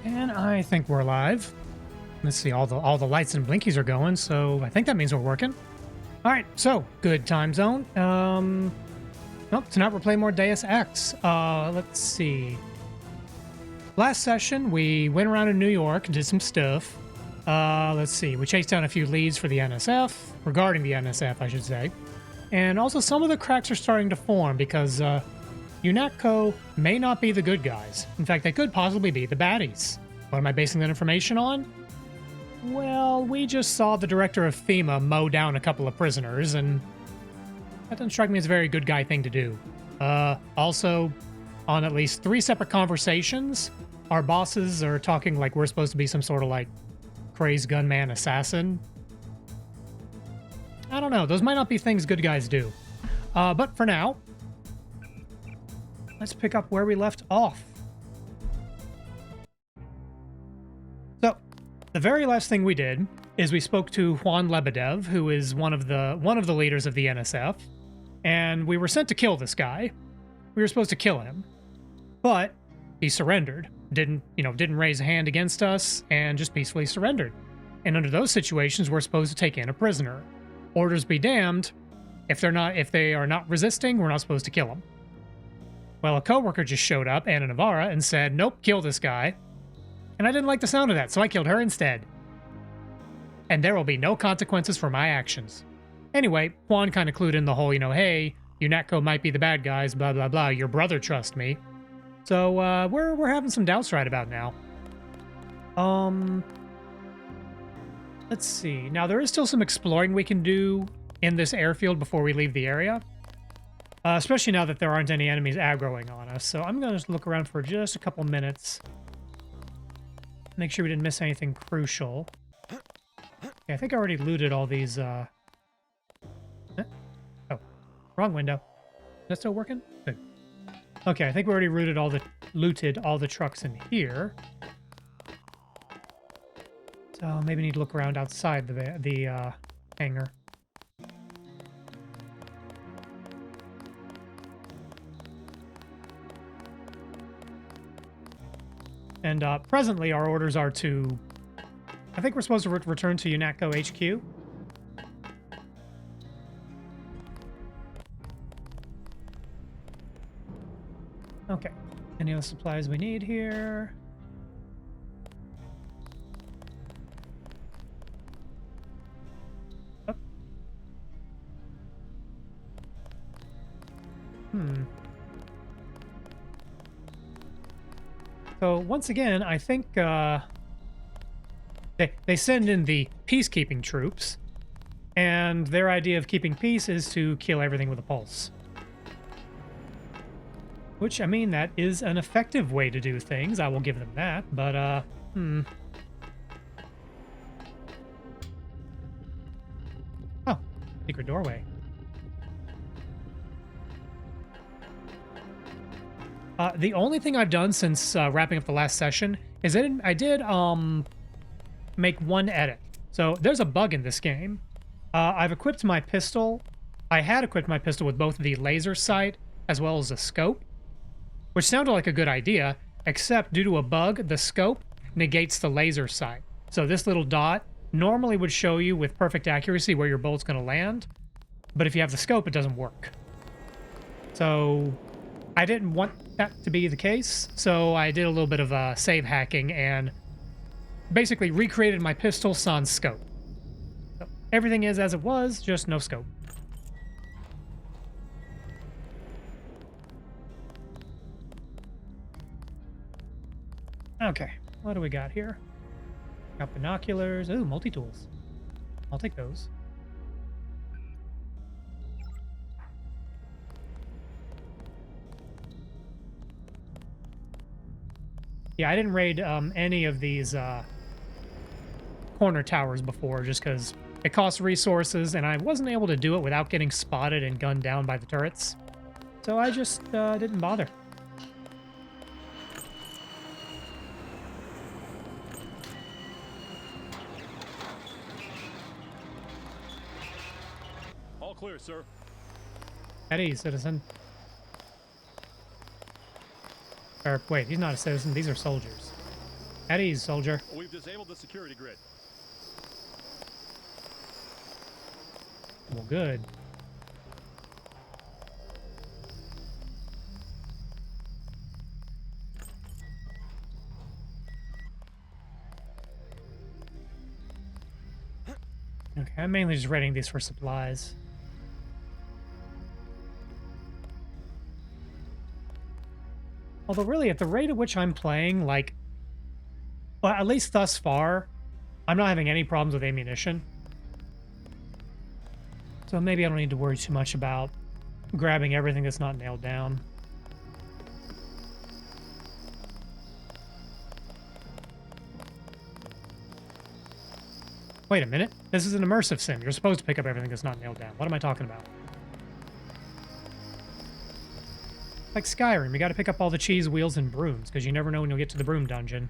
And I think we're live. Let's see, all the lights and blinkies are going, so I think that means we're working. All right, so good time zone. Nope, tonight we're playing more Deus Ex. Let's see. Last session we went around in New York, did some stuff. Let's see, we chased down a few leads for the NSF, regarding the NSF, I should say. And also some of the cracks are starting to form because UNATCO may not be the good guys. In fact, they could possibly be the baddies. What am I basing that information on? Well, we just saw the director of FEMA mow down a couple of prisoners, and that doesn't strike me as a very good guy thing to do. Also, on at least 3 separate conversations, our bosses are talking like we're supposed to be some sort of like crazed gunman assassin. I don't know. Those might not be things good guys do. But for now, let's pick up where we left off. So, the very last thing we did is we spoke to Juan Lebedev, who is one of the leaders of the NSF, and we were sent to kill this guy. We were supposed to kill him, but he surrendered. Didn't raise a hand against us, and just peacefully surrendered. And under those situations, we're supposed to take in a prisoner. Orders be damned. If they are not resisting, we're not supposed to kill them. Well, a coworker just showed up, Anna Navarra, and said, "Nope, kill this guy." And I didn't like the sound of that, so I killed her instead. And there will be no consequences for my actions. Anyway, Juan kind of clued in the whole, hey, UNATCO might be the bad guys, blah, blah, blah. Your brother trusts me. So, we're having some doubts right about now. Let's see. Now, there is still some exploring we can do in this airfield before we leave the area. Especially now that there aren't any enemies aggroing on us. So I'm going to just look around for just a couple minutes. Make sure we didn't miss anything crucial. Yeah, I think I already looted all these, Oh, wrong window. Is that still working? Good. Okay, I think we already looted all the trucks in here. So maybe need to look around outside the hangar. And presently, our orders are to... I think we're supposed to return to UNATCO HQ. Okay. Any other supplies we need here? Oh. So once again, I think they send in the peacekeeping troops, and their idea of keeping peace is to kill everything with a pulse. Which, I mean, that is an effective way to do things. I will give them that, but Oh, secret doorway. The only thing I've done since wrapping up the last session is that I did make one edit. So there's a bug in this game. I've equipped my pistol. I had equipped my pistol with both the laser sight as well as a scope, which sounded like a good idea, except due to a bug, the scope negates the laser sight. So this little dot normally would show you with perfect accuracy where your bullet's going to land, but if you have the scope, it doesn't work. So I didn't want that to be the case, so I did a little bit of save hacking and basically recreated my pistol sans scope. So everything is as it was, just no scope. Okay, what do we got here? Got binoculars. Ooh, multi-tools. I'll take those. Yeah, I didn't raid any of these corner towers before just because it costs resources, and I wasn't able to do it without getting spotted and gunned down by the turrets. So I just didn't bother. All clear, sir. At ease, citizen. Or, wait, he's not a citizen. These are soldiers. At ease, soldier. We've disabled the security grid. Well, good. Okay, I'm mainly just raiding these for supplies. Although, really, at the rate at which I'm playing, like, well, at least thus far, I'm not having any problems with ammunition. So maybe I don't need to worry too much about grabbing everything that's not nailed down. Wait a minute. This is an immersive sim. You're supposed to pick up everything that's not nailed down. What am I talking about? Like Skyrim, you got to pick up all the cheese, wheels, and brooms, because you never know when you'll get to the broom dungeon.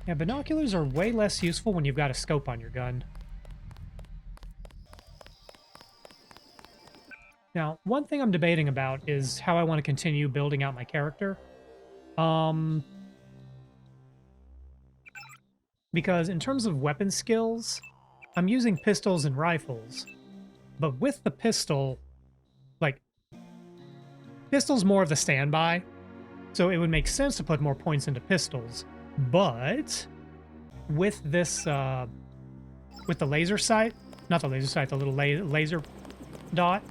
Yeah, binoculars are way less useful when you've got a scope on your gun. Now, one thing I'm debating about is how I want to continue building out my character. Because in terms of weapon skills, I'm using pistols and rifles. But with the pistol, like, pistol's more of the standby, so it would make sense to put more points into pistols. But with this, with the laser sight, not the laser sight, the little laser dot,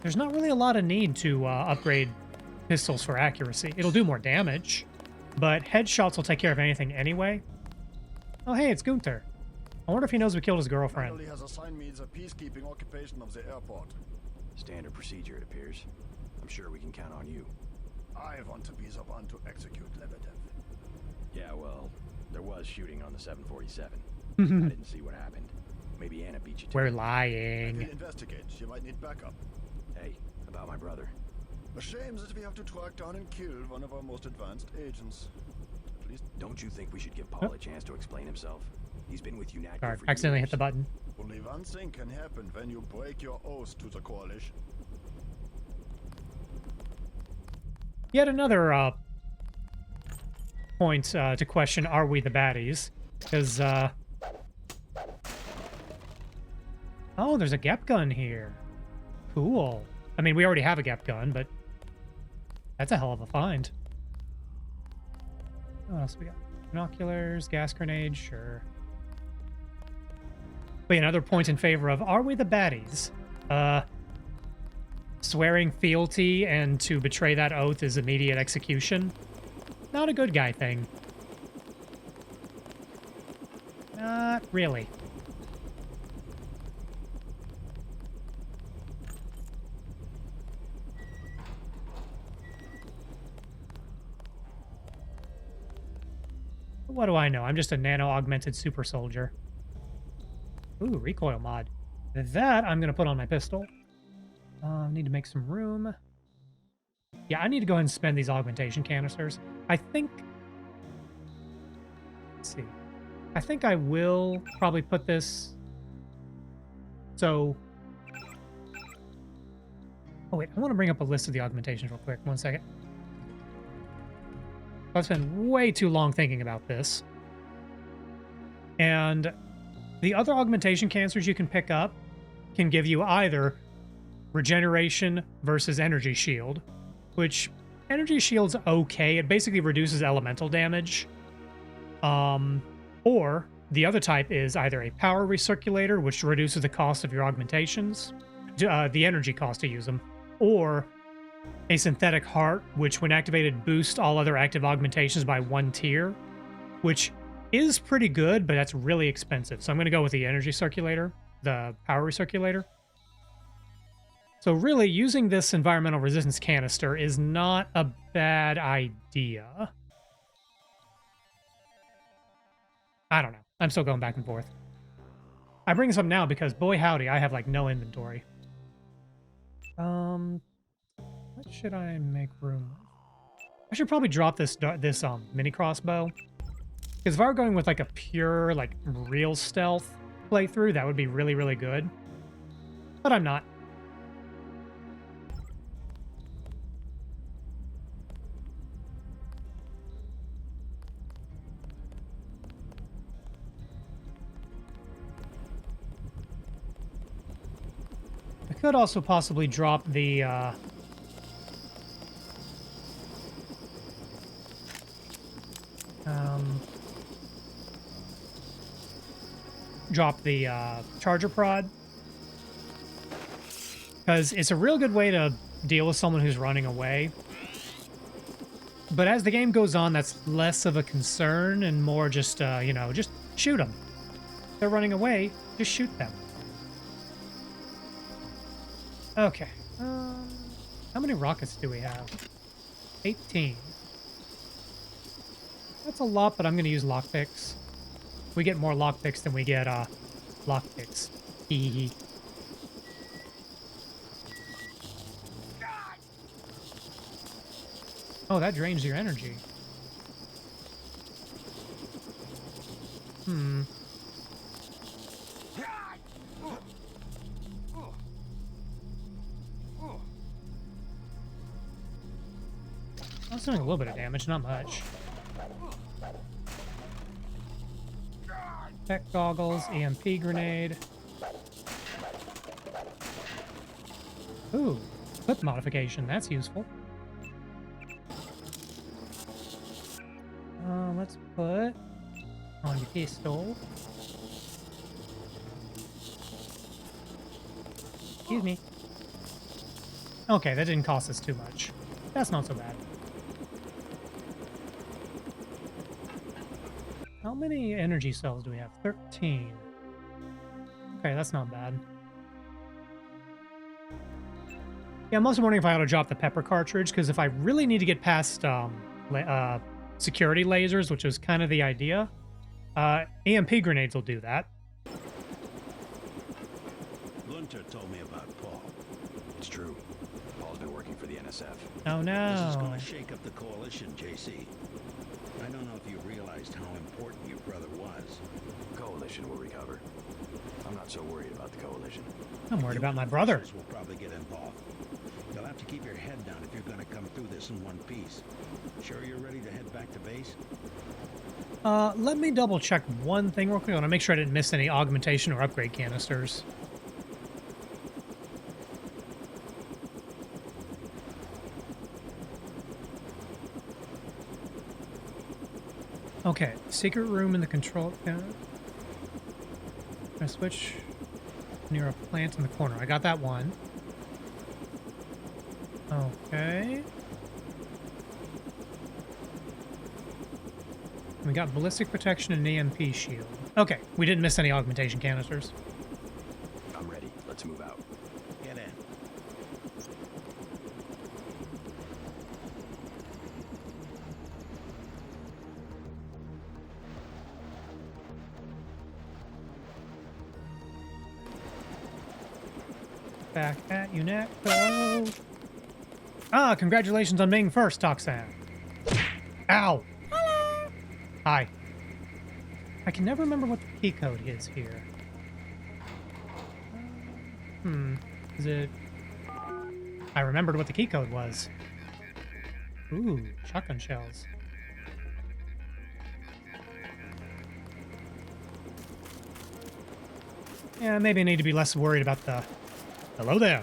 there's not really a lot of need to upgrade pistols for accuracy. It'll do more damage, but headshots will take care of anything anyway. Oh, hey, it's Gunther. I wonder if he knows we killed his girlfriend. He has assigned me the peacekeeping occupation of the airport. Standard procedure, it appears. I'm sure we can count on you. I want to be the one to execute Lebedev. Yeah, well, there was shooting on the 747. I didn't see what happened. Maybe Anna beat you to We're it. I lying. will investigate. You might need backup. Hey, about my brother. A shame that we have to track down and kill one of our most advanced agents. At least Don't you think we should give Paul a chance to explain himself? He's been with UNATCO Sorry, for accidentally years. hit the button. only one thing can happen when you break your oath to the coalition. Yet another point to question, are we the baddies? Because, oh, there's a GEP gun here. Cool. I mean, we already have a GEP gun, but that's a hell of a find. What else we got? Binoculars, gas grenade, sure. But yeah, another point in favor of, are we the baddies? Swearing fealty and to betray that oath is immediate execution. Not a good guy thing. Not really. What do I know? I'm just a nano-augmented super soldier. Ooh, recoil mod. That I'm going to put on my pistol. Need to make some room. Yeah, I need to go ahead and spend these augmentation canisters. I think... Let's see. I think I will probably put this... So... Oh, wait. I want to bring up a list of the augmentations real quick. 1 second. I've spent way too long thinking about this. And the other augmentation canisters you can pick up can give you either regeneration versus energy shield, which energy shield's okay. It basically reduces elemental damage. Or the other type is either a power recirculator, which reduces the cost of your augmentations, the energy cost to use them, or a synthetic heart, which when activated boosts all other active augmentations by 1 tier, which is pretty good, but that's really expensive. So I'm going to go with the energy circulator, the power recirculator. So really, using this environmental resistance canister is not a bad idea. I don't know. I'm still going back and forth. I bring this up now because, boy howdy, I have, like, no inventory. What should I make room with? I should probably drop this mini crossbow. Because if I were going with like a pure, like real stealth playthrough, that would be really, really good. But I'm not. I could also possibly drop the charger prod, because it's a real good way to deal with someone who's running away. But as the game goes on, that's less of a concern and more just, you know, just shoot them. If they're running away, just shoot them. Okay. How many rockets do we have? 18. That's a lot, but I'm going to use lockpicks. We get more lockpicks than we get lockpicks. Hee hee. Oh, that drains your energy. Hmm. I was doing a little bit of damage, not much. Tech goggles, EMP grenade. Ooh, clip modification, that's useful. Let's put on your pistol. Excuse me. Okay, that didn't cost us too much. That's not so bad. How many energy cells do we have? 13. Okay, that's not bad. Yeah, I'm also wondering if I ought to drop the pepper cartridge, because if I really need to get past security lasers, which is kind of the idea, EMP grenades will do that. Gunter told me about Paul. It's true. Paul's been working for the NSF. Oh This is no. going to shake up the coalition, JC. I don't know if you realized how important your brother was. Coalition will recover. I'm not so worried about the coalition. I'm worried about my brother. Officers will probably get involved. You'll have to keep your head down if you're going to come through this in one piece. Sure you're ready to head back to base? Let me double check one thing real quick. I want to make sure I didn't miss any augmentation or upgrade canisters. Okay, secret room in the control. I switch near a plant in the corner. I got that one. Okay. We got ballistic protection and EMP shield. Okay, we didn't miss any augmentation canisters. I'm ready. Let's move out. Get in. Back at you, Necro. Ah, congratulations on being first, Toxan. Ow. Hello. Hi. I can never remember what the key code is here. Is it... I remembered what the key code was. Ooh, shotgun shells. Yeah, maybe I need to be less worried about the... Hello there.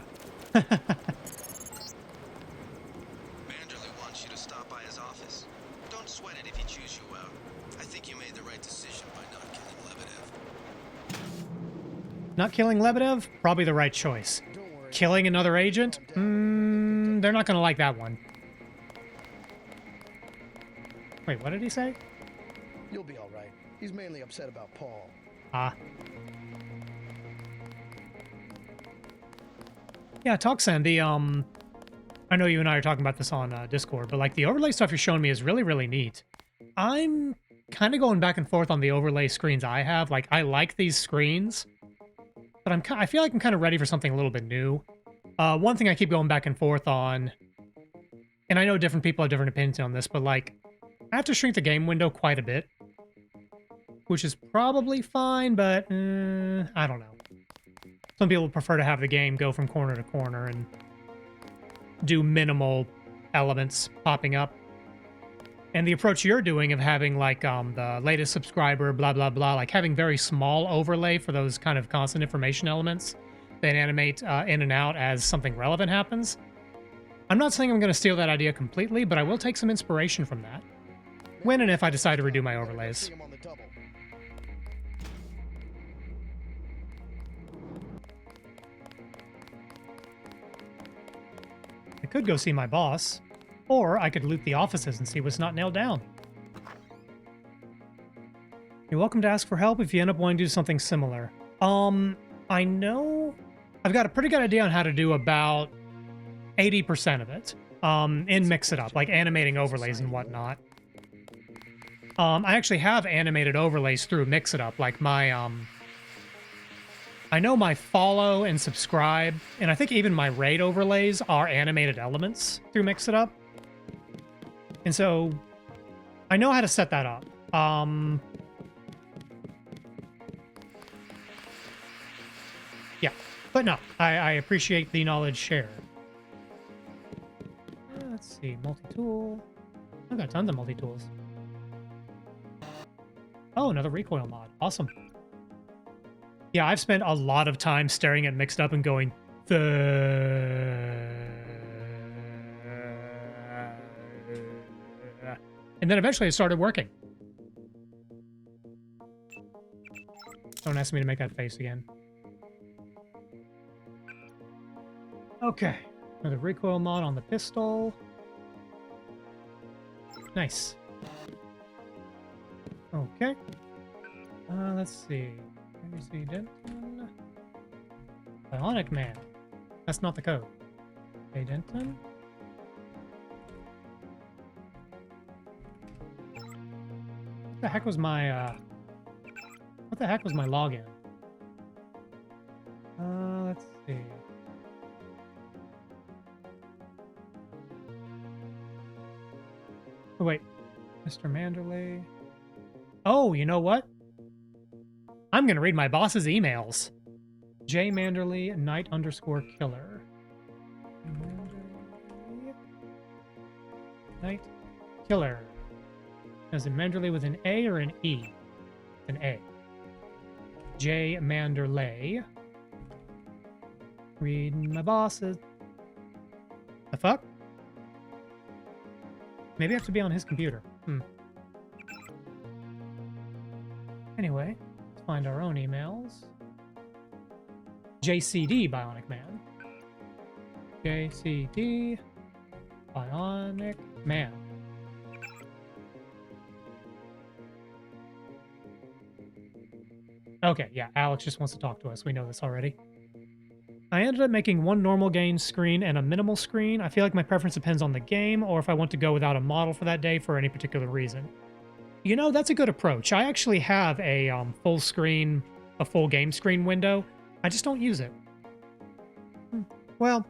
Manderley wants you to stop by his office. Don't sweat it if he chews you out. I think you made the right decision by not killing Lebedev. Not killing Lebedev? Probably the right choice. Killing another agent? They're not going to like that one. Wait, what did he say? You'll be all right. He's mainly upset about Paul. Ah. Yeah, Toxan, the, I know you and I are talking about this on Discord, but, like, the overlay stuff you're showing me is really, really neat. I'm kind of going back and forth on the overlay screens I have. Like, I like these screens, but I feel like I'm kind of ready for something a little bit new. One thing I keep going back and forth on and I know different people have different opinions on this, but like, I have to shrink the game window quite a bit, which is probably fine, but I don't know. Some people prefer to have the game go from corner to corner and do minimal elements popping up. And the approach you're doing of having like the latest subscriber, blah, blah, blah, like having very small overlay for those kind of constant information elements that animate in and out as something relevant happens. I'm not saying I'm going to steal that idea completely, but I will take some inspiration from that when and if I decide to redo my overlays. I could go see my boss, or I could loot the offices and see what's not nailed down. You're welcome to ask for help if you end up wanting to do something similar. I know I've got a pretty good idea on how to do about 80% of it in Mix It Up, like animating overlays and whatnot. I actually have animated overlays through Mix It Up, like my I know my follow and subscribe, and I think even my raid overlays are animated elements through Mix It Up. And so I know how to set that up. Yeah, but no, I appreciate the knowledge shared. Let's see, multi-tool. I've got tons of multi-tools. Oh, another recoil mod. Awesome. Yeah, I've spent a lot of time staring at Mixed Up and going, and then eventually it started working. Don't ask me to make that face again. Okay, another recoil mod on the pistol. Nice. Okay. Let's see. ABC Denton. Bionic Man. That's not the code. Hey, Denton. What the heck was my, what the heck was my login? Let's see. Oh, wait. Mr. Manderley. Oh, you know what? I'm going to read my boss's emails. J. Manderley, Knight_Killer. Knight Killer. Is it Manderley with an A or an E? An A. J. Manderley. Reading my boss's. The fuck? Maybe I have to be on his computer. Anyway, let's find our own emails. JCD Bionic Man. JCD Bionic Man. Okay, yeah, Alex just wants to talk to us. We know this already. I ended up making one normal gain screen and a minimal screen. I feel like my preference depends on the game or if I want to go without a model for that day for any particular reason. You know, that's a good approach. I actually have a full screen, a full game screen window. I just don't use it. Well,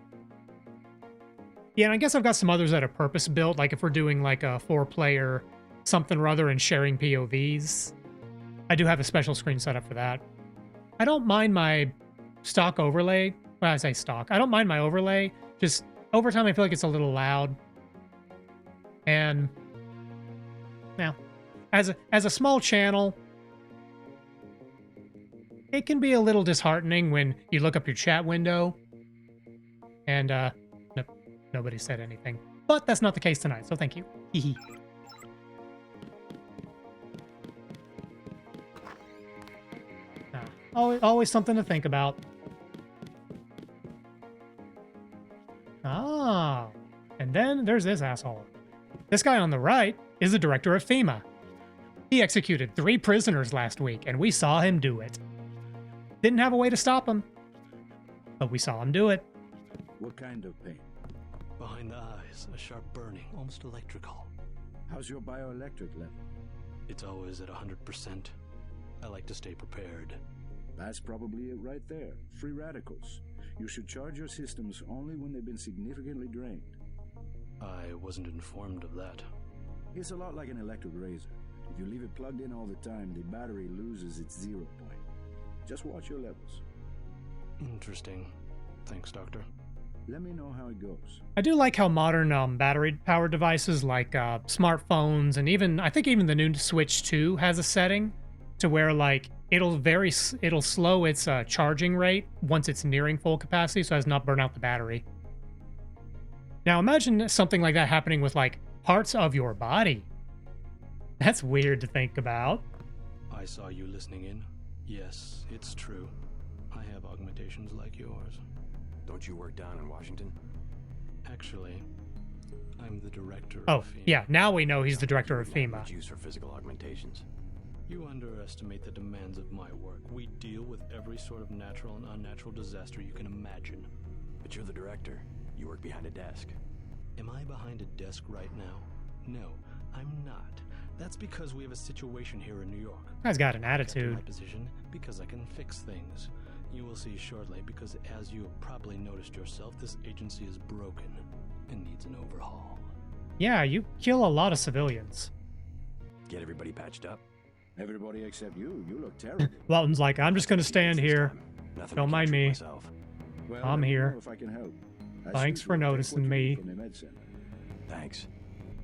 yeah, and I guess I've got some others that are purpose built, like if we're doing like a 4-player something or other and sharing POVs. I do have a special screen set up for that. I don't mind my stock overlay. Well, I say stock. I don't mind my overlay. Just over time, I feel like it's a little loud. And now, as a small channel, it can be a little disheartening when you look up your chat window and nobody said anything. But that's not the case tonight, so thank you. Hee always something to think about. Ah, and then there's this asshole. This guy on the right is the director of FEMA. He executed 3 prisoners last week, and we saw him do it. Didn't have a way to stop him, but we saw him do it. What kind of pain? Behind the eyes, a sharp burning, almost electrical. How's your bioelectric level? It's always at 100%. I like to stay prepared. That's probably it right there. Free radicals. You should charge your systems only when they've been significantly drained. I wasn't informed of that. It's a lot like an electric razor. If you leave it plugged in all the time, the battery loses its 0 point. Just watch your levels. Interesting. Thanks, Doctor. Let me know how it goes. I do like how modern battery-powered devices like smartphones and even I think even the new Switch 2 has a setting to where like it'll slow its charging rate once it's nearing full capacity so as not burn out the battery. Now imagine something like that happening with like parts of your body. That's weird to think about. I saw you listening in. Yes, it's true. I have augmentations like yours. Don't you work down in Washington? Actually, I'm the director Oh, of FEMA. yeah, now we know he's the director of Not FEMA. much use for physical augmentations. You underestimate the demands of my work. We deal with every sort of natural and unnatural disaster you can imagine. But you're the director. You work behind a desk. Am I behind a desk right now? No, I'm not. That's because we have a situation here in New York. Guy's got an I kept in attitude. my position because I can fix things. You will see shortly because as you have probably noticed yourself, this agency is broken and needs an overhaul. Yeah, you kill a lot of civilians. Get everybody patched up. Everybody except you. You look terrible. Walton's like, I'm just gonna stand here. Nothing Don't I can't mind treat me. myself. Well, I'm let me here. know if I can help. As Thanks for usual, take noticing what you me. need from the med center. Thanks.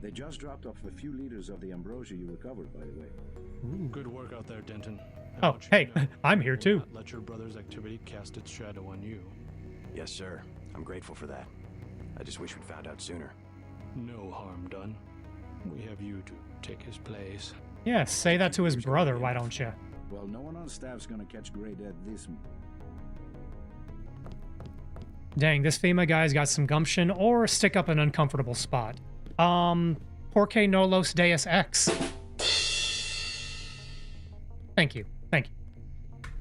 They just dropped off a few liters of the ambrosia you recovered, by the way. Good work out there, Denton. And Oh, what you hey, know, I'm here will too. not let your brother's activity cast its shadow on you. Yes, sir. I'm grateful for that. I just wish we'd found out sooner. No harm done. We have you to take his place. Yeah, say that to his brother, why don't you? Well, no one on staff's gonna catch Gray dead this. Dang, this FEMA guy's got some gumption or stick up an uncomfortable spot. Porque no los Deus Ex. Thank you. Thank you.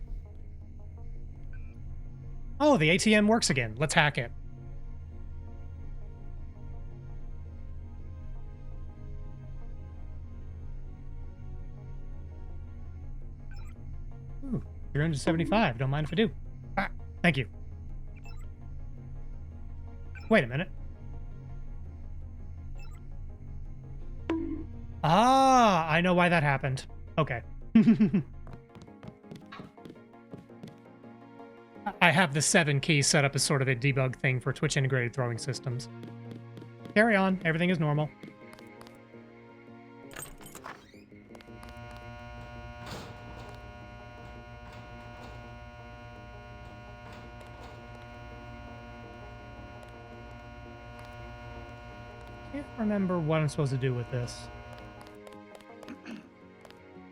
Oh, the ATM works again. Let's hack it. Ooh, 375. Don't mind if I do. Ah, thank you. Wait a minute. Ah, I know why that happened. Okay. I have the 7 keys set up as sort of a debug thing for Twitch integrated throwing systems. Carry on. Everything is normal. Can't remember what I'm supposed to do with this.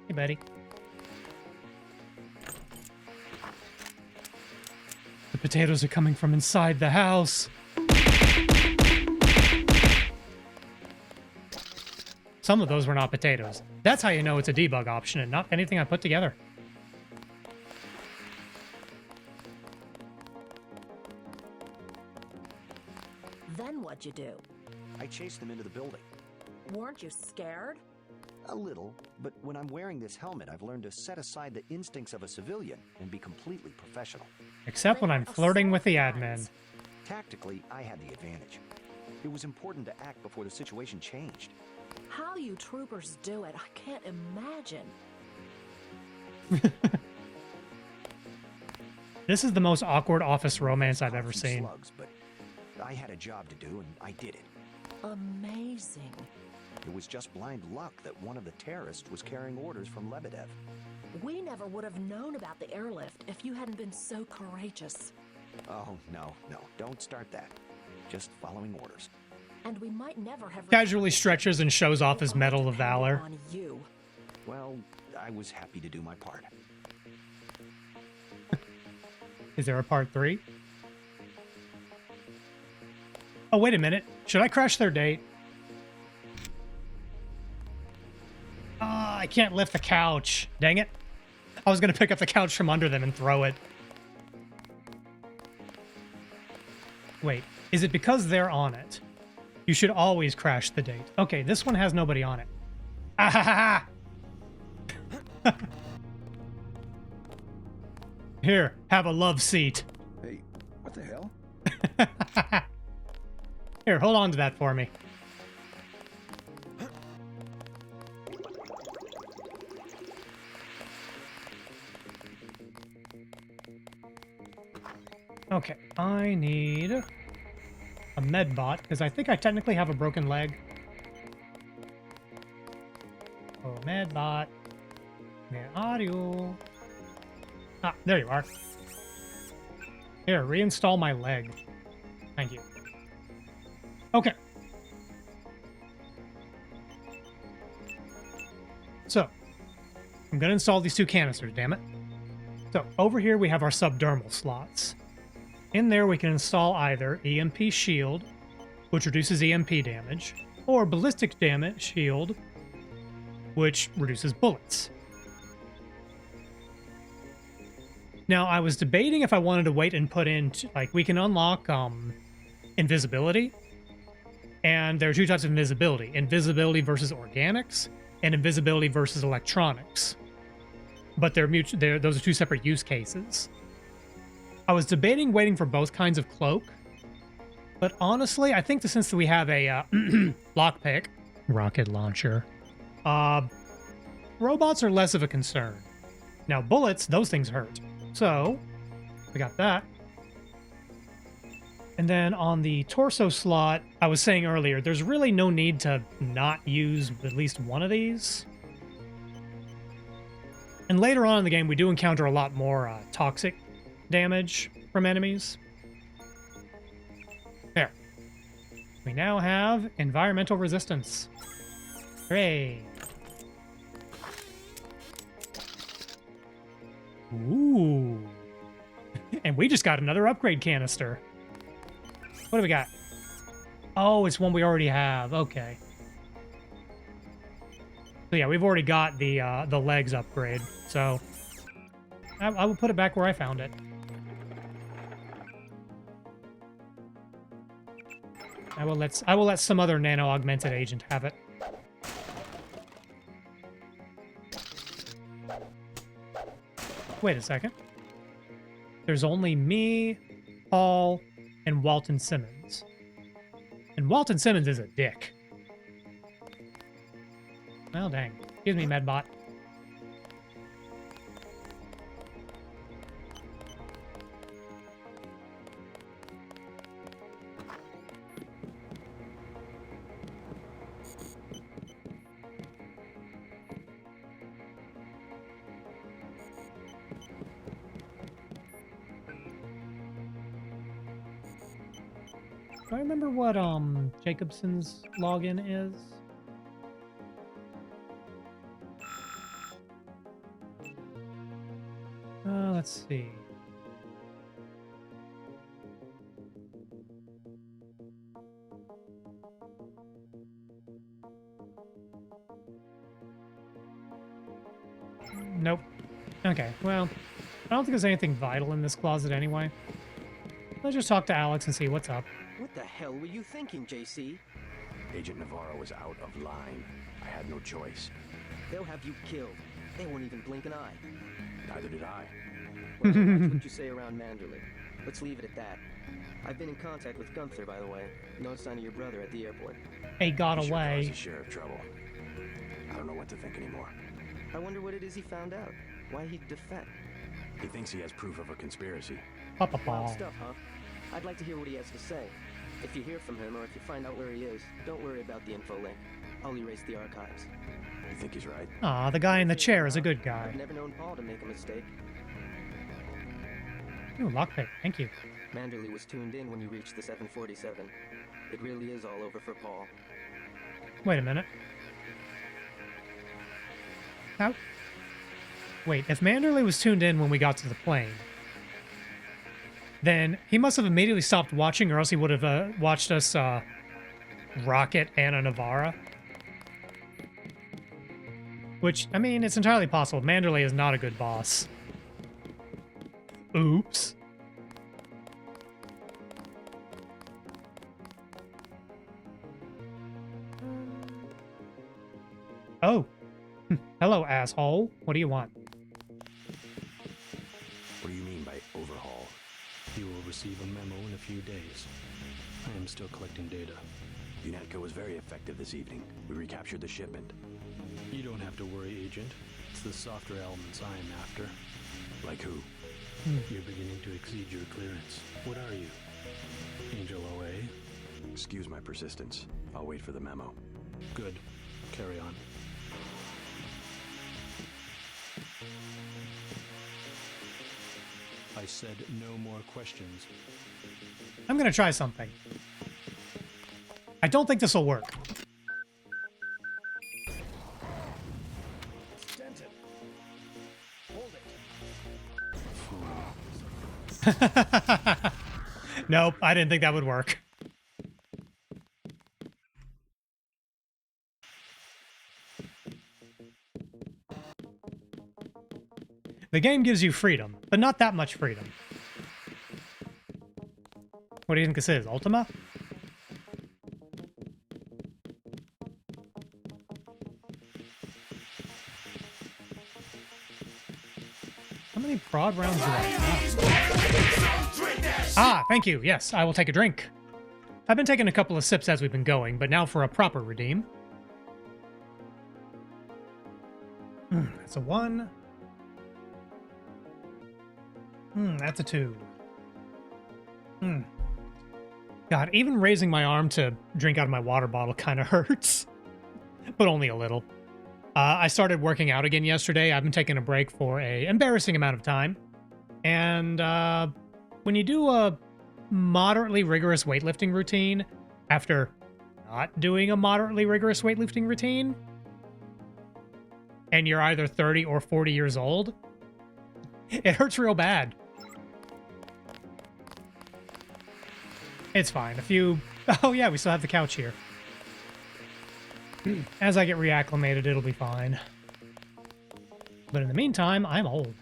Hey, Betty. The potatoes are coming from inside the house. Some of those were not potatoes. That's how you know it's a debug option and not anything I put together. Then what'd you do? I chased them into the building. Weren't you scared? A little, but when I'm wearing this helmet, I've learned to set aside the instincts of a civilian and be completely professional. Except when I'm flirting with the admin. Tactically, I had the advantage. It was important to act before the situation changed. How you troopers do it, I can't imagine. This is the most awkward office romance I've ever Caught some seen. slugs, but I had a job to do, and I did it. Amazing. It was just blind luck that one of the terrorists was carrying orders from Lebedev. We never would have known about the airlift if you hadn't been so courageous. Oh, no, don't start that. Just following orders. And we might never have Casually stretches and shows off his Medal of Valor. on you. Well, I was happy to do my part. Is there a part 3? Oh, wait a minute. Should I crash their date? Ah, I can't lift the couch. Dang it. I was going to pick up the couch from under them and throw it. Wait, is it because they're on it? You should always crash the date. Okay, this one has nobody on it. Ah ha ha ha! Here, have a love seat. Hey, what the hell? Here, hold on to that for me. Okay, I need a med bot, because I think I technically have a broken leg. Oh, med bot. Where are you? Ah, there you are. Here, reinstall my leg. Thank you. Okay. So, I'm going to install these 2 canisters, damn it. So, over here we have our subdermal slots. In there we can install either EMP Shield, which reduces EMP damage, or Ballistic Damage Shield, which reduces bullets. Now, I was debating if I wanted to wait and put in, like, we can unlock invisibility, and there are 2 types of invisibility. Invisibility versus organics, and invisibility versus electronics. But those are 2 separate use cases. I was debating waiting for both kinds of cloak, but honestly, I think that since we have a lockpick, rocket launcher, robots are less of a concern. Now, bullets, those things hurt. So, we got that. And then on the torso slot, I was saying earlier, there's really no need to not use at least one of these. And later on in the game, we do encounter a lot more toxic damage from enemies. There. We now have environmental resistance. Hooray. Ooh. And we just got another upgrade canister. What do we got? Oh, it's one we already have. Okay. So yeah, we've already got the legs upgrade. So I will put it back where I found it. I will let some other nano augmented agent have it. Wait a second. There's only me, Paul, and Walton Simmons. And Walton Simmons is a dick. Well, dang. Excuse me, Medbot. Do I remember what Jacobson's login is? Let's see. Nope. Okay, well, I don't think there's anything vital in this closet anyway. Let's just talk to Alex and see what's up. What the hell were you thinking, JC? Agent Navarro was out of line. I had no choice. They'll have you killed. They won't even blink an eye. Neither did I. Well, watch what you say around Manderley. Let's leave it at that. I've been in contact with Gunther, by the way. No sign of your brother at the airport. He got He sure away. caused the sheriff trouble. I don't know what to think anymore. I wonder what it is he found out. Why he'd defect. He thinks he has proof of a conspiracy. Papa Wild Paul. stuff, huh? I'd like to hear what he has to say. If you hear from him or if you find out where he is, don't worry about the info link. I'll erase the archives. You think he's right? Aw, the guy in the chair is a good I've guy. never known Paul to make a mistake. Ooh, lockpick. Thank you. Manderley was tuned in when you reached the 747. It really is all over for Paul. Wait a minute. How? Wait, if Manderley was tuned in when we got to the plane, then he must have immediately stopped watching, or else he would have watched us rocket Anna Navarra. Which, I mean, it's entirely possible. Manderley is not a good boss. Oops. Oh. Hello, asshole. What do you want? What do you mean by overhaul? You will receive a memo in a few days. I am still collecting data. UNATCO was very effective this evening. We recaptured the shipment. You don't have to worry, Agent. It's the softer elements I am after. Like who? You're beginning to exceed your clearance. What are you? Angel OA? Excuse my persistence. I'll wait for the memo. Good. Carry on. I said no more questions. I'm gonna try something. I don't think this will work. Stanton. Hold it. Nope, I didn't think that would work. The game gives you freedom, but not that much freedom. What do you think this is? Ultima? How many prod rounds do I have? Ah, thank you. Yes, I will take a drink. I've been taking a couple of sips as we've been going, but now for a proper redeem. That's a 1. That's a 2. God, even raising my arm to drink out of my water bottle kind of hurts. But only a little. I started working out again yesterday. I've been taking a break for a embarrassing amount of time. And when you do a moderately rigorous weightlifting routine after not doing a moderately rigorous weightlifting routine, and you're either 30 or 40 years old, it hurts real bad. It's fine. Oh yeah, we still have the couch here. As I get reacclimated, it'll be fine. But in the meantime, I'm old.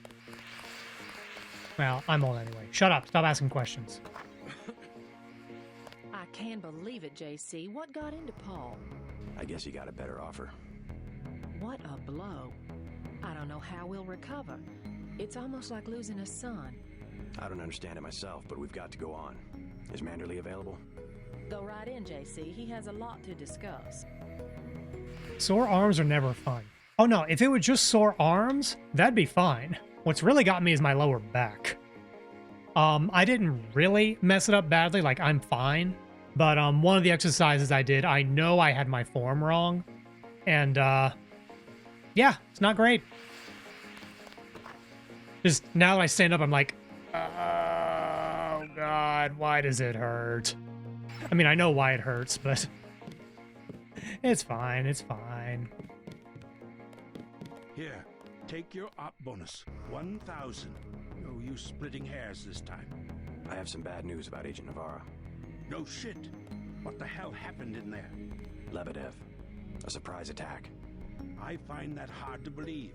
Well, I'm old anyway. Shut up. Stop asking questions. I can't believe it, JC. What got into Paul? I guess he got a better offer. What a blow. I don't know how we'll recover. It's almost like losing a son. I don't understand it myself, but we've got to go on. Is Manderley available? Go right in, JC. He has a lot to discuss. Sore arms are never fun. Oh no, if it were just sore arms, that'd be fine. What's really got me is my lower back. I didn't really mess it up badly, like I'm fine. But one of the exercises I did, I know I had my form wrong. And yeah, it's not great. Just now that I stand up, I'm like, oh God, why does it hurt? I mean, I know why it hurts, but it's fine, it's fine. Here, take your op bonus. 1,000. No use splitting hairs this time. I have some bad news about Agent Navarro. No shit. What the hell happened in there? Lebedev. A surprise attack. I find that hard to believe.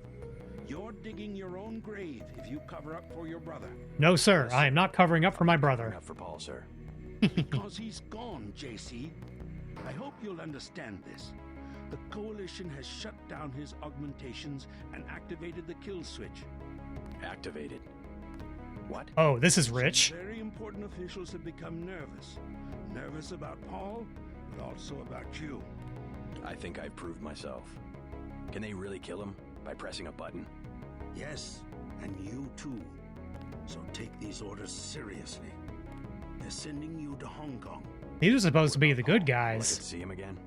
You're digging your own grave if you cover up for your brother. No, sir. I am not covering up for my brother. Covering up for Paul, sir. Because he's gone, JC. I hope you'll understand this. The Coalition has shut down his augmentations and activated the kill switch. Activated. What? Oh, this is rich. Some very important officials have become nervous. Nervous about Paul, but also about you. I think I've proved myself. Can they really kill him by pressing a button? Yes, and you too. So take these orders seriously. They're sending you to Hong Kong. These are supposed to be the good Will I guys. get to see him again?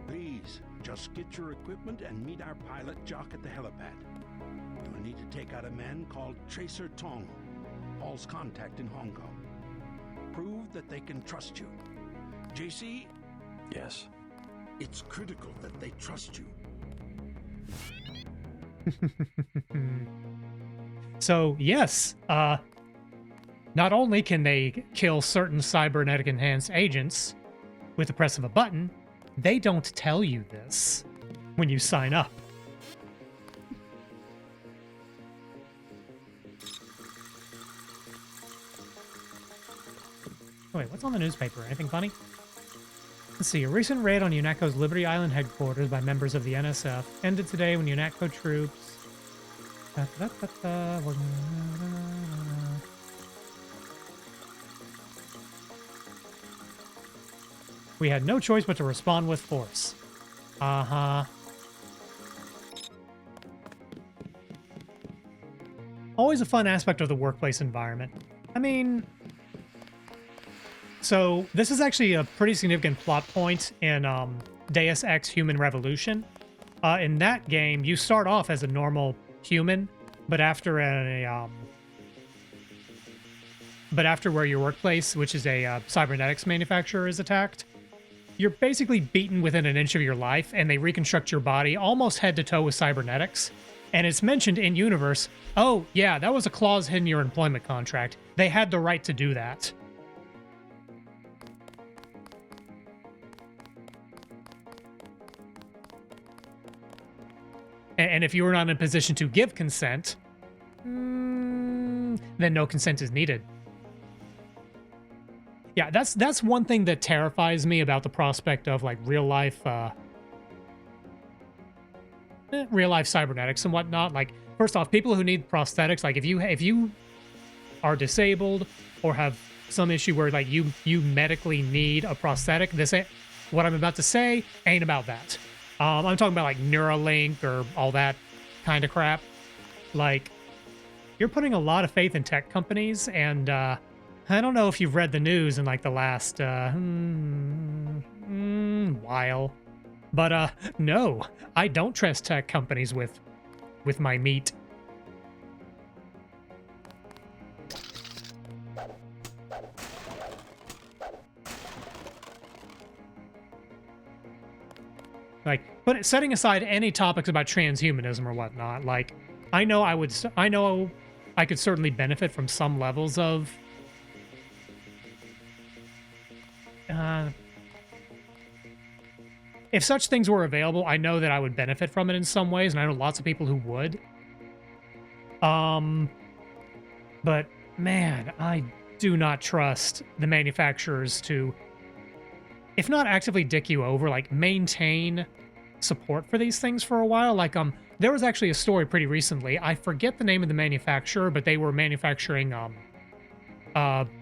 Please, just get your equipment and meet our pilot Jock at the helipad. You'll need to take out a man called Tracer Tong, Paul's contact in Hong Kong. Prove that they can trust you. JC, Yes. it's critical that they trust you. So, yes, not only can they kill certain cybernetic enhanced agents with the press of a button, they don't tell you this when you sign up. Oh, wait, what's on the newspaper? Anything funny? Let's see. A recent raid on UNATCO's Liberty Island headquarters by members of the NSF ended today when UNATCO troops... We had no choice but to respond with force. Uh-huh. always a fun aspect of the workplace environment. I mean, so this is actually a pretty significant plot point in Deus Ex Human Revolution. In that game, you start off as a normal human, but after where your workplace, which is a cybernetics manufacturer, is attacked, you're basically beaten within an inch of your life, and they reconstruct your body almost head to toe with cybernetics. And it's mentioned in universe, oh yeah, that was a clause hidden in your employment contract. They had the right to do that. And if you were not in a position to give consent, then no consent is needed. Yeah, that's one thing that terrifies me about the prospect of like real life cybernetics and whatnot. Like, first off, people who need prosthetics, like if you are disabled or have some issue where like you medically need a prosthetic, this ain't what I'm about to say ain't about that. I'm talking about like Neuralink or all that kind of crap. Like, you're putting a lot of faith in tech companies, and I don't know if you've read the news in like the last while, but no, I don't trust tech companies with my meat. Like, but setting aside any topics about transhumanism or whatnot, like, I know I could certainly benefit from some levels of if such things were available, I know that I would benefit from it in some ways, and I know lots of people who would. But man, I do not trust the manufacturers to, if not actively dick you over, like maintain support for these things for a while. Like, there was actually a story pretty recently. I forget the name of the manufacturer, but they were manufacturing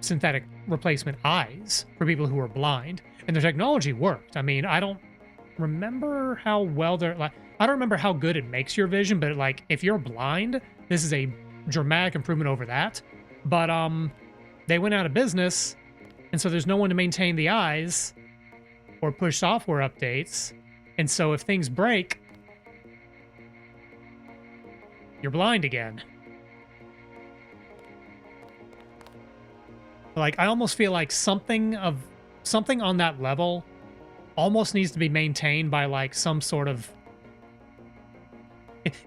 synthetic replacement eyes for people who are blind, and their technology worked. I mean, I don't remember how well they're like. I don't remember how good it makes your vision, but like if you're blind, this is a dramatic improvement over that. But they went out of business, and so there's no one to maintain the eyes or push software updates. And so if things break, you're blind again. Like, I almost feel like something on that level almost needs to be maintained by like some sort of,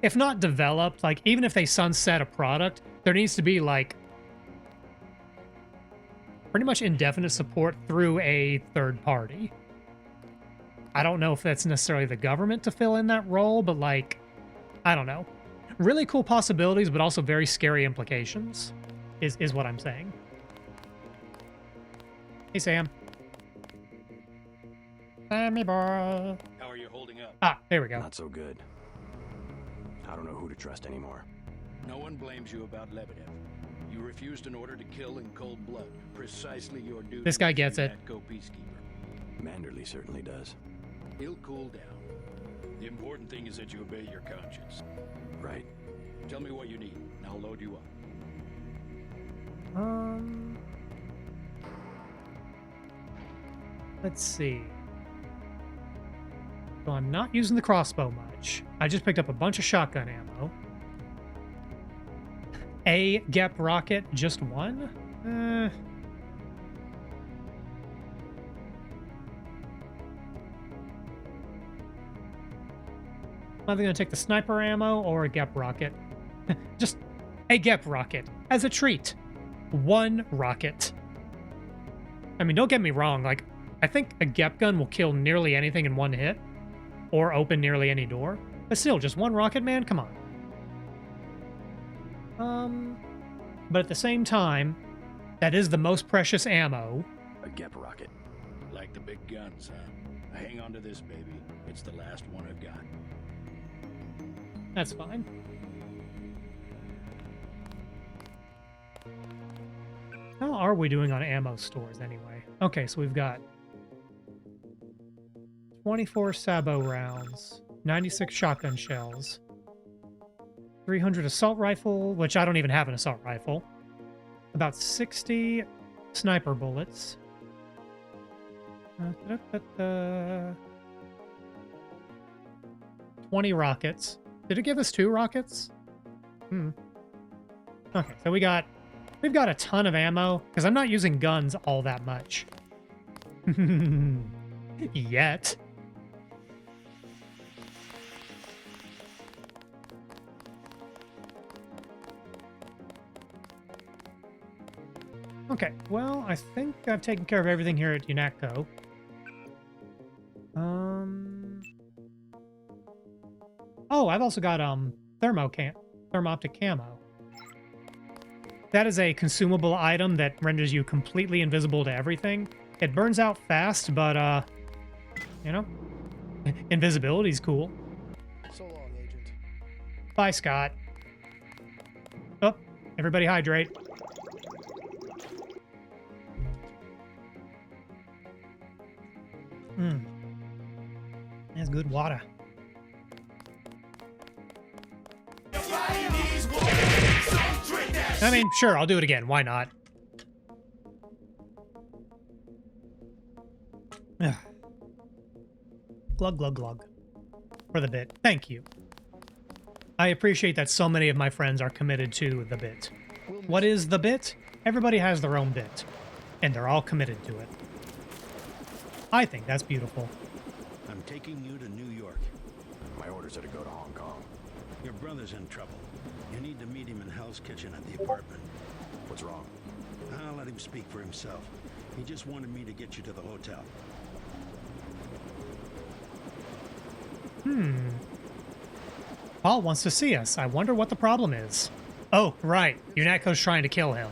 if not developed, like even if they sunset a product, there needs to be like pretty much indefinite support through a third party. I don't know if that's necessarily the government to fill in that role, but like, I don't know. Really cool possibilities, but also very scary implications is what I'm saying. Hey, Sam. Sammy boy. How are you holding up? Ah, there we go. Not so good. I don't know who to trust anymore. No one blames you about Lebedev. You refused an order to kill in cold blood. Precisely your duty. This guy gets it. Peacekeeper. Manderley certainly does. He'll cool down. The important thing is that you obey your conscience. Right. Tell me what you need, and I'll load you up. Let's see. So I'm not using the crossbow much. I just picked up a bunch of shotgun ammo. A Gep rocket, just one? I'm either going to take the sniper ammo or a Gep rocket. Just a Gep rocket as a treat. One rocket. I mean, don't get me wrong. Like, I think a Gep gun will kill nearly anything in one hit or open nearly any door. But still, just one rocket, man? Come on. But at the same time, that is the most precious ammo. A Gep rocket. Like the big guns, huh? Hang on to this, baby. It's the last one I've got. That's fine. How are we doing on ammo stores anyway? Okay, so we've got 24 sabot rounds, 96 shotgun shells, 300 assault rifle, which I don't even have an assault rifle. About 60 sniper bullets. 20 rockets. Did it give us 2 rockets? Okay, so we've got a ton of ammo because I'm not using guns all that much. Yet. Okay, well, I think I've taken care of everything here at UNATCO. Oh, I've also got thermo-optic camo. That is a consumable item that renders you completely invisible to everything. It burns out fast, but you know, invisibility's cool. So long, Agent. Bye, Scott. Oh, everybody hydrate. That's good water. I mean, sure, I'll do it again. Why not? Glug, glug, glug. For the bit. Thank you. I appreciate that so many of my friends are committed to the bit. What is the bit? Everybody has their own bit, and they're all committed to it. I think that's beautiful. I'm taking you to New York. My orders are to go to Hong Kong. Your brother's in trouble. You need to meet him in Hell's Kitchen at the apartment. What's wrong? I'll let him speak for himself. He just wanted me to get you to the hotel. Paul wants to see us. I wonder what the problem is. Oh, right. UNATCO's trying to kill him.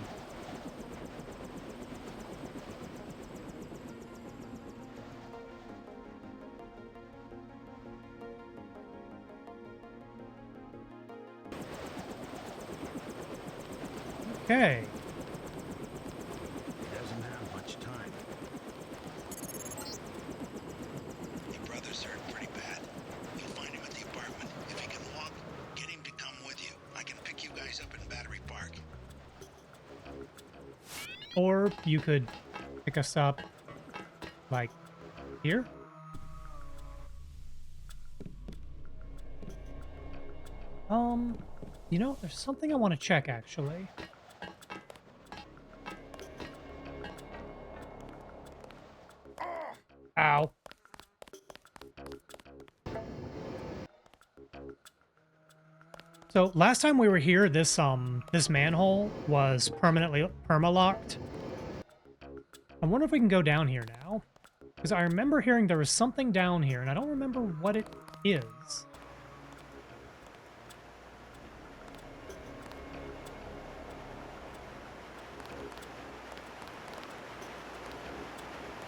Okay. He doesn't have much time. Your brother's hurt pretty bad. You'll find him at the apartment. If he can walk, get him to come with you. I can pick you guys up in Battery Park. Or you could pick us up, like, here? You know, there's something I want to check, actually. Ow. So last time we were here, this manhole was permanently perma-locked. I wonder if we can go down here now. Because I remember hearing there was something down here, and I don't remember what it is.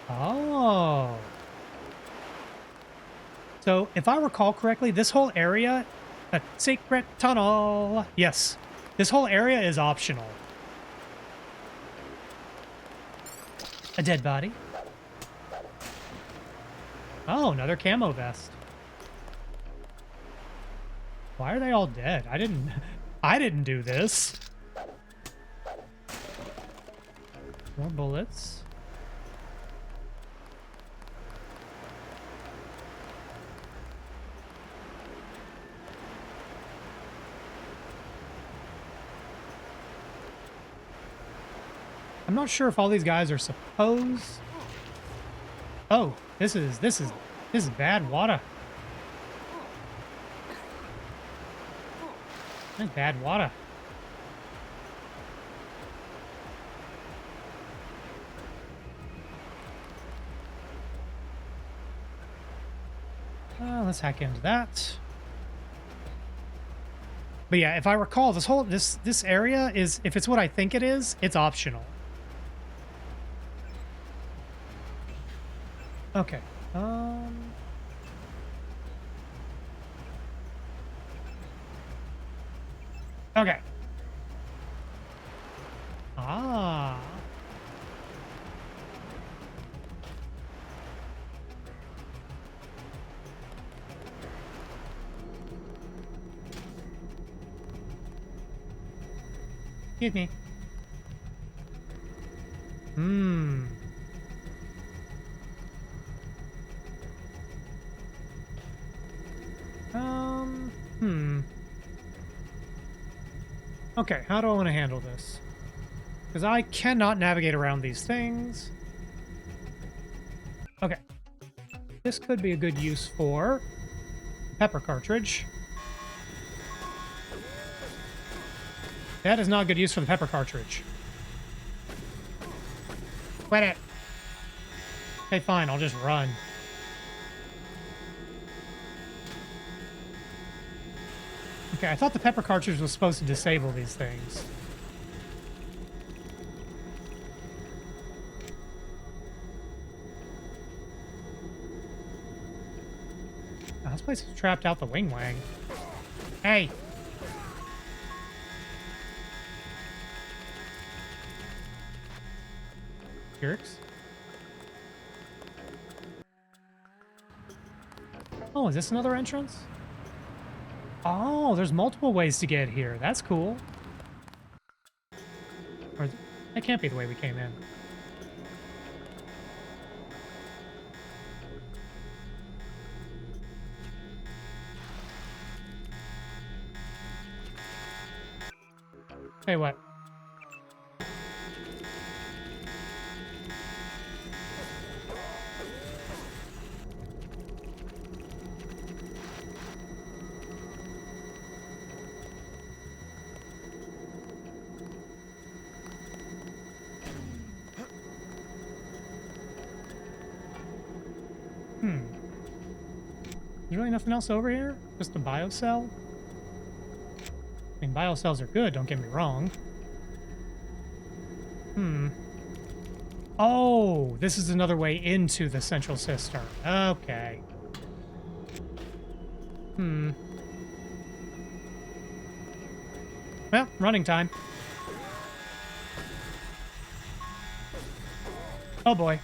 Oh. So, if I recall correctly, this whole area, a secret tunnel. Yes, this whole area is optional. A dead body. Oh, another camo vest. Why are they all dead? I didn't do this. More bullets. I'm not sure if all these guys are supposed. Oh, this is bad water. That's bad water. Let's hack into that. But yeah, if I recall, this area is, if it's what I think it is, it's optional. Okay. Okay. Ah. Excuse me. Hmm. Hmm. Okay, how do I want to handle this? Because I cannot navigate around these things. Okay. This could be a good use for pepper cartridge. That is not good use for the pepper cartridge. Quit it. Okay, fine, I'll just run. Okay, I thought the pepper cartridge was supposed to disable these things. Oh, this place is trapped out the wing wang. Hey! Jerks. Oh, is this another entrance? Oh, there's multiple ways to get here. That's cool. Or that can't be the way we came in. Hey, what? There's really nothing else over here? Just the biocell? I mean, biocells are good, don't get me wrong. Oh, this is another way into the central cistern. Okay. Well, running time. Oh boy.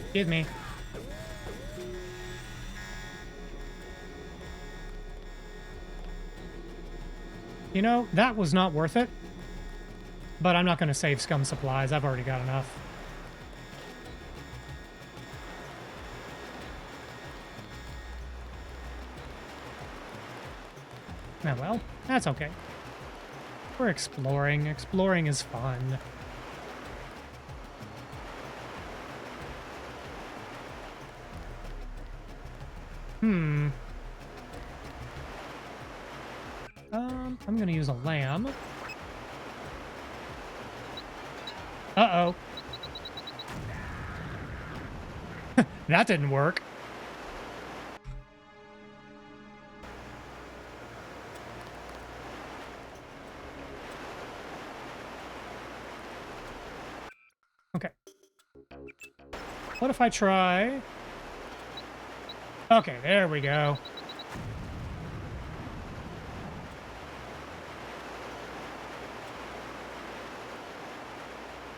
Excuse me. You know, that was not worth it. But I'm not going to save scum supplies. I've already got enough. Oh, well, that's okay. We're exploring. Exploring is fun. I'm going to use a lamb. Uh-oh. That didn't work. Okay. What if I try... Okay, there we go.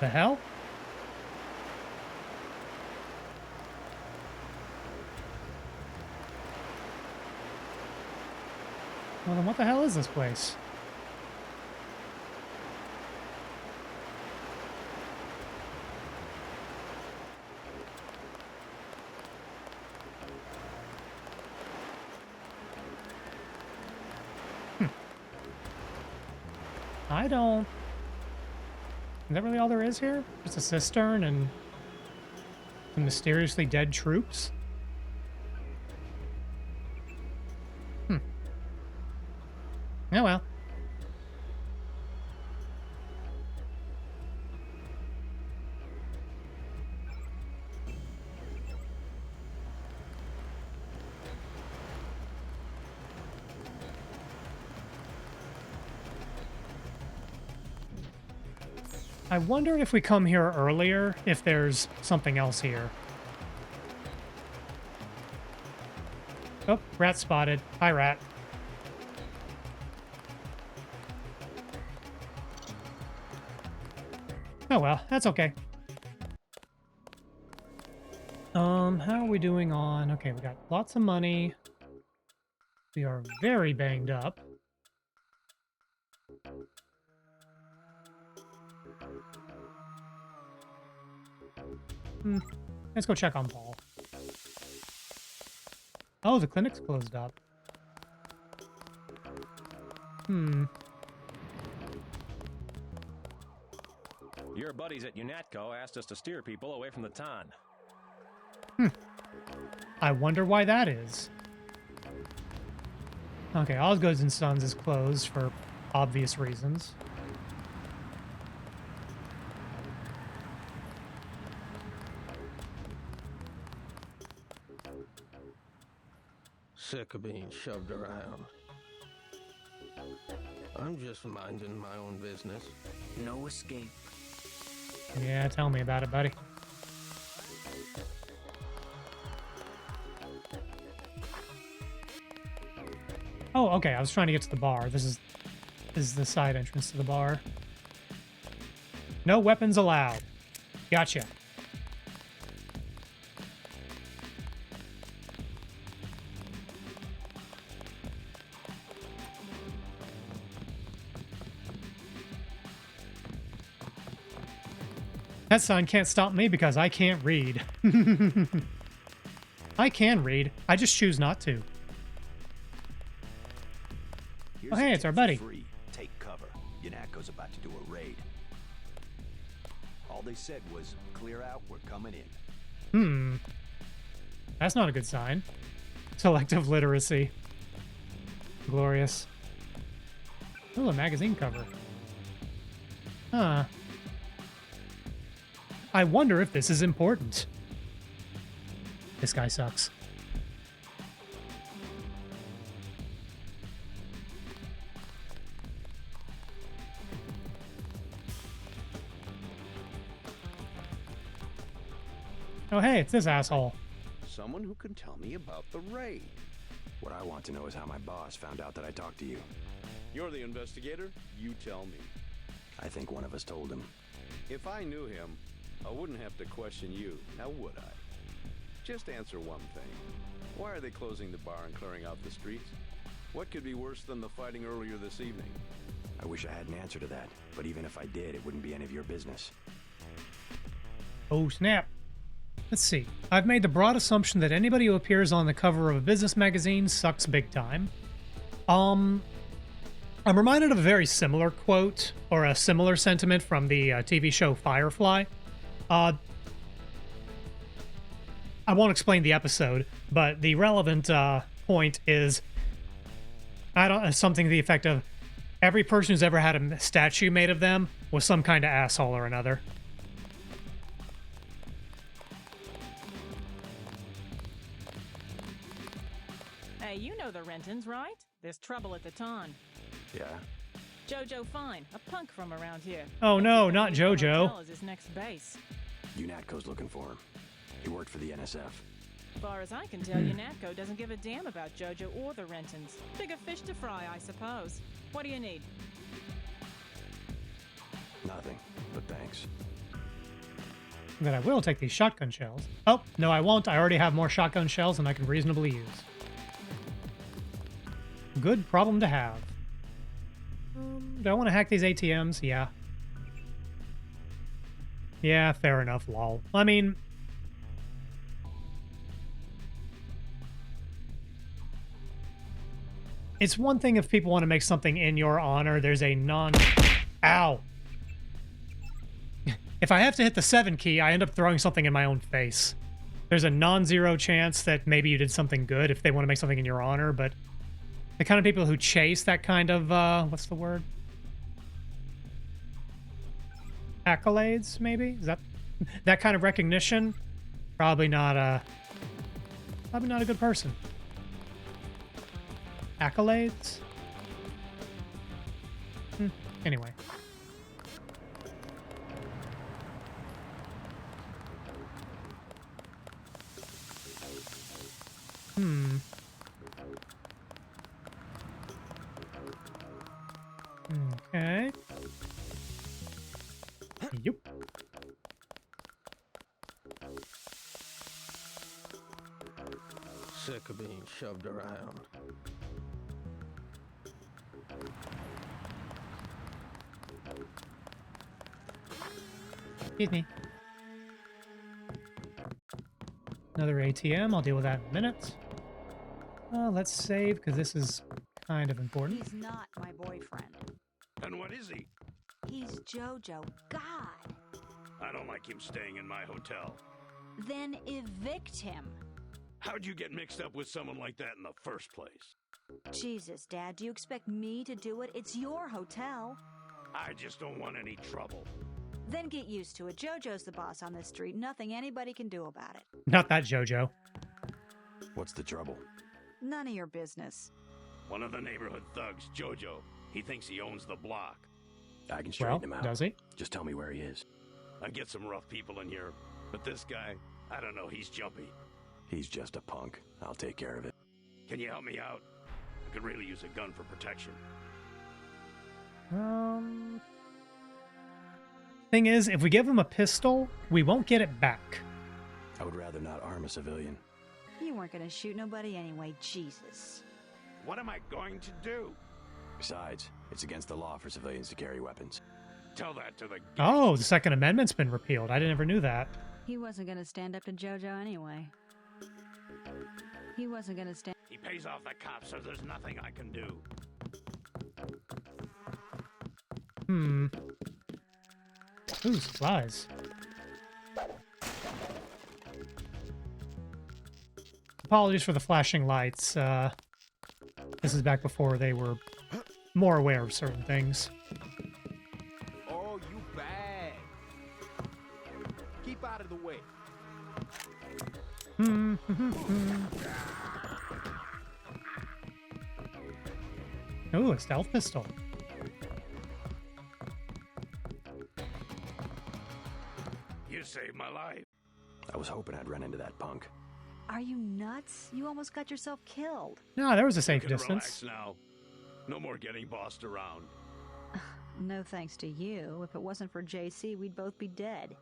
The hell? Well, then what the hell is this place? I don't... Is that really all there is here? Just a cistern and some mysteriously dead troops? Oh well. I wonder if we come here earlier, if there's something else here. Oh, rat spotted. Hi, rat. Oh well, that's okay. How are we doing on... Okay, we got lots of money. We are very banged up. Let's go check on Paul. Oh, the clinic's closed up. Your buddies at UNATCO asked us to steer people away from the Ton. I wonder why that is. Okay, Osgood's and Sons is closed for obvious reasons. Sick of being shoved around. I'm just minding my own business. No escape. Yeah, tell me about it, buddy. Oh, okay. I was trying to get to the bar. This is the side entrance to the bar. No weapons allowed. Gotcha. That sign can't stop me because I can't read. I can read. I just choose not to. Oh, hey, it's our buddy. Free. Take cover. UNATCO's about to do a raid. All they said was, clear out, we're coming in. That's not a good sign. Selective literacy. Glorious. Ooh, a magazine cover. Huh. I wonder if this is important. This guy sucks. Oh, hey, it's this asshole. Someone who can tell me about the raid. What I want to know is how my boss found out that I talked to you. You're the investigator. You tell me. I think one of us told him. If I knew him, I wouldn't have to question you, now would I? Just answer one thing. Why are they closing the bar and clearing out the streets? What could be worse than the fighting earlier this evening? I wish I had an answer to that, but even if I did, it wouldn't be any of your business. Oh, snap. Let's see. I've made the broad assumption that anybody who appears on the cover of a business magazine sucks big time. I'm reminded of a very similar quote, or a similar sentiment from the TV show Firefly. I won't explain the episode, but the relevant point is something to the effect of every person who's ever had a statue made of them was some kind of asshole or another. Hey, you know the Rentons, right? There's trouble at the Ton. Yeah? Jojo Fine, a punk from around here. Oh no, not Jojo. Is his next base. UNATCO's looking for him. He worked for the NSF. Far as I can tell, UNATCO doesn't give a damn about Jojo or the Rentons. Bigger fish to fry, I suppose. What do you need? Nothing, but thanks. Then I will take these shotgun shells. Oh, no I won't. I already have more shotgun shells than I can reasonably use. Good problem to have. Do I want to hack these ATMs? Yeah. Yeah, fair enough, lol. I mean... It's one thing if people want to make something in your honor. There's a Ow! If I have to hit the 7 key, I end up throwing something in my own face. There's a non-zero chance that maybe you did something good if they want to make something in your honor, but the kind of people who chase that kind of, what's the word? Accolades, maybe? Is that kind of recognition? Probably not a good person. Accolades? Anyway. Okay. Yep. Sick of being shoved around. Excuse me. Another ATM. I'll deal with that in a minute. Let's save, because this is kind of important. He's not my boyfriend. And what is he? He's Jojo. God! I don't like him staying in my hotel. Then evict him. How'd you get mixed up with someone like that in the first place? Jesus, Dad, do you expect me to do it? It's your hotel. I just don't want any trouble. Then get used to it. Jojo's the boss on this street. Nothing anybody can do about it. Not that Jojo. What's the trouble? None of your business. One of the neighborhood thugs, Jojo. He thinks he owns the block. I can straighten him out. Does he? Just tell me where he is. I get some rough people in here, but this guy, I don't know, he's jumpy. He's just a punk. I'll take care of it. Can you help me out? I could really use a gun for protection. Thing is, if we give him a pistol, we won't get it back. I would rather not arm a civilian. You weren't going to shoot nobody anyway, Jesus. What am I going to do? Besides, it's against the law for civilians to carry weapons. Tell that to the... Oh, the Second Amendment's been repealed. I never knew that. He wasn't going to stand up to Jojo anyway. He wasn't going to stand... He pays off the cops, so there's nothing I can do. Ooh, supplies. Apologies for the flashing lights. This is back before they were more aware of certain things. Oh, you bad. Keep out of the way. Ooh, a stealth pistol. You saved my life. I was hoping I'd run into that punk. Are you nuts? You almost got yourself killed. No, there was a safe You can distance. relax now. No more getting bossed around. No thanks to you. If it wasn't for JC, we'd both be dead.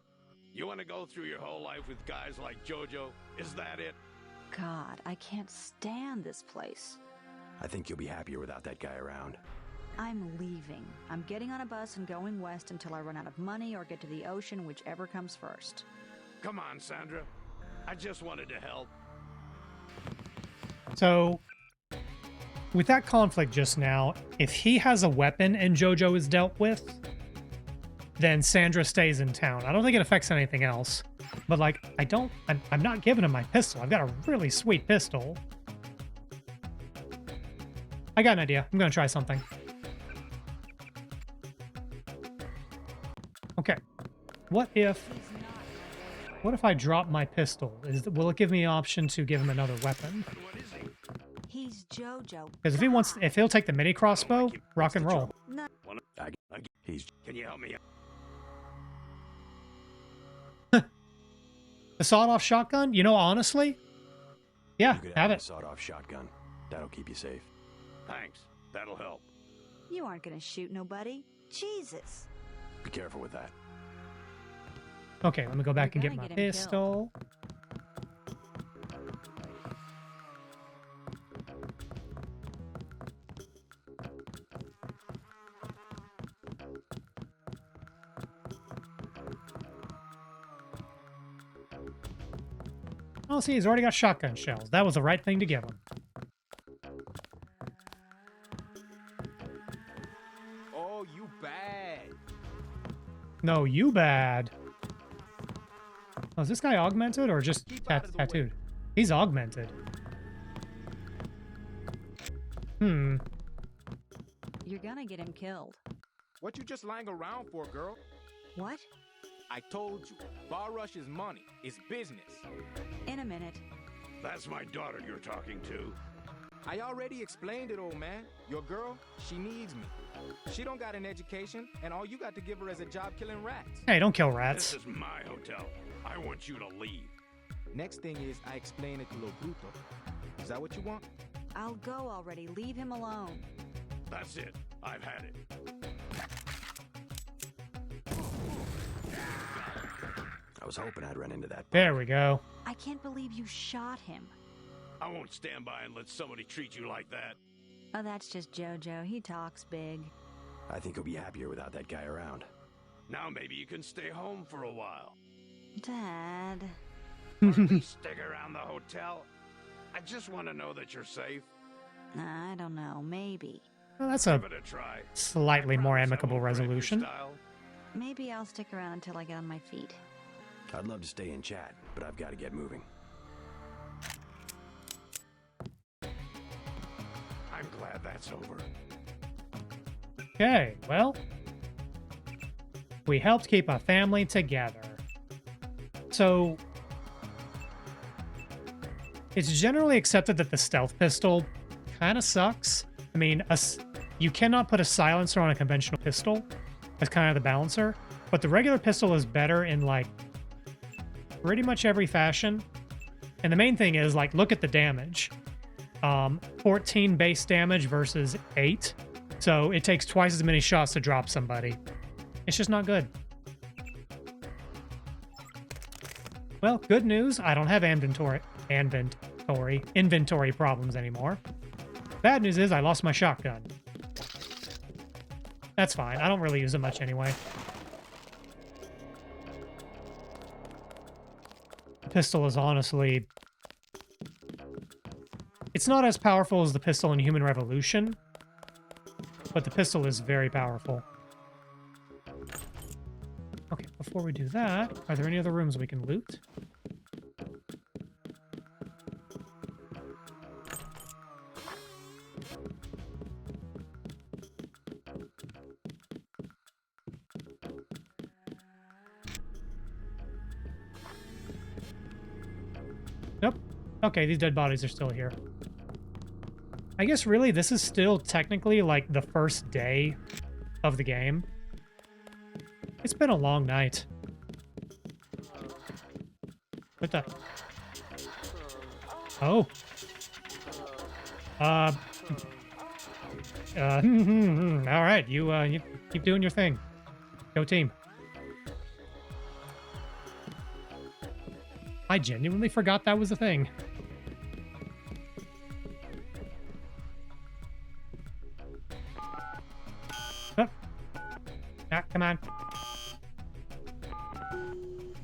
You want to go through your whole life with guys like Jojo? Is that it? God, I can't stand this place. I think you'll be happier without that guy around. I'm leaving. I'm getting on a bus and going west until I run out of money or get to the ocean, whichever comes first. Come on, Sandra. I just wanted to help. So, with that conflict just now, if he has a weapon and Jojo is dealt with, then Sandra stays in town. I don't think it affects anything else. But, like, I'm not giving him my pistol. I've got a really sweet pistol. I got an idea. I'm going to try something. Okay. What if I drop my pistol? Will it give me an option to give him another weapon? He's Jojo. Because if he'll take the mini crossbow, rock and roll. No. Can you help me out? The sawed-off shotgun? You know, honestly, yeah, You could have a it. sawed-off shotgun. That'll keep you safe. Thanks. That'll help. You aren't going to shoot nobody. Jesus. Be careful with that. Okay, let me go back and You're get my gonna get him pistol. Oh, see, he's already got shotgun shells. That was the right thing to give him. Oh, you bad. No, you bad. Oh, is this guy augmented or just tattooed? He's augmented. You're going to get him killed. What you just lying around for, girl? What? I told you, bar rush is money. It's business. In a minute. That's my daughter you're talking to. I already explained it, old man. Your girl, she needs me. She don't got an education, and all you got to give her is a job killing rats. Hey, don't kill rats. This is my hotel. I want you to leave. Next thing is I explain it to Lo Bruto. Is that what you want? I'll go already. Leave him alone. That's it. I've had it. I was hoping I'd run into that. There we go. I can't believe you shot him. I won't stand by and let somebody treat you like that. Oh, that's just Jojo. He talks big. I think he'll be happier without that guy around. Now maybe you can stay home for a while. Dad. Or at least stick around the hotel. I just want to know that you're safe. I don't know. Maybe. Well, that's a Give it a try. slightly more amicable resolution. Maybe I'll stick around until I get on my feet. I'd love to stay and chat, but I've got to get moving. I'm glad that's over. Okay, well, we helped keep a family together. So, it's generally accepted that the stealth pistol kind of sucks. I mean, you cannot put a silencer on a conventional pistol as kind of the balancer, but the regular pistol is better in like pretty much every fashion. And the main thing is like, look at the damage. 14 base damage versus 8. So it takes twice as many shots to drop somebody. It's just not good. Well, good news. I don't have inventory problems anymore. Bad news is I lost my shotgun. That's fine. I don't really use it much anyway. The pistol is honestly... It's not as powerful as the pistol in Human Revolution, but the pistol is very powerful. Okay, before we do that, are there any other rooms we can loot? Nope. Okay, these dead bodies are still here. I guess really this is still technically like the first day of the game. It's been a long night. What the? Oh. All right, you keep doing your thing. Go team. I genuinely forgot that was a thing. Oh. Ah, come on.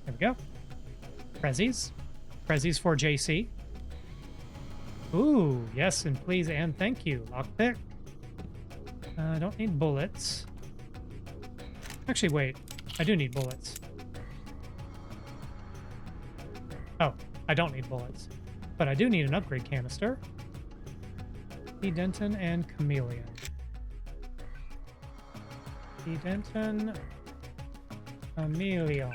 There we go. Prezzies. Prezzies for JC. Ooh, yes, and please, and thank you. Lockpick. I don't need bullets. Actually, wait. I do need bullets. Oh, I don't need bullets. But I do need an upgrade canister. E. Denton and Chameleon. E. Denton. Chameleon.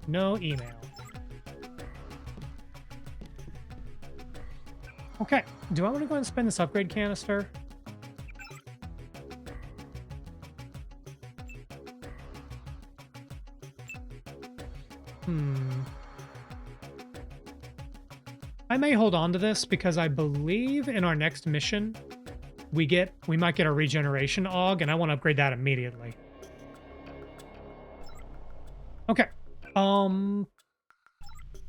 No email. Okay, do I want to go and spend this upgrade canister? I may hold on to this because I believe in our next mission we might get a regeneration aug, and I want to upgrade that immediately. Okay.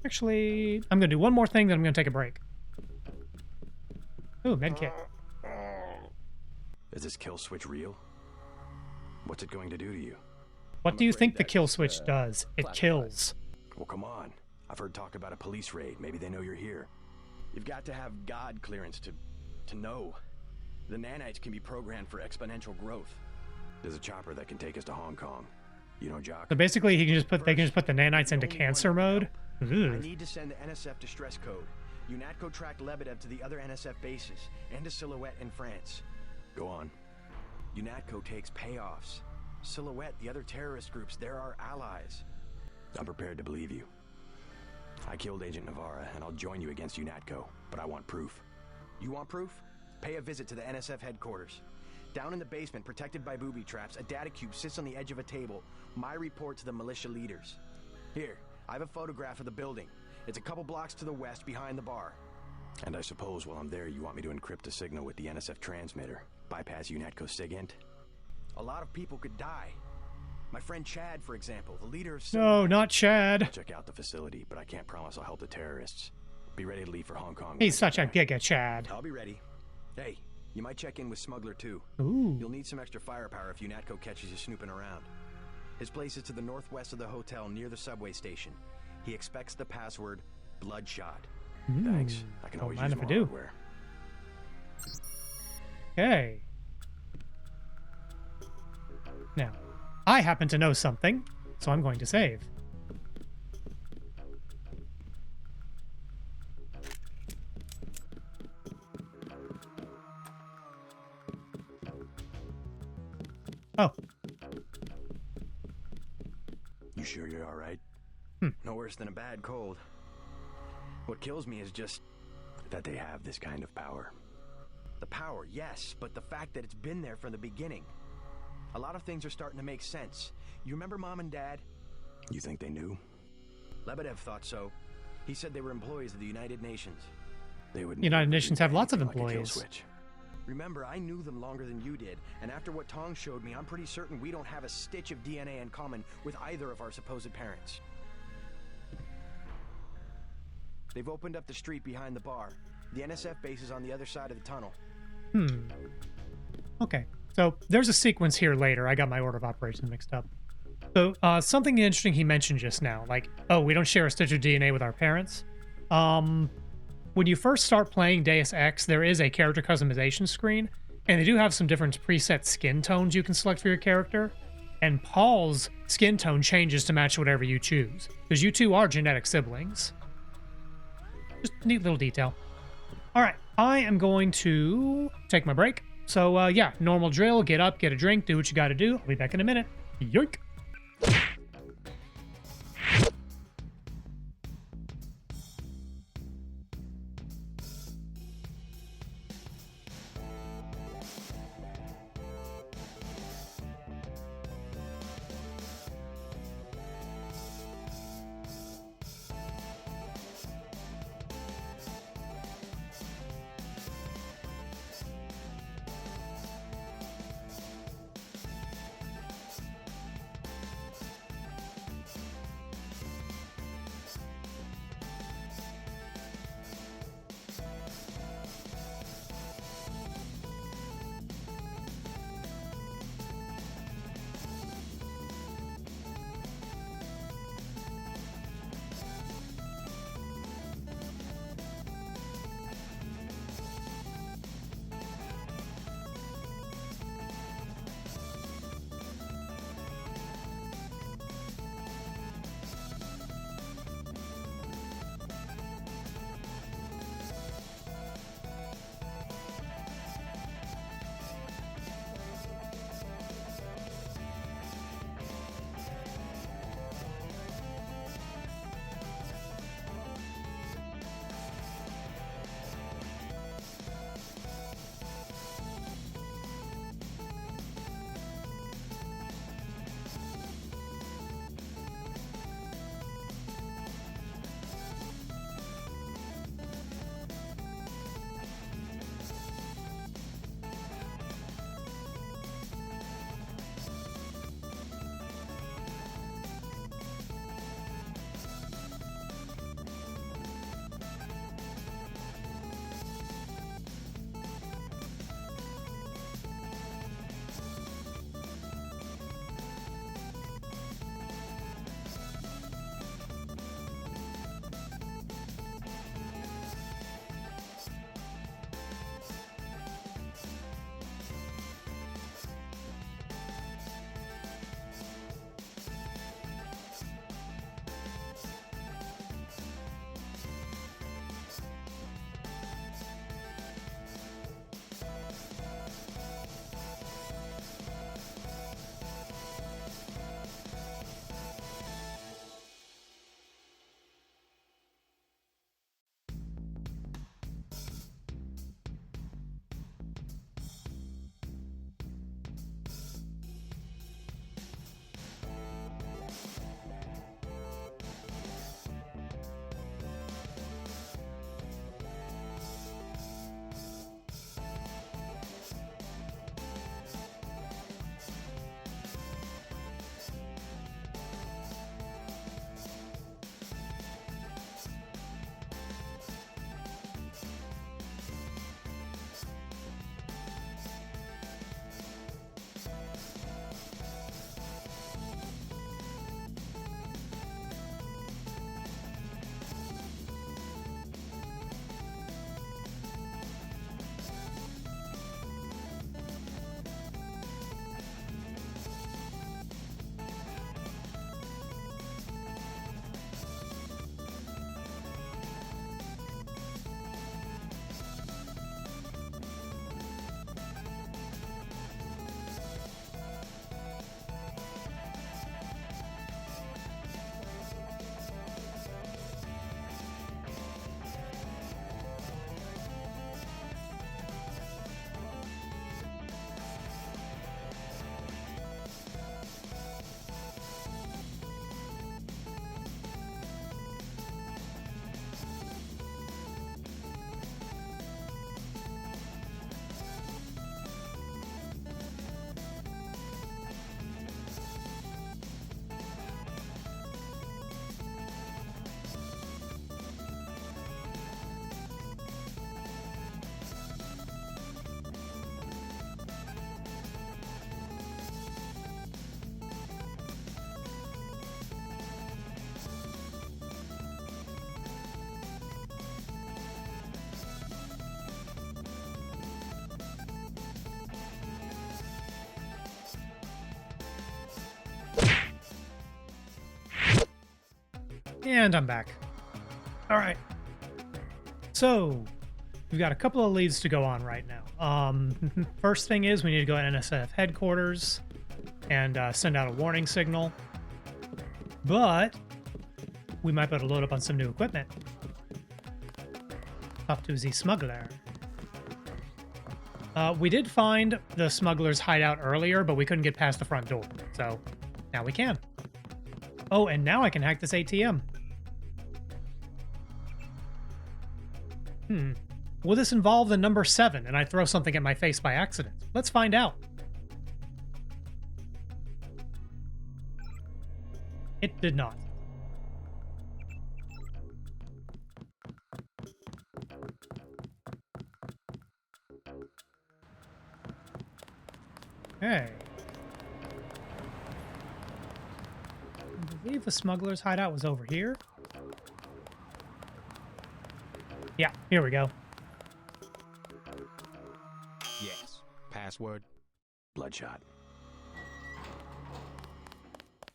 Actually, I'm gonna do one more thing, then I'm gonna take a break. Ooh, medkit. Is this kill switch real? What's it going to do to you? What do you think the kill switch does? It kills. Well, come on. I've heard talk about a police raid. Maybe they know you're here. You've got to have God clearance to know. The nanites can be programmed for exponential growth. There's a chopper that can take us to Hong Kong. You know, Jock. So basically, they can just put the nanites into cancer mode. Ooh. I need to send the NSF distress code. UNATCO tracked Lebedev to the other NSF bases and to Silhouette in France. Go on. UNATCO takes payoffs. Silhouette, the other terrorist groups, they're our allies. I'm prepared to believe you. I killed Agent Navarra, and I'll join you against UNATCO, but I want proof. You want proof? Pay a visit to the NSF headquarters. Down in the basement, protected by booby traps, a data cube sits on the edge of a table. My report to the militia leaders. Here, I have a photograph of the building. It's a couple blocks to the west, behind the bar. And I suppose while I'm there, you want me to encrypt the signal with the NSF transmitter, bypass UNATCO SIGINT? A lot of people could die. My friend Chad, for example, the leader of... No, not Chad. I'll check out the facility, but I can't promise I'll help the terrorists. Be ready to leave for Hong Kong. He's such a giga Chad. I'll be ready. Hey, you might check in with Smuggler too. Ooh. You'll need some extra firepower if UNATCO catches you snooping around. His place is to the northwest of the hotel near the subway station. He expects the password Bloodshot. Thanks. I can Don't always mind use if I more do. hardware. Okay. Now, I happen to know something, so I'm going to save. Oh. You sure you're all right? No worse than a bad cold. What kills me is just that they have this kind of power. the power, yes, but the fact that it's been there from the beginning. A lot of things are starting to make sense. You remember Mom and Dad? You think they knew? Lebedev thought so. He said they were employees of the United Nations. They would. United Nations have lots of like a kill employees. switch. Remember, I knew them longer than you did, and after what Tong showed me, I'm pretty certain we don't have a stitch of DNA in common with either of our supposed parents. They've opened up the street behind the bar. The NSF base is on the other side of the tunnel. Okay, so there's a sequence here later. I got my order of operations mixed up. So something interesting he mentioned just now, like, oh, we don't share a stitch of DNA with our parents. When you first start playing Deus Ex, there is a character customization screen, and they do have some different preset skin tones you can select for your character. And Paul's skin tone changes to match whatever you choose, because you two are genetic siblings. Just a neat little detail. All right, I am going to take my break. So yeah, normal drill, get up, get a drink, do what you gotta do. I'll be back in a minute. Yoink! And I'm back. All right. So, we've got a couple of leads to go on right now. First thing is we need to go to NSF headquarters and send out a warning signal. But we might be able to load up on some new equipment. Talk to the smuggler. We did find the smuggler's hideout earlier, but we couldn't get past the front door. So, now we can. Oh, and now I can hack this ATM. Will this involve the number 7 and I throw something at my face by accident? Let's find out. It did not. Okay. I believe the smuggler's hideout was over here. Yeah, here we go. Yes. Password? Bloodshot.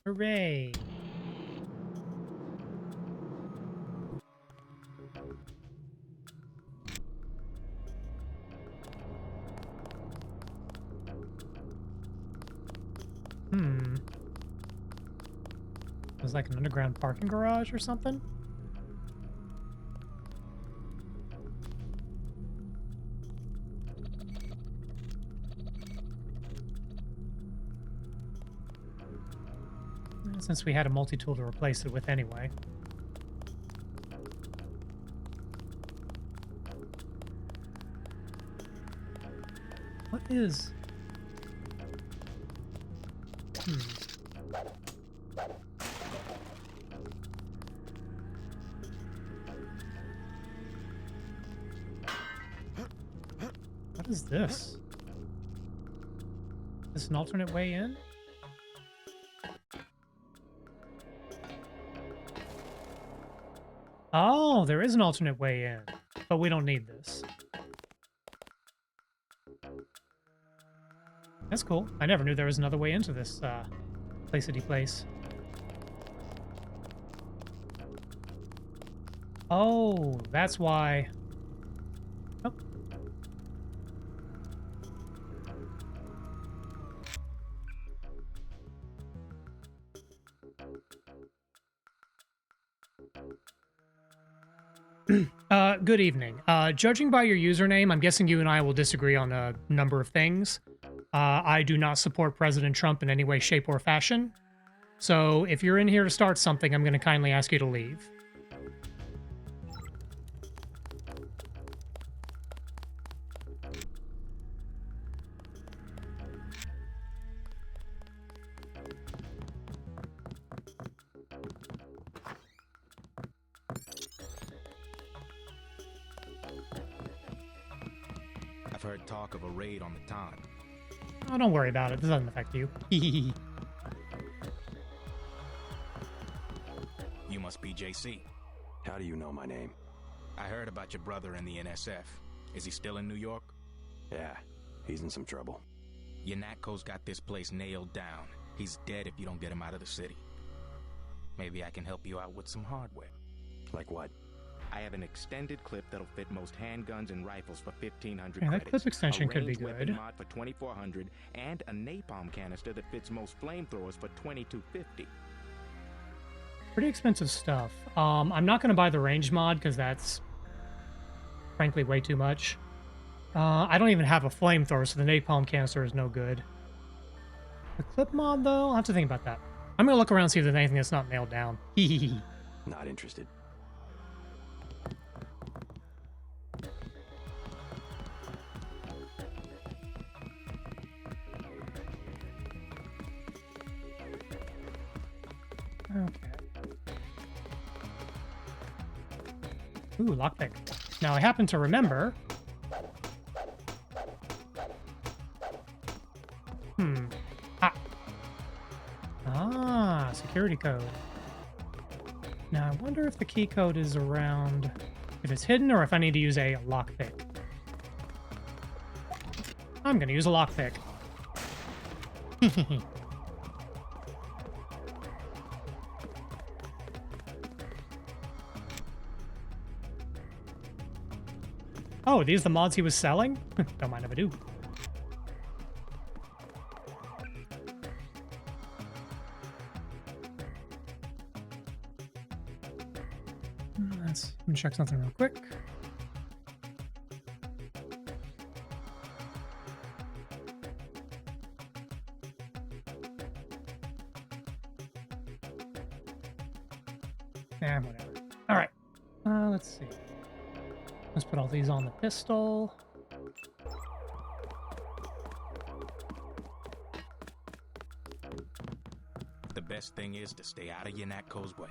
Hooray. It was like an underground parking garage or something? Since we had a multi-tool to replace it with anyway. What is... What is this? Is this an alternate way in? Oh, there is an alternate way in, but we don't need this. That's cool. I never knew there was another way into this placity place. Oh, that's why. Oh. Good evening. Judging by your username, I'm guessing you and I will disagree on a number of things. I do not support President Trump in any way, shape, or fashion. So if you're in here to start something, I'm going to kindly ask you to leave. I've heard talk of a raid on the town. Oh, don't worry about it. This doesn't affect you. You must be JC. How do you know my name? I heard about your brother in the NSF. Is he still in New York? Yeah, he's in some trouble. Yanatko's got this place nailed down. He's dead if you don't get him out of the city. Maybe I can help you out with some hardware. Like what? I have an extended clip that'll fit most handguns and rifles for 1,500 Yeah, that credits. clip extension a could be ranged weapon good. mod for 2,400, and a napalm canister that fits most flamethrowers for 2,250. Pretty expensive stuff. I'm not going to buy the range mod because that's frankly way too much. I don't even have a flamethrower, so the napalm canister is no good. The clip mod, though, I'll have to think about that. I'm going to look around and see if there's anything that's not nailed down. Not interested. Okay. Ooh, lockpick. Now, I happen to remember... Ah, security code. Now, I wonder if the key code is around... If it's hidden or if I need to use a lockpick. I'm going to use a lockpick. Oh, are these the mods he was selling? Don't mind if I do. Let's check something real quick. Yeah, whatever. All right. Let's see. Let's put all these on the pistol. The best thing is to stay out of Yanatko's way.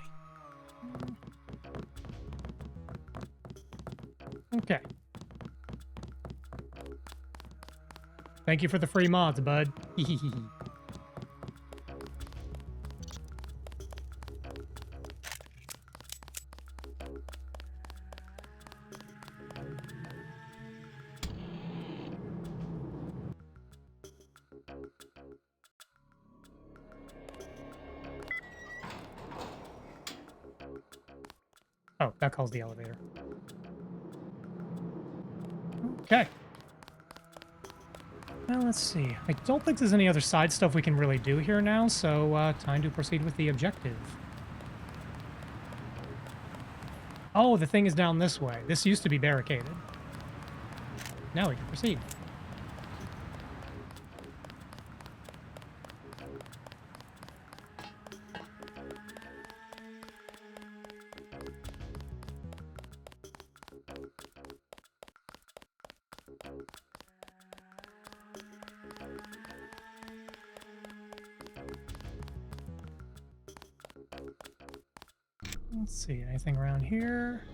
Okay. Thank you for the free mods, bud. Oh, that calls the elevator. Okay. Now let's see. I don't think there's any other side stuff we can really do here now, so time to proceed with the objective. Oh, the thing is down this way. This used to be barricaded. Now we can proceed. Let's see, anything around here?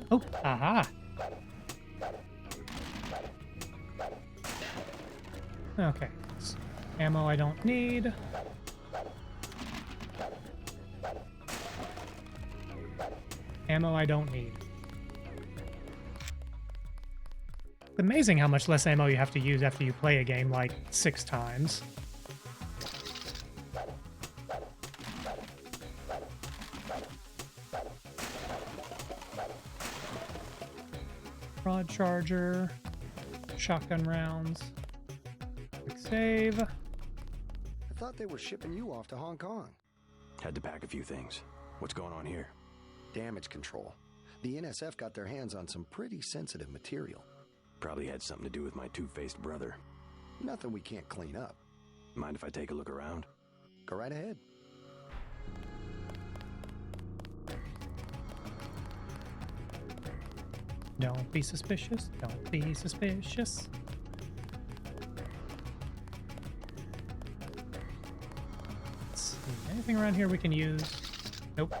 Oh, aha! Okay, ammo I don't need. Ammo I don't need. It's amazing how much less ammo you have to use after you play a game like 6 times. Rod charger, shotgun rounds, quick save. I thought they were shipping you off to Hong Kong. Had to pack a few things. What's going on here? Damage control. The NSF got their hands on some pretty sensitive material. Probably had something to do with my two-faced brother. Nothing we can't clean up. Mind if I take a look around? Go right ahead. Don't be suspicious. Don't be suspicious. Let's see. Anything around here we can use? Nope.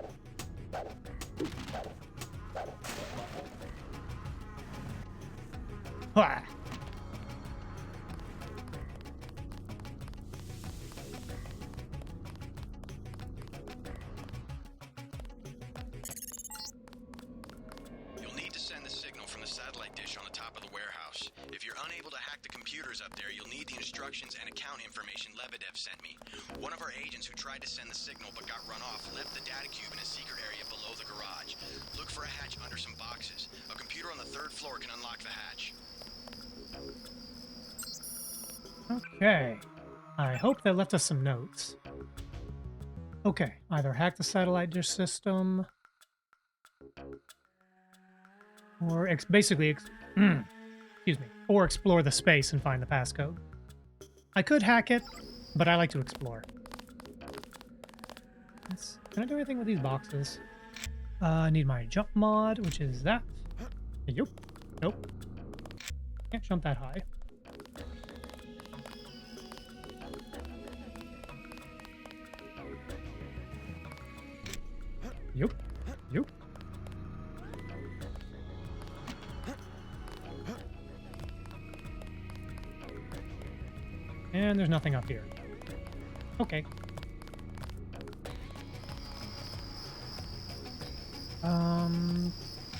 Ha! You'll need to send the signal from the satellite dish on the top of the warehouse. If you're unable to hack the computers up there, you'll need the instructions and account information Lebedev sent me. One of our agents who tried to send the signal but got run off left the data cube in a secret area below the garage. Look for a hatch under some boxes. A computer on the 3rd floor can unlock the hatch. Okay. I hope they left us some notes. Okay. Either hack the satellite dish system, or excuse me, or explore the space and find the passcode. I could hack it, but I like to explore. Can I do anything with these boxes? I need my jump mod, which is that. Yup. Nope. Can't jump that high. Yup. Yup. And there's nothing up here. Okay.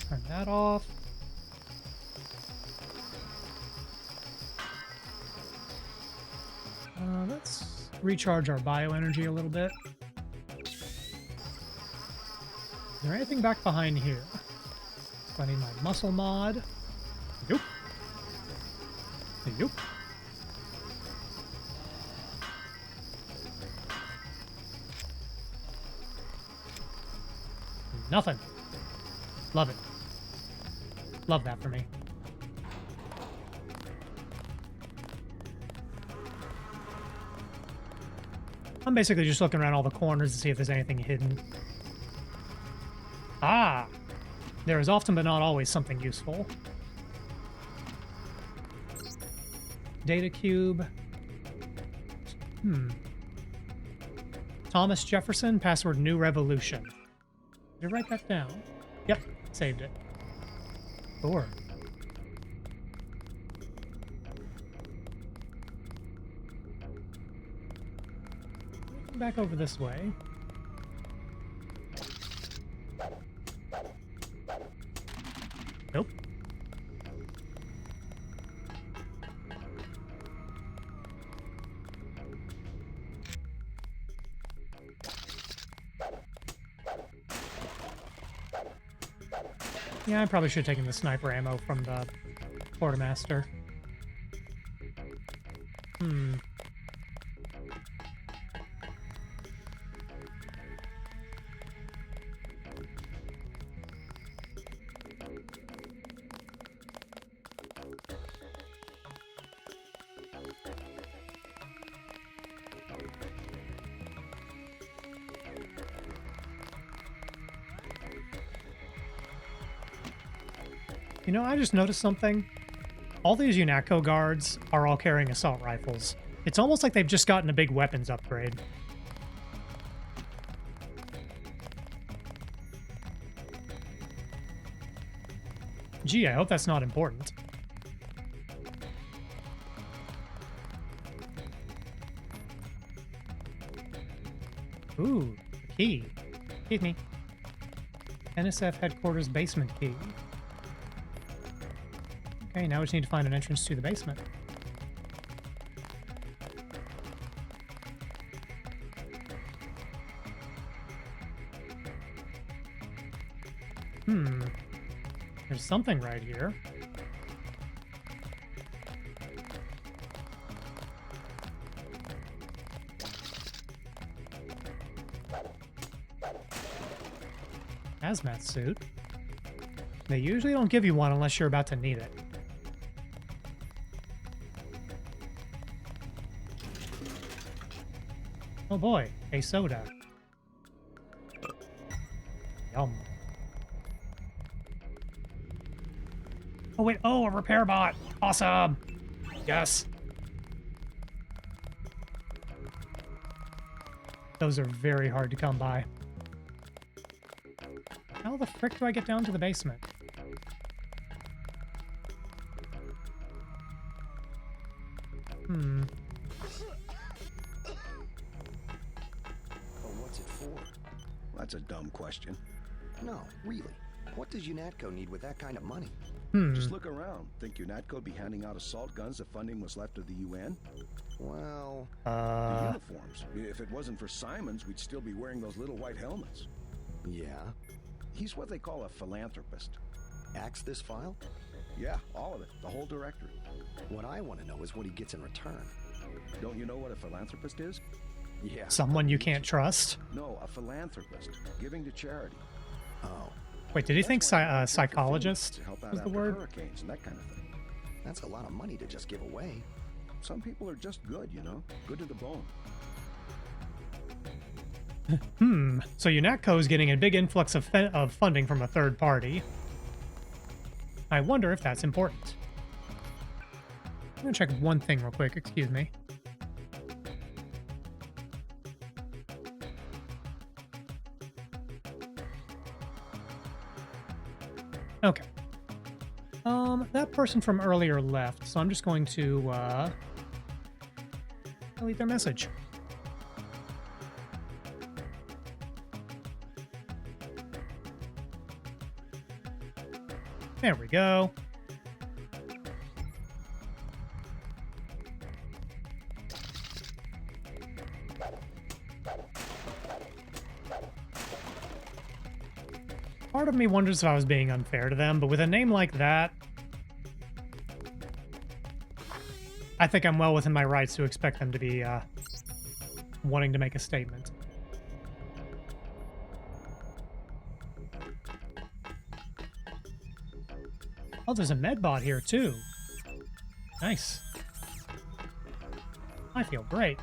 Turn that off. Let's recharge our bioenergy a little bit. Is there anything back behind here? So I need my muscle mod. Nope. Nope. Nothing. Love it. Love that for me. I'm basically just looking around all the corners to see if there's anything hidden. Ah! There is often but not always something useful. Data cube. Thomas Jefferson, password New Revolution. Did I write that down? Yep, saved it. Sure. Back over this way. Nope. Yeah, I probably should have taken the sniper ammo from the quartermaster. You know, I just noticed something. All these UNATCO guards are all carrying assault rifles. It's almost like they've just gotten a big weapons upgrade. Gee, I hope that's not important. Ooh, key. Excuse me. NSF headquarters basement key. Okay, now we just need to find an entrance to the basement. There's something right here. Hazmat suit. They usually don't give you one unless you're about to need it. Oh boy, a soda. Yum. Oh wait, oh, a repair bot. Awesome. Yes. Those are very hard to come by. How the frick do I get down to the basement? What's it for? That's a dumb question. No, really. What does UNATCO need with that kind of money? Just look around. Think UNATCO'd be handing out assault guns if funding was left of the UN? Well... The uniforms. If it wasn't for Simons, we'd still be wearing those little white helmets. Yeah? He's what they call a philanthropist. Axe this file? Yeah, all of it. The whole directory. What I want to know is what he gets in return. Don't you know what a philanthropist is? Yeah. Someone you can't trust? No, a philanthropist. Giving to charity. Oh. Wait, did he think psychologist To help out was the after word? hurricanes and that kind of thing. That's a lot of money to just give away. Some people are just good, you know? Good to the bone. So UNATCO is getting a big influx of funding from a third party. I wonder if that's important. I'm gonna check one thing real quick, excuse me. Okay. That person from earlier left, so I'm just going to delete their message. There we go. Part of me wonders if I was being unfair to them, but with a name like that, I think I'm well within my rights to expect them to be wanting to make a statement. Oh, there's a medbot here too. Nice. I feel great.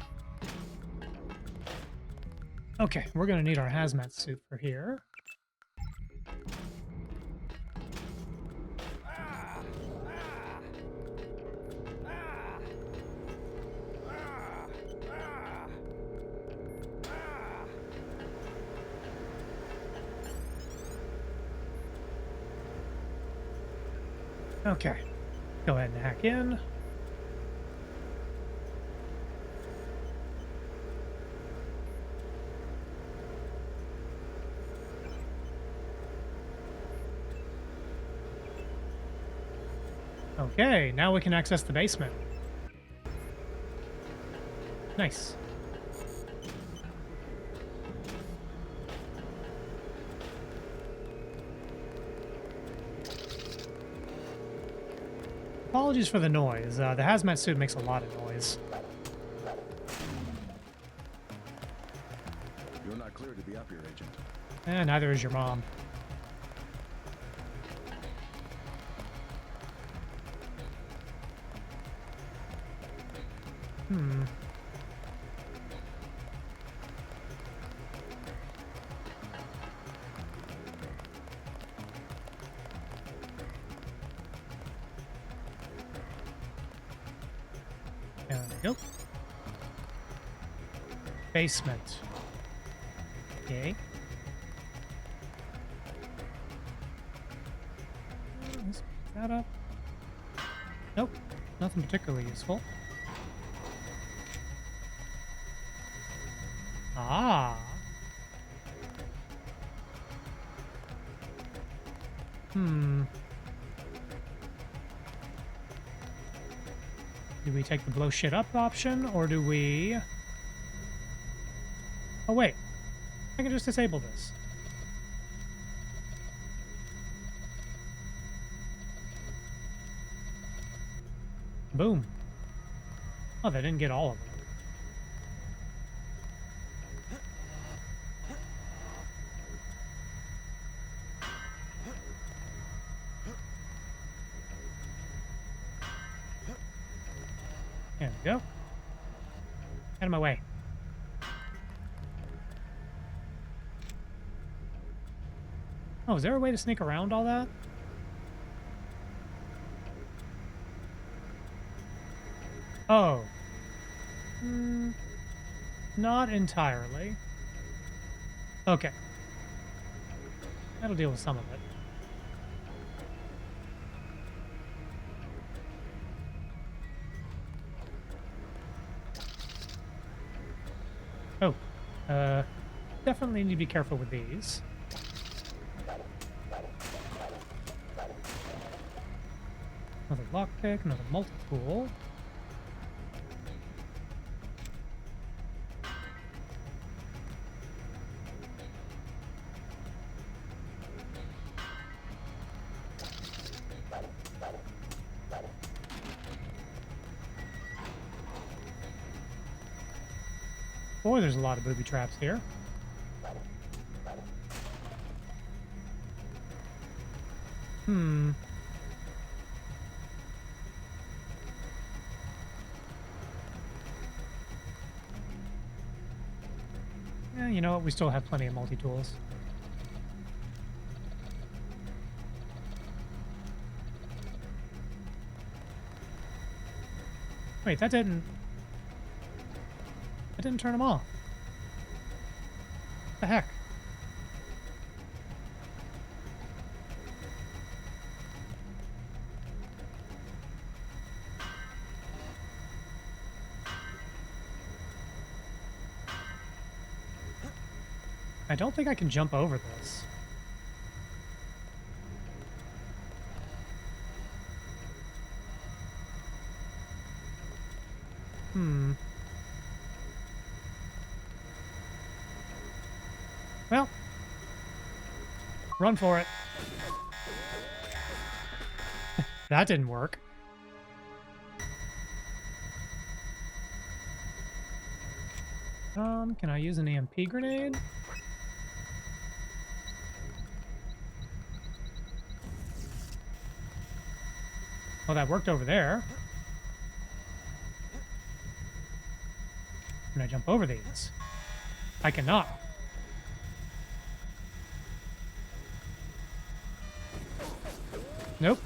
Okay, we're gonna need our hazmat suit for here. Okay, go ahead and hack in. Okay, now we can access the basement. Nice. Apologies for the noise. The hazmat suit makes a lot of noise. You're not cleared to be up here, Agent. And neither is your mom. Hmm. There we go. Basement. Okay. Let's pick that up. Nope. Nothing particularly useful. Ah. Hmm. Do we take the blow shit up option, or do we... Oh, wait. I can just disable this. Boom. Oh, they didn't get all of them. There we go. Out of my way. Oh, is there a way to sneak around all that? Oh. Not entirely. Okay. That'll deal with some of it. Oh. Definitely need to be careful with these. Another lockpick, another multi-tool. Boy, there's a lot of booby traps here. Hmm. Yeah, you know what? We still have plenty of multi-tools. Wait, that didn't turn them off. What the heck? I don't think I can jump over this. Hmm. Well. Run for it. That didn't work. Can I use an EMP grenade? Well, that worked over there. Can I jump over these? I cannot. Nope.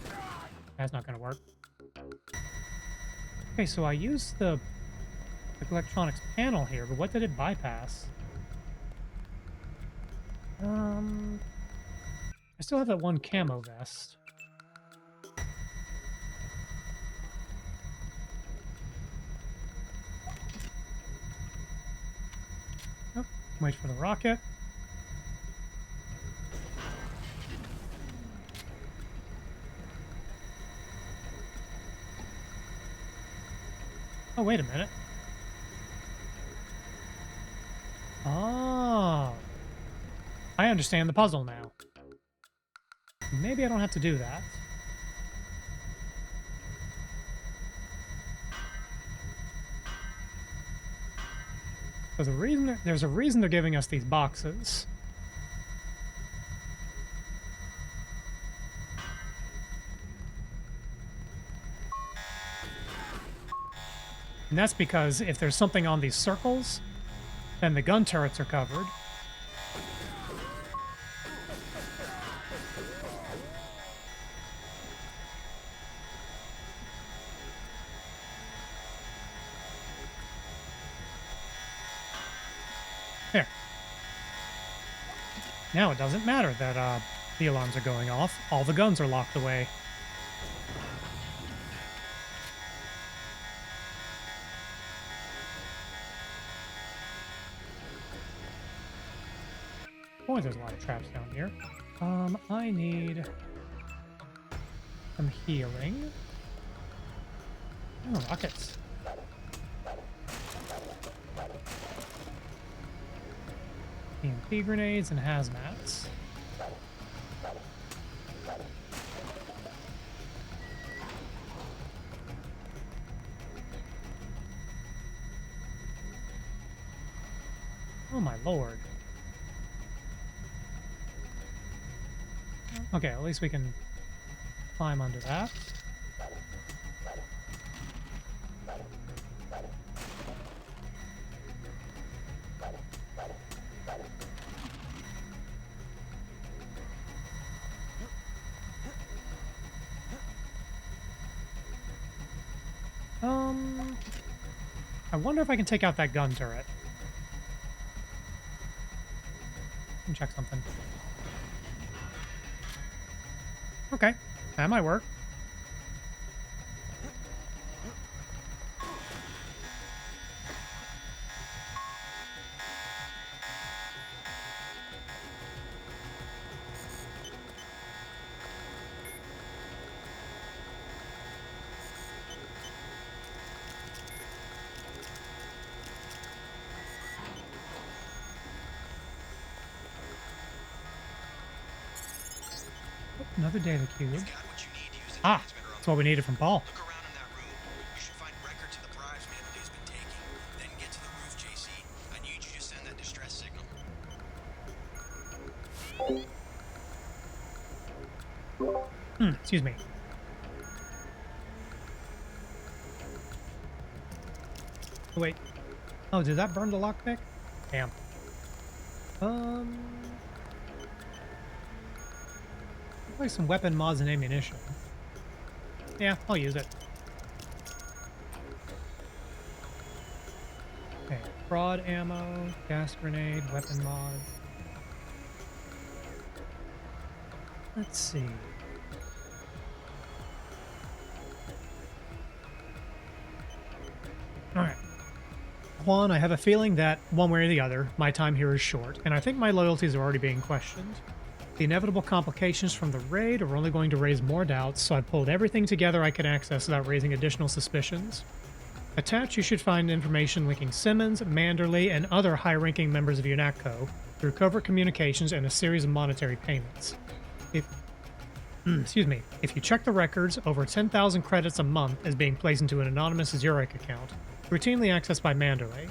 That's not going to work. Okay, so I used the electronics panel here, but what did it bypass? I still have that one camo vest. Nope. Wait for the rocket. Oh, wait a minute. Oh. I understand the puzzle now. Maybe I don't have to do that. There's a reason they're giving us these boxes. And that's because if there's something on these circles, then the gun turrets are covered. There. Now it doesn't matter that the alarms are going off. All the guns are locked away. Boy, there's a lot of traps down here. I need some healing. Oh, rockets. EMP grenades and hazmats. Oh my lord. Okay, at least we can climb under that. I wonder if I can take out that gun turret. Let me check something. Okay, that might work. Another data cube. Ah, that's what we needed from Paul. Look around in that room. You should find records of the bribes Manfred's been taking. Then get to the roof, JC. I need you to send that distress signal. Excuse me. Oh, wait. Oh, did that burn the lockpick? Damn. Like some weapon mods and ammunition. Yeah, I'll use it. Okay, fraud ammo, gas grenade, weapon mod. Let's see. Alright. Juan, I have a feeling that one way or the other, my time here is short, and I think my loyalties are already being questioned. The inevitable complications from the raid are only going to raise more doubts, so I pulled everything together I could access without raising additional suspicions. Attached, you should find information linking Simmons, Manderley, and other high-ranking members of UNATCO through covert communications and a series of monetary payments. Excuse me. If you check the records, over 10,000 credits a month is being placed into an anonymous Zurich account, routinely accessed by Manderley.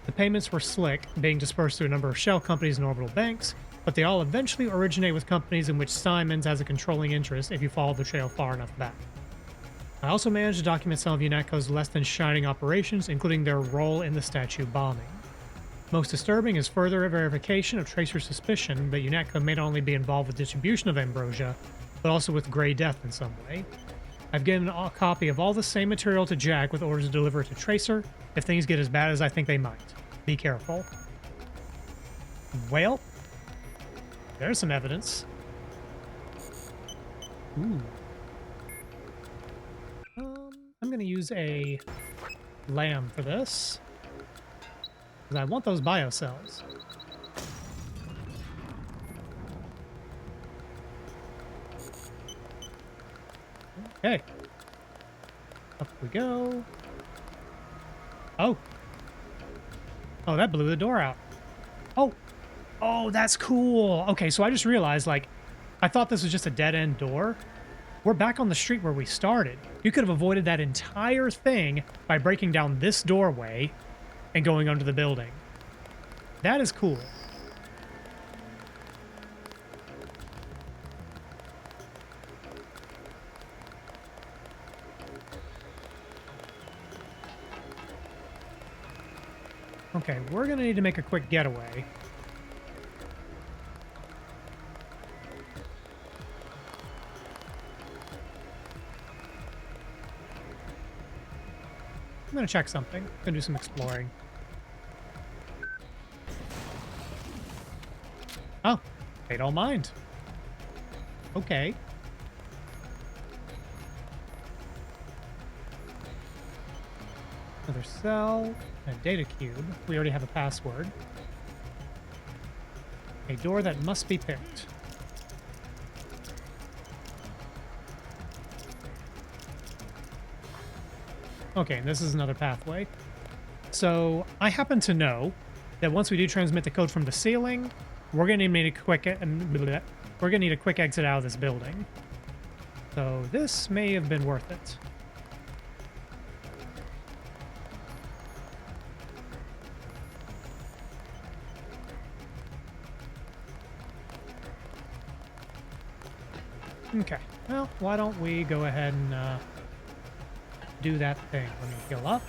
The payments were slick, being dispersed through a number of shell companies and orbital banks, but they all eventually originate with companies in which Simons has a controlling interest if you follow the trail far enough back. I also managed to document some of UNATCO's less than shining operations, including their role in the statue bombing. Most disturbing is further verification of Tracer's suspicion that UNATCO may not only be involved with distribution of ambrosia, but also with Grey Death in some way. I've given a copy of all the same material to Jack with orders to deliver it to Tracer if things get as bad as I think they might. Be careful. Well, there's some evidence. Ooh. I'm going to use a lamb for this, because I want those biocells. Okay. Up we go. Oh. Oh, that blew the door out. Oh. Oh, that's cool. Okay, so I just realized, like, I thought this was just a dead-end door. We're back on the street where we started. You could have avoided that entire thing by breaking down this doorway and going under the building. That is cool. Okay, we're gonna need to make a quick getaway. I'm gonna check something. Gonna do some exploring. Oh, they don't mind. Okay. Another cell, and a data cube. We already have a password. A door that must be picked. Okay, and this is another pathway. So I happen to know that once we do transmit the code from the ceiling, we're gonna need a quick exit out of this building. So this may have been worth it. Okay, well, why don't we go ahead and do that thing. Let me heal up.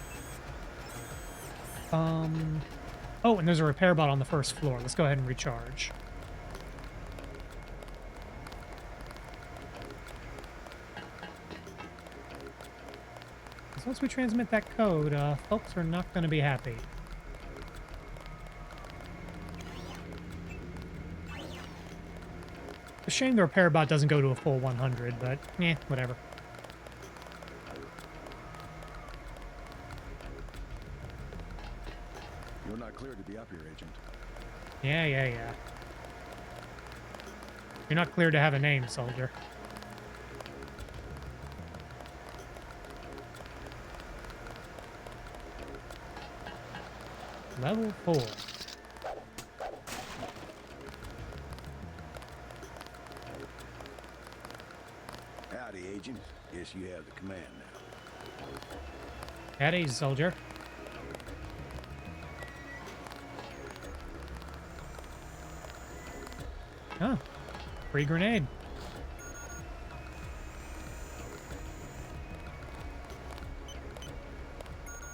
Oh, and there's a repair bot on the first floor. Let's go ahead and recharge. Because once we transmit that code, folks are not going to be happy. It's a shame the repair bot doesn't go to a full 100, but whatever. You're not cleared to be up here, Agent. Yeah. You're not cleared to have a name, soldier. Level 4. Howdy, Agent. Guess you have the command now. Howdy, soldier. Oh, free grenade.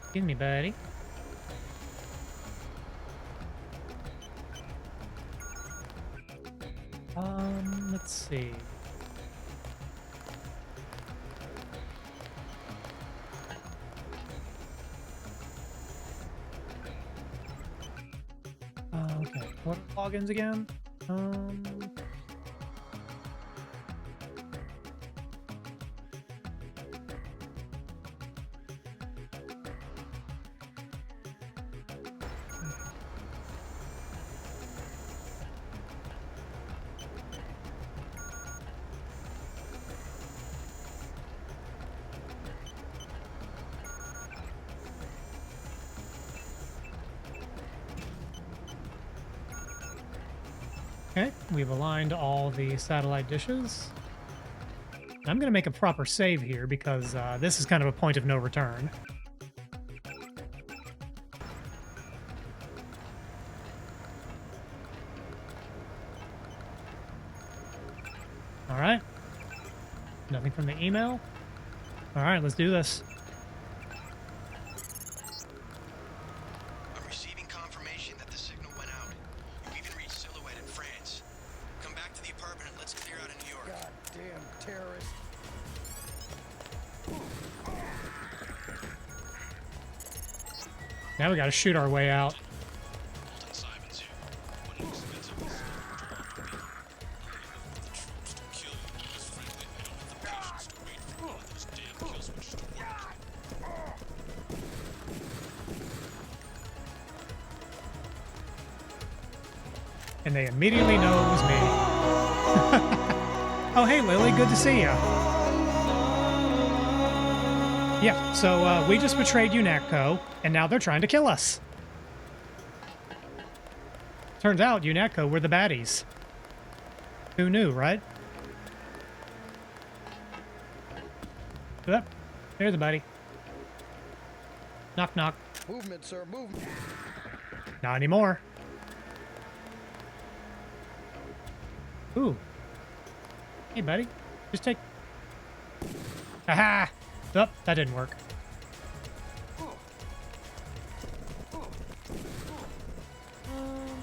Excuse me, buddy. Let's see. Okay, what are logins again? Okay, we've aligned all the satellite dishes. I'm going to make a proper save here because this is kind of a point of no return. All right. Nothing from the email. All right, let's do this. I'm receiving confirmation that the signal went out. You've even reached Silhouette in France. Come back to the apartment and let's clear out of New York. Goddamn terrorist. Now we got to shoot our way out. And they immediately know it was me. Oh, hey, Lily, good to see you. Yeah, so we just betrayed UNATCO, and now they're trying to kill us. Turns out UNATCO were the baddies. Who knew, right? Yep, there's a buddy. Knock, knock. Movement, sir, movement. Not anymore. Ooh. Hey, buddy. Just take... Aha! Oh, that didn't work.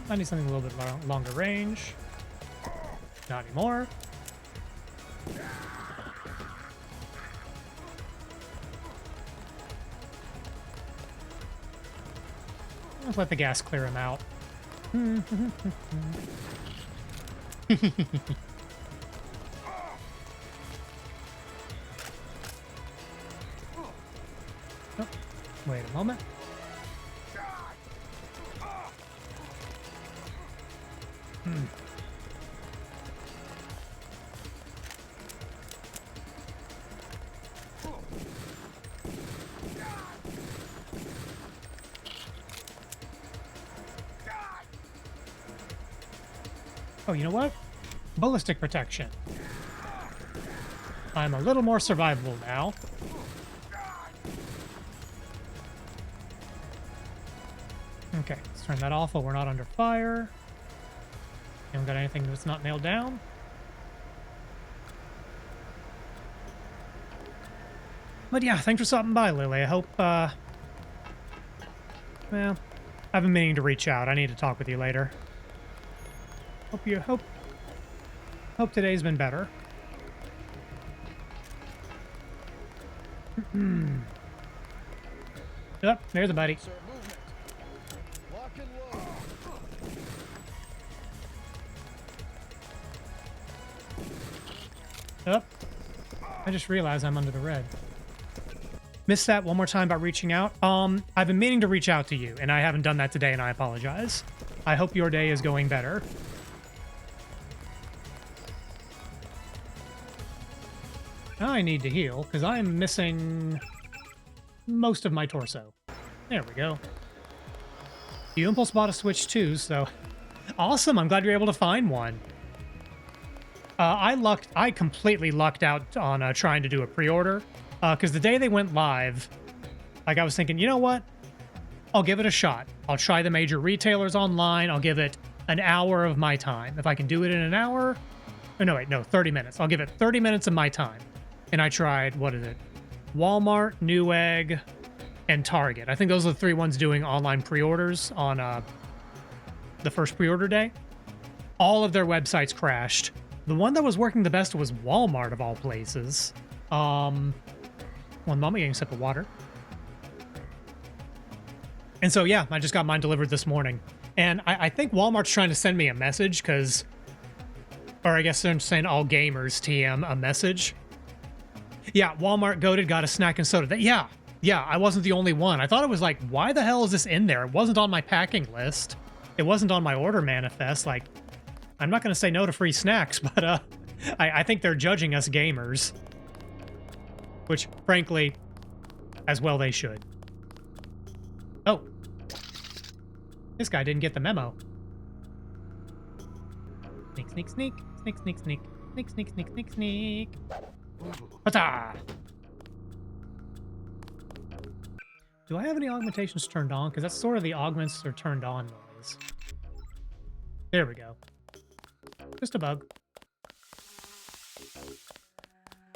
I need something a little bit longer range. Not anymore. Let's let the gas clear him out. Oh, wait a moment. Oh, you know what? Ballistic protection. I'm a little more survivable now. Okay, let's turn that off while we're not under fire. Haven't got anything that's not nailed down. But yeah, thanks for stopping by, Lily. I hope, well, I've been meaning to reach out. I need to talk with you later. Hope today's been better. Yep, there's a buddy. Sir, movement. Lock and load. Up. I just realized I'm under the red. Missed that one more time about reaching out. I've been meaning to reach out to you, and I haven't done that today, and I apologize. I hope your day is going better. I need to heal, because I am missing most of my torso. There we go. You impulse bought a Switch too, so... Awesome, I'm glad you're able to find one. I completely lucked out on trying to do a pre-order, because the day they went live, like I was thinking, you know what? I'll give it a shot. I'll try the major retailers online. I'll give it an hour of my time. If I can do it in an hour... Oh, no, wait, no, 30 minutes. I'll give it 30 minutes of my time. And I tried, what is it? Walmart, Newegg, and Target. I think those are the three ones doing online pre-orders on the first pre-order day. All of their websites crashed. The one that was working the best was Walmart, of all places. One moment, getting a sip of water. And so, yeah, I just got mine delivered this morning. And I think Walmart's trying to send me a message because... Or I guess they're saying all gamers TM a message. Yeah, Walmart goated, got a snack and soda. Yeah, I wasn't the only one. I thought it was like, why the hell is this in there? It wasn't on my packing list. It wasn't on my order manifest. Like, I'm not going to say no to free snacks, but I think they're judging us gamers. Which, frankly, as well they should. Oh. This guy didn't get the memo. Sneak, sneak, sneak. Sneak, sneak, sneak. Sneak, sneak, sneak, sneak, sneak. Huzzah! Do I have any augmentations turned on? Because that's sort of the augments are turned on noise. There we go. Just a bug.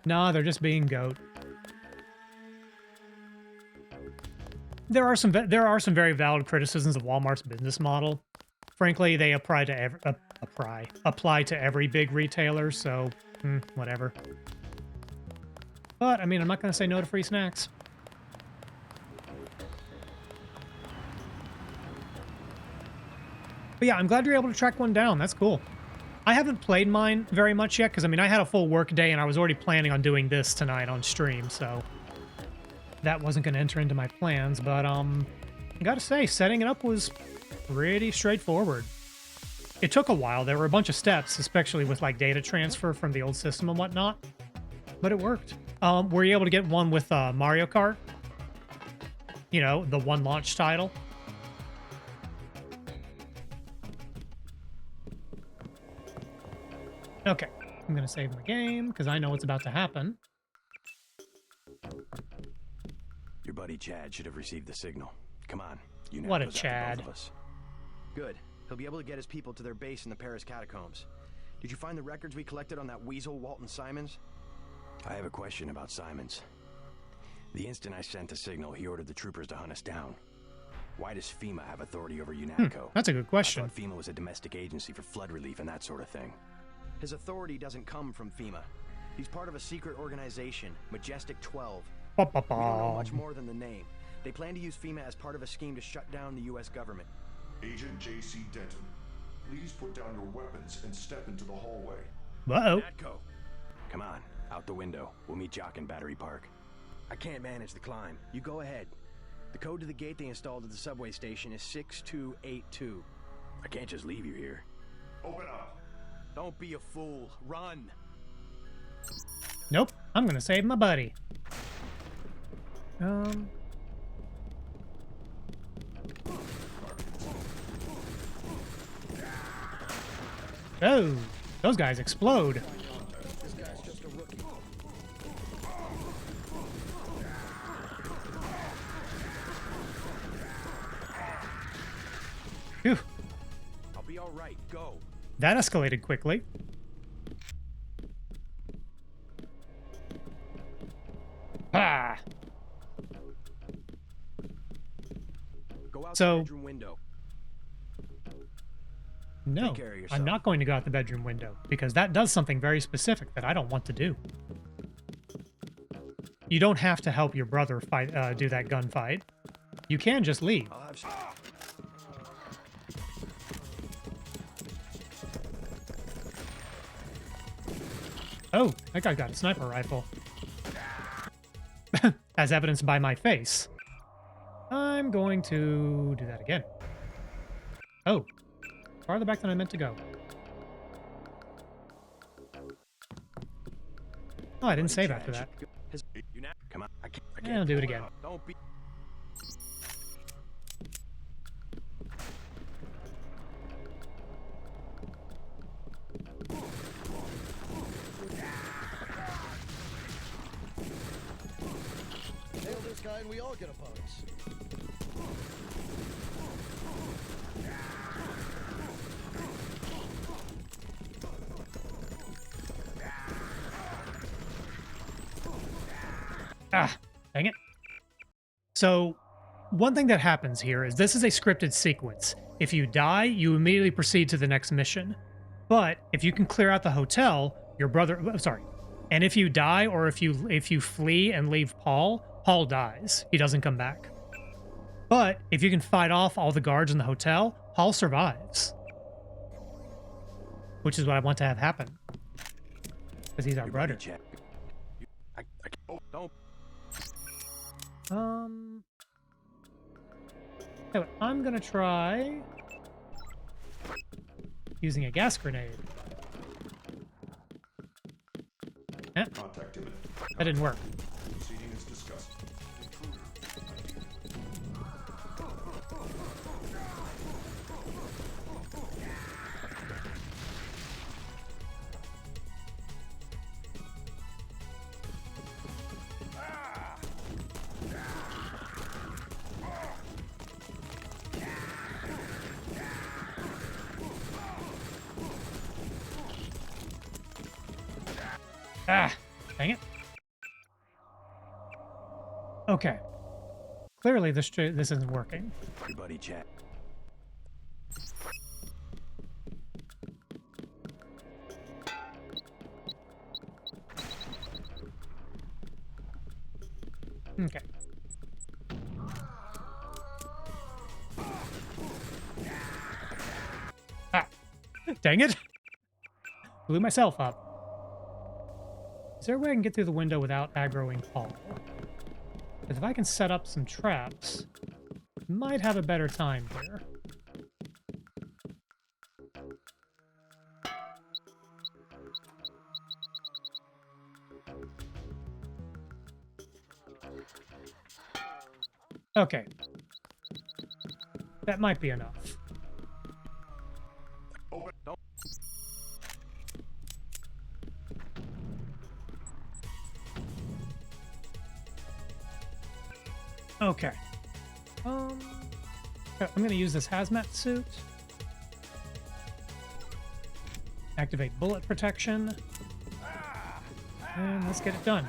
Nah, they're just being goat. There are some very valid criticisms of Walmart's business model. Frankly, they apply to every big retailer, so whatever. But I mean, I'm not going to say no to free snacks. But yeah, I'm glad you're able to track one down. That's cool. I haven't played mine very much yet because I mean, I had a full work day and I was already planning on doing this tonight on stream, so that wasn't going to enter into my plans. But I gotta say, setting it up was pretty straightforward. It took a while. There were a bunch of steps, especially with like data transfer from the old system and whatnot, but it worked. Were you able to get one with Mario Kart? You know, the one launch title. Okay, I'm gonna save my game because I know what's about to happen. Your buddy Chad should have received the signal. Come on, you know. What a Chad. Both of us. Good. He'll be able to get his people to their base in the Paris catacombs. Did you find the records we collected on that weasel, Walton Simons? I have a question about Simons. The instant I sent the signal, he ordered the troopers to hunt us down. Why does FEMA have authority over UNATCO? That's a good question. I thought FEMA was a domestic agency for flood relief and that sort of thing. His authority doesn't come from FEMA. He's part of a secret organization, Majestic 12. We don't know much more than the name. They plan to use FEMA as part of a scheme to shut down the U.S. government. Agent J.C. Denton, please put down your weapons and step into the hallway. Uh-oh. UNATCO. Come on, out the window. We'll meet Jock in Battery Park. I can't manage the climb. You go ahead. The code to the gate they installed at the subway station is 6282. I can't just leave you here. Open up. Don't be a fool. Run. Nope. I'm gonna save my buddy. Oh, those guys explode. This guy's just a rookie. Phew. I'll be all right. Go. That escalated quickly. Ah. Go out So- the bedroom window. No, Take care of yourself. I'm not going to go out the bedroom window because that does something very specific that I don't want to do. You don't have to help your brother fight, do that gunfight. You can just leave. Oh, that guy got a sniper rifle. As evidenced by my face. I'm going to do that again. Oh, farther back than I meant to go. Oh, I didn't save after that. Come on, I can't. Yeah, I'll do it again. Don't be. Nail this guy and we all get a bonus. Ah, dang it. So, one thing that happens here is this is a scripted sequence. If you die, you immediately proceed to the next mission. But if you can clear out the hotel, your brother, sorry, and if you die or if you flee and leave Paul, Paul dies. He doesn't come back. But if you can fight off all the guards in the hotel, Paul survives. Which is what I want to have happen. Because he's our brother. Don't. Anyway, I'm gonna try using a gas grenade. Eh, Contact imminent. that didn't work. Proceeding is discussed. Ah, dang it. Okay. Clearly this isn't working. Everybody chat. Okay. Ah, dang it. Blew myself up. Is there a way I can get through the window without aggroing Paul? Because if I can set up some traps, I might have a better time here. Okay. That might be enough. Okay. I'm gonna use this hazmat suit. Activate bullet protection. And let's get it done.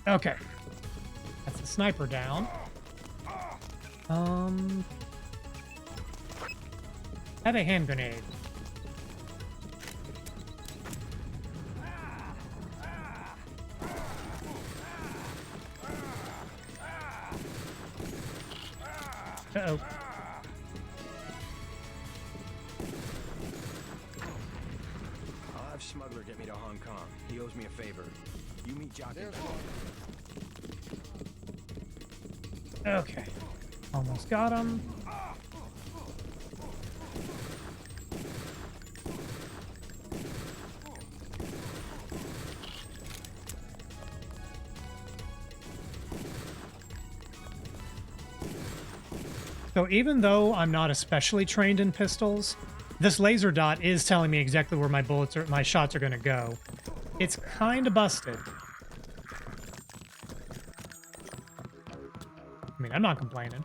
Okay. That's the sniper down. Have a hand grenade. Uh-oh. I'll have Smuggler get me to Hong Kong. He owes me a favor. You meet Jock and Okay. Almost got him. So even though I'm not especially trained in pistols, this laser dot is telling me exactly where my shots are going to go. It's kind of busted. I mean, I'm not complaining.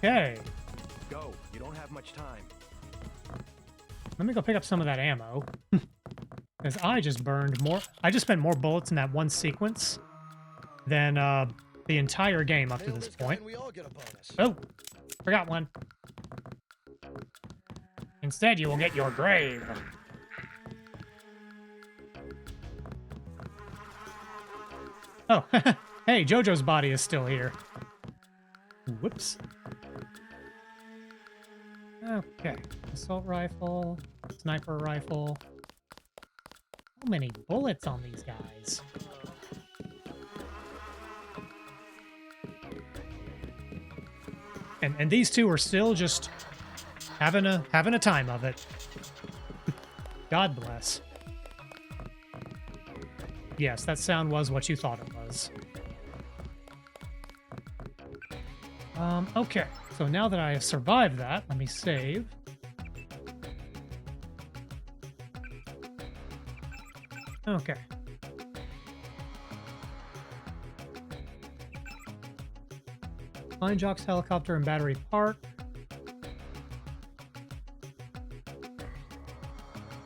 Okay. Go. You don't have much time. Let me go pick up some of that ammo. Because I just burned more. I just spent more bullets in that one sequence than the entire game up to this point. Oh, forgot one. Instead, you will get your grave. Oh, hey, Jojo's body is still here. Whoops. Okay, assault rifle, sniper rifle. How many bullets on these guys? And these two are still just having a time of it. God bless. Yes, that sound was what you thought it was. Okay, so now that I have survived that, let me save. Okay. Find Jock's helicopter in Battery Park.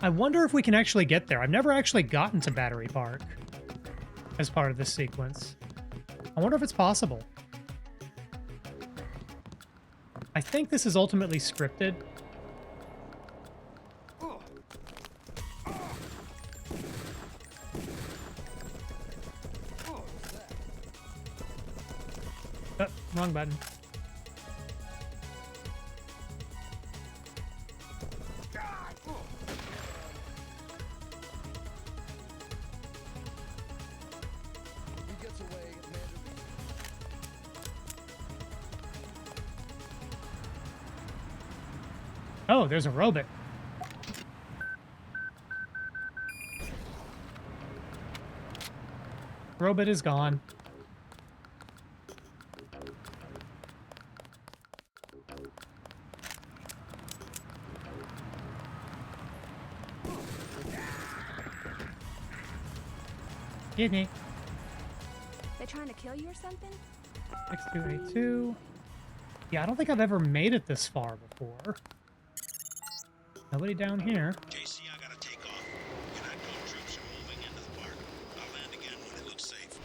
I wonder if we can actually get there. I've never actually gotten to Battery Park as part of this sequence. I wonder if it's possible. I think this is ultimately scripted. Oh, wrong button. Oh, there's a robot. Robot is gone. Excuse me. They trying to kill you or something? X2A2. Yeah, I don't think I've ever made it this far before. Nobody down here. JC, I gotta take off. UNATCO troops are moving into the park. I'll land again when it looks safe.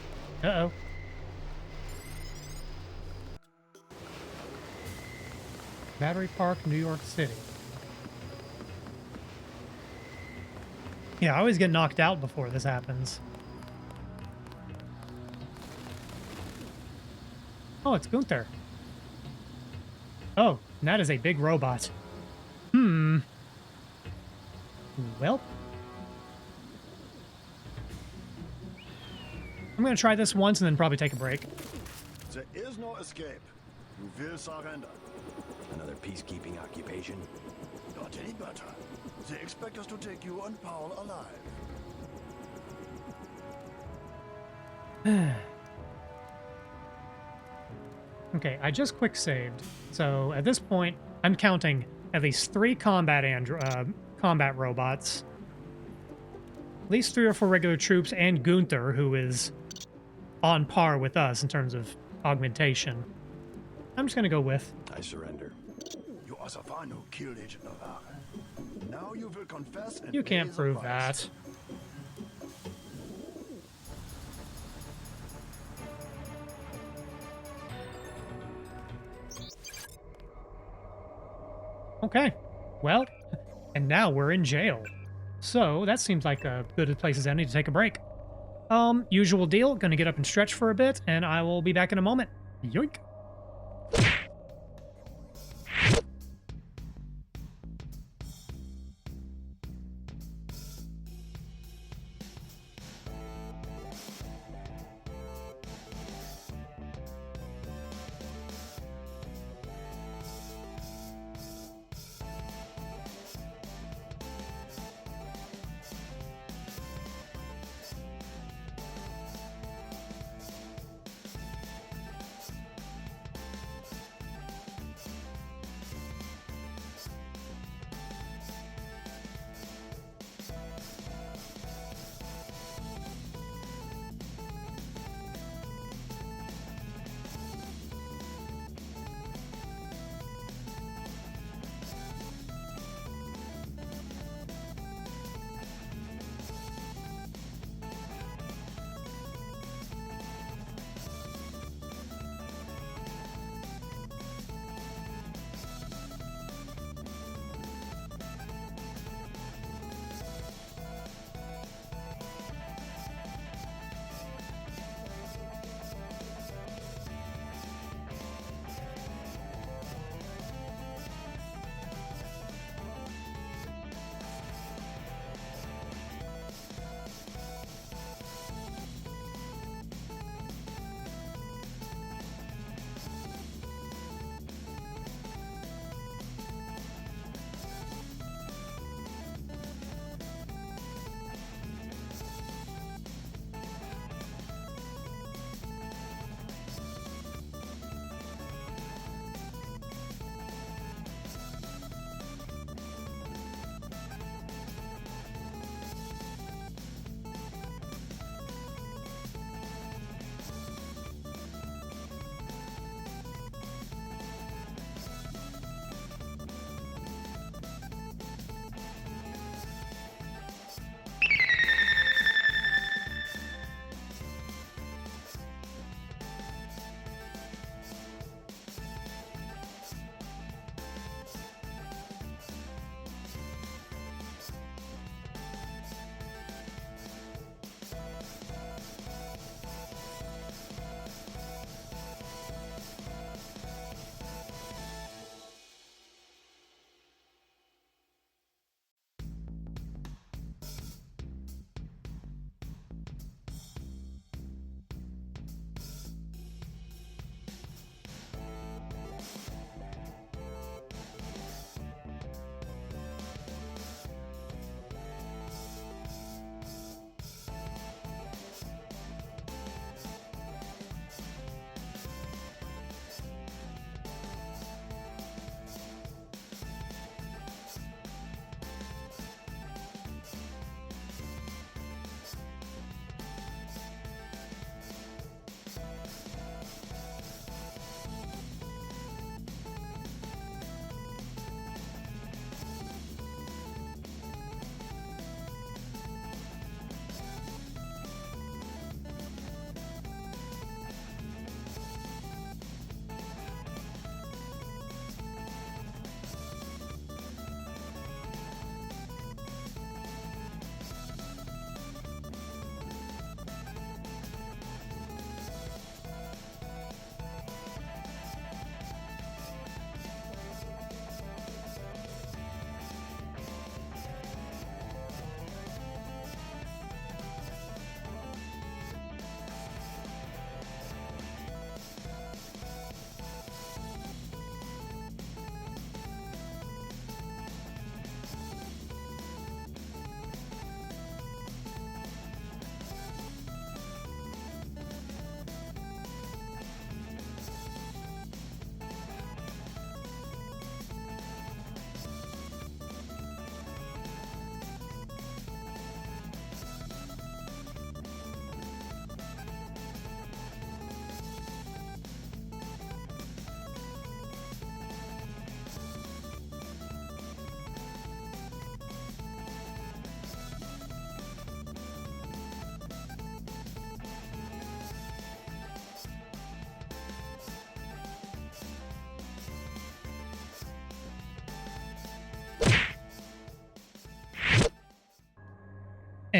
Uh-oh. Battery Park, New York City. Yeah, I always get knocked out before this happens. Oh, it's Gunther. Oh, and that is a big robot. Hmm. Well. I'm going to try this once and then probably take a break. There is no escape. You will surrender. Another peacekeeping occupation? Not any better. They expect us to take you and Paul alive. Okay, I just quick saved. So at this point, I'm counting at least 3 combat robots, at least 3 or 4 regular troops, and Gunther, who is on par with us in terms of augmentation. I'm just gonna go with. I surrender. You are the one who killed Agent Navarre. Now you will confess and You pay can't the prove price. that. Okay, well, and now we're in jail. So that seems like a good place as any to take a break. Usual deal, gonna get up and stretch for a bit, and I will be back in a moment. Yoink!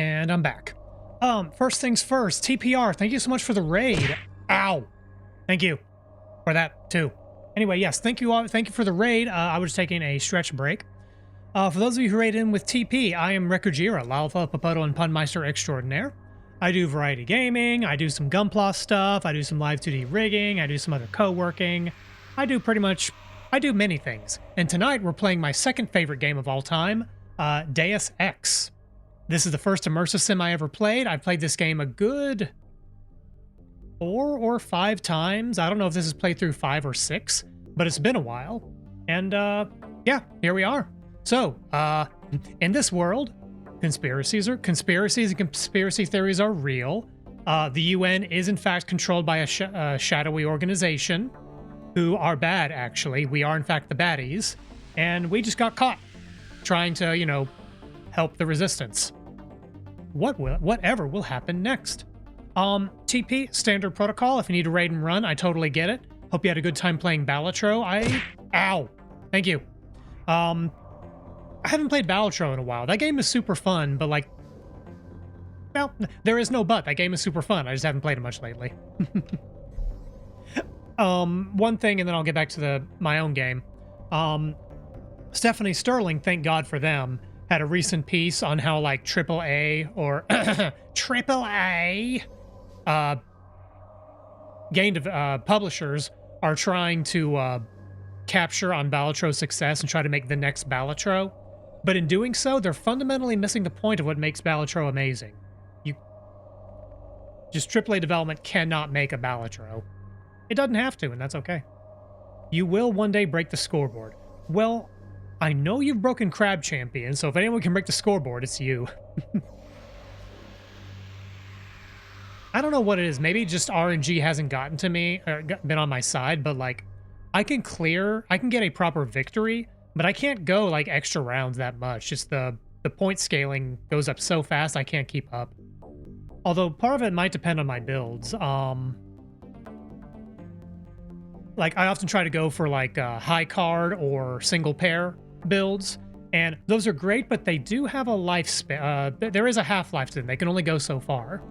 And I'm back. First things first, TPR, thank you so much for the raid. Ow. Thank you for that too. Anyway, yes, thank you all. Thank you for the raid. I was taking a stretch break. For those of you who raided in with TP, I am Rekujira, Lalfa, Papoto, and Punmeister Extraordinaire. I do variety gaming, I do some Gunpla stuff, I do some live 2D rigging, I do some other co-working. I do many things. And tonight we're playing my second favorite game of all time, Deus Ex. This is the first immersive sim I ever played. I've played this game a good 4 or 5 times. I don't know if this is playthrough 5 or 6, but it's been a while. And yeah, here we are. So, in this world, conspiracies and conspiracy theories are real. The UN is in fact controlled by a shadowy organization who are bad, actually. We are in fact the baddies. And we just got caught trying to, you know, help the resistance. Whatever will happen next? TP, standard protocol. If you need to raid and run, I totally get it. Hope you had a good time playing Balatro. Ow. Thank you. I haven't played Balatro in a while. That game is super fun, but like, well, there is no but. That game is super fun. I just haven't played it much lately. One thing, and then I'll get back to my own game. Stephanie Sterling, thank God for them, had a recent piece on how like AAA or AAA publishers are trying to capture on Balatro's success and try to make the next Balatro. But in doing so, they're fundamentally missing the point of what makes Balatro amazing. Just AAA development cannot make a Balatro. It doesn't have to, and that's okay. You will one day break the scoreboard. Well, I know you've broken Crab Champion, so if anyone can break the scoreboard, it's you. I don't know what it is. Maybe just RNG hasn't gotten to me, or been on my side, but like, I can get a proper victory, but I can't go like extra rounds that much. Just the point scaling goes up so fast, I can't keep up. Although part of it might depend on my builds. Like, I often try to go for like high card or single pair builds, and those are great, but they do have a lifespan. There is a half-life to them. They can only go so far.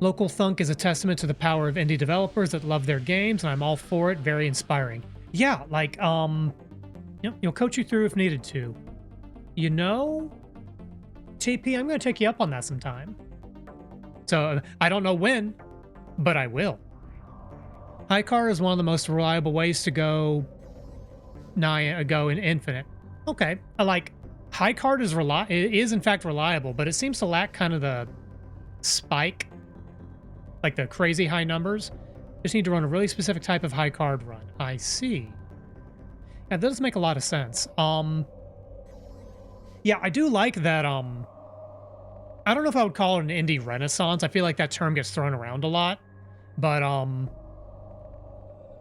Local Thunk is a testament to the power of indie developers that love their games, and I'm all for it. Very inspiring. Yeah, like, you'll coach you through if needed to. You know, TP, I'm going to take you up on that sometime. So, I don't know when, but I will. High card is one of the most reliable ways to go in infinite. Okay, like high card is in fact reliable, but it seems to lack kind of the spike, like the crazy high numbers. Just need to run a really specific type of high card run. I see. Yeah, that does make a lot of sense. Yeah, I do like that. I don't know if I would call it an indie renaissance. I feel like that term gets thrown around a lot, but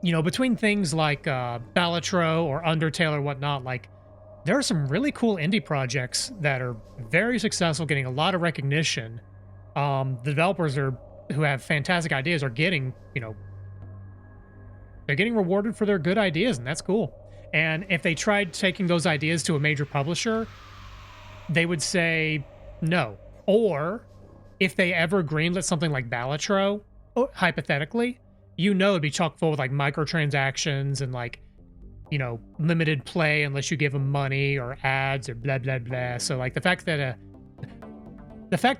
you know, between things like Balatro or Undertale or whatnot, like, there are some really cool indie projects that are very successful, getting a lot of recognition. The developers who have fantastic ideas are getting, you know, they're getting rewarded for their good ideas, and that's cool. And if they tried taking those ideas to a major publisher, they would say no. Or if they ever greenlit something like Balatro, hypothetically, you know, it'd be chock full with like microtransactions and like, you know, limited play unless you give them money or ads or blah blah blah. So like the fact that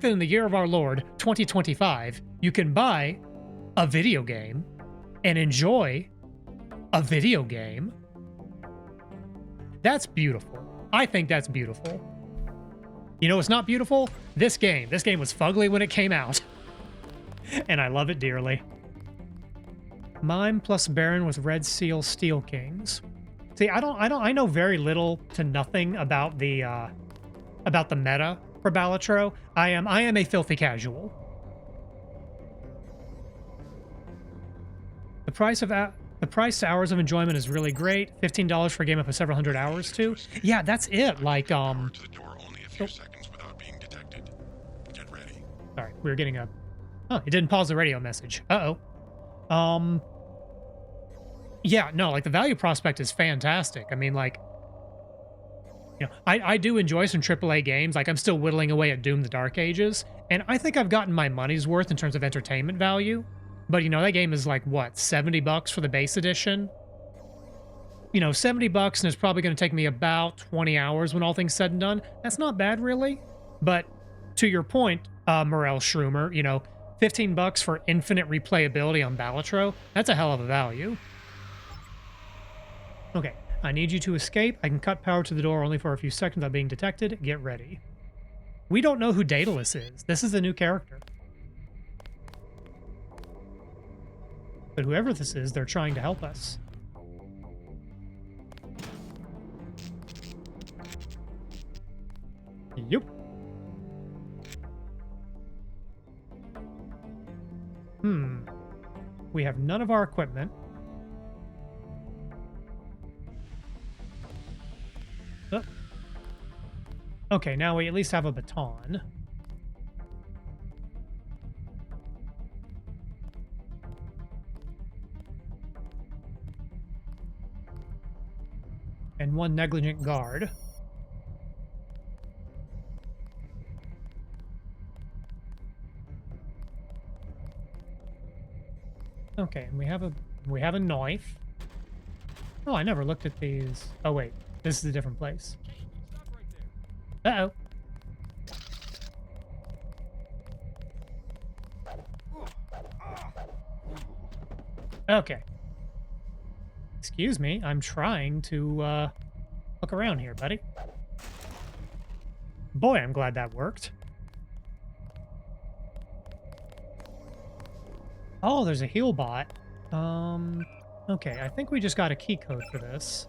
in the year of our Lord 2025 you can buy a video game and enjoy a video game, that's beautiful. I think that's beautiful. You know, it's not beautiful. This game was fugly when it came out, and I love it dearly. Mime plus Baron with Red Seal Steel Kings. See, I know very little to nothing about the meta for Balatro. I am a filthy casual. The price to hours of enjoyment is really great. $15 for a game up to several hundred hours too. Yeah, that's it. Like to the door only a few seconds without being detected. Get ready. Sorry, we were getting a. Oh, it didn't pause the radio message. Yeah, no, like the value prospect is fantastic. I mean, like, You know, I do enjoy some AAA games. Like, I'm still whittling away at Doom: The Dark Ages, and I think I've gotten my money's worth in terms of entertainment value. But, you know, that game is like, what, $70 for the base edition? You know, $70, and it's probably going to take me about 20 hours when all things said and done. That's not bad, really. But to your point, Morel Shroomer, you know, $15 for infinite replayability on Balatro, that's a hell of a value. Okay, I need you to escape. I can cut power to the door only for a few seconds without being detected. Get ready. We don't know who Daedalus is. This is a new character. But whoever this is, they're trying to help us. Yep. We have none of our equipment. Oh. Okay, now we at least have a baton. And one negligent guard. Okay, and we have a knife. Oh, I never looked at these. Oh wait, this is a different place. Uh-oh. Okay. Excuse me, I'm trying to look around here, buddy. Boy, I'm glad that worked. Oh, there's a heal bot. Okay, I think we just got a key code for this.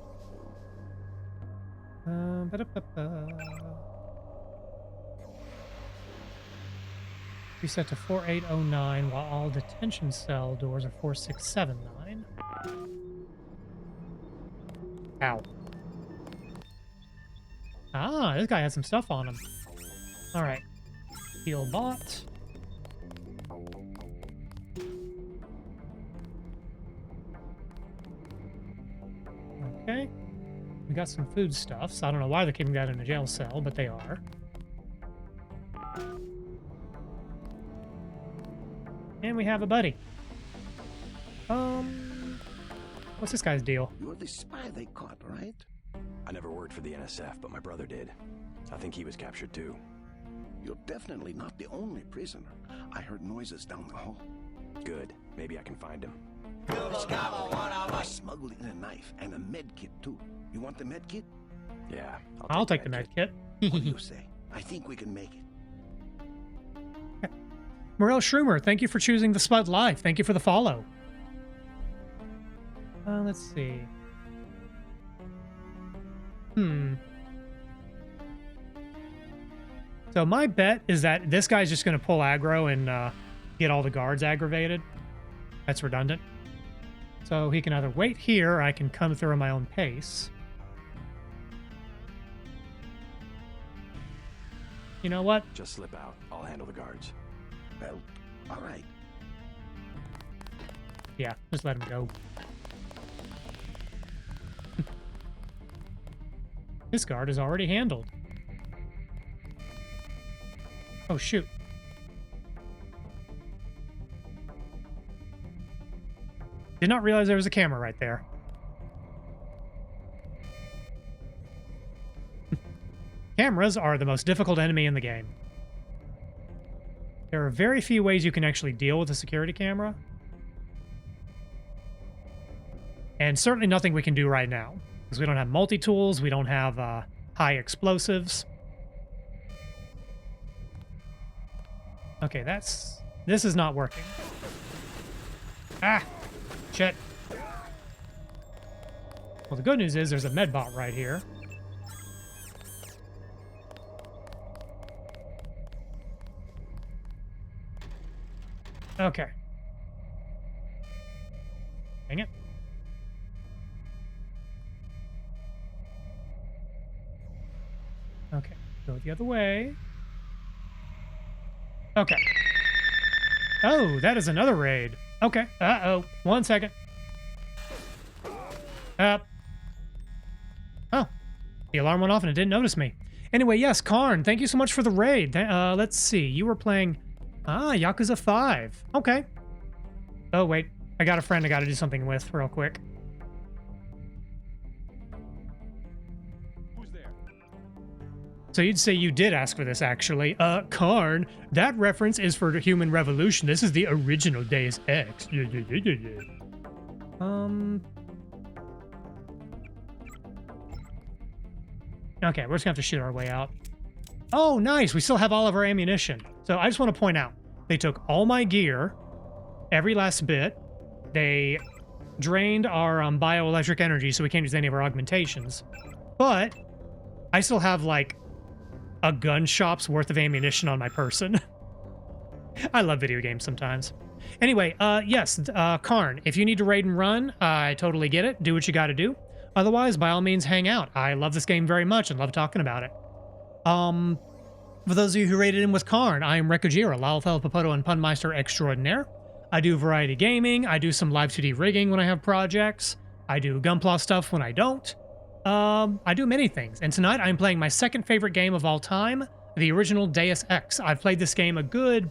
Reset to 4809 while all detention cell doors are 4679. Ow. Ah, this guy has some stuff on him. Alright. Heal bot. Okay. We got some food stuffs. I don't know why they're keeping that in a jail cell, but they are. And we have a buddy. What's this guy's deal? You're the spy they caught, right? I never worked for the NSF, but my brother did. I think he was captured too. You're definitely not the only prisoner. I heard noises down the hall. Good. Maybe I can find him. I smuggled in a knife and a med kit too. You want the med kit? Yeah, I'll take the med kit. What do you say? I think we can make it. Morel Shroomer, thank you for choosing the Spud Live. Thank you for the follow. Let's see. So my bet is that this guy's just going to pull aggro and get all the guards aggravated. That's redundant. So he can either wait here or I can come through at my own pace. You know what? Just slip out. I'll handle the guards. Well, all right. Yeah, just let him go. This guard is already handled. Oh, shoot. Did not realize there was a camera right there. Cameras are the most difficult enemy in the game. There are very few ways you can actually deal with a security camera. And certainly nothing we can do right now. Because we don't have multi-tools, we don't have high explosives. Okay, this is not working. Ah! Shit. Well, the good news is there's a medbot right here. Okay. Dang it. Okay, go the other way. Okay. Oh, that is another raid. Okay. Uh-oh. 1 second. Oh. The alarm went off and it didn't notice me. Anyway, yes, Karn, thank you so much for the raid. Let's see. You were playing... Yakuza 5. Okay. Oh, wait. I got a friend I got to do something with real quick. Who's there? So you'd say you did ask for this, actually. Karn, that reference is for the Human Revolution. This is the original Deus Ex. Yeah. Okay, we're just gonna have to shoot our way out. Oh, nice. We still have all of our ammunition. So I just want to point out, they took all my gear, every last bit. They drained our bioelectric energy, so we can't use any of our augmentations. But I still have, like, a gun shop's worth of ammunition on my person. I love video games sometimes. Anyway, yes, Karn, if you need to raid and run, I totally get it. Do what you gotta do. Otherwise, by all means, hang out. I love this game very much and love talking about it. For those of you who raided in with Karn, I am Rekojira, Lalfel Papoto and Punmeister Extraordinaire. I do variety gaming, I do some live 2D rigging when I have projects, I do Gunpla stuff when I don't. I do many things, and tonight I'm playing my second favorite game of all time, the original Deus Ex. I've played this game a good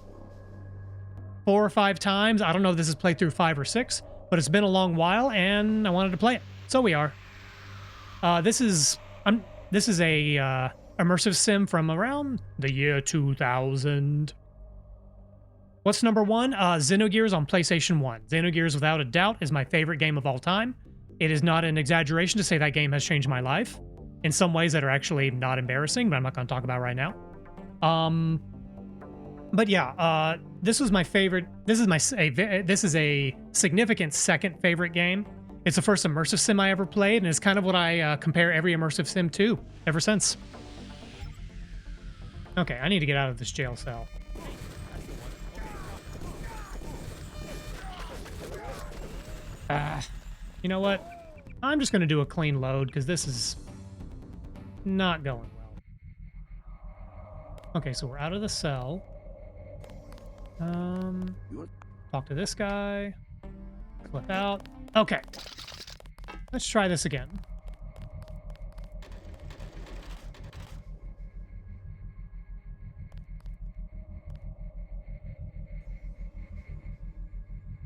4 or 5 times. I don't know if this is playthrough 5 or 6, but it's been a long while, and I wanted to play it. So we are. This is a immersive sim from around the year 2000. What's number 1? Xenogears on PlayStation 1. Xenogears, without a doubt, is my favorite game of all time. It is not an exaggeration to say that game has changed my life in some ways that are actually not embarrassing, but I'm not going to talk about right now. But yeah, this was my favorite. This is a significant second favorite game. It's the first immersive sim I ever played, and it's kind of what I compare every immersive sim to ever since. Okay, I need to get out of this jail cell. You know what? I'm just going to do a clean load because this is not going well. Okay, so we're out of the cell. Talk to this guy. Flip out. Okay. Let's try this again.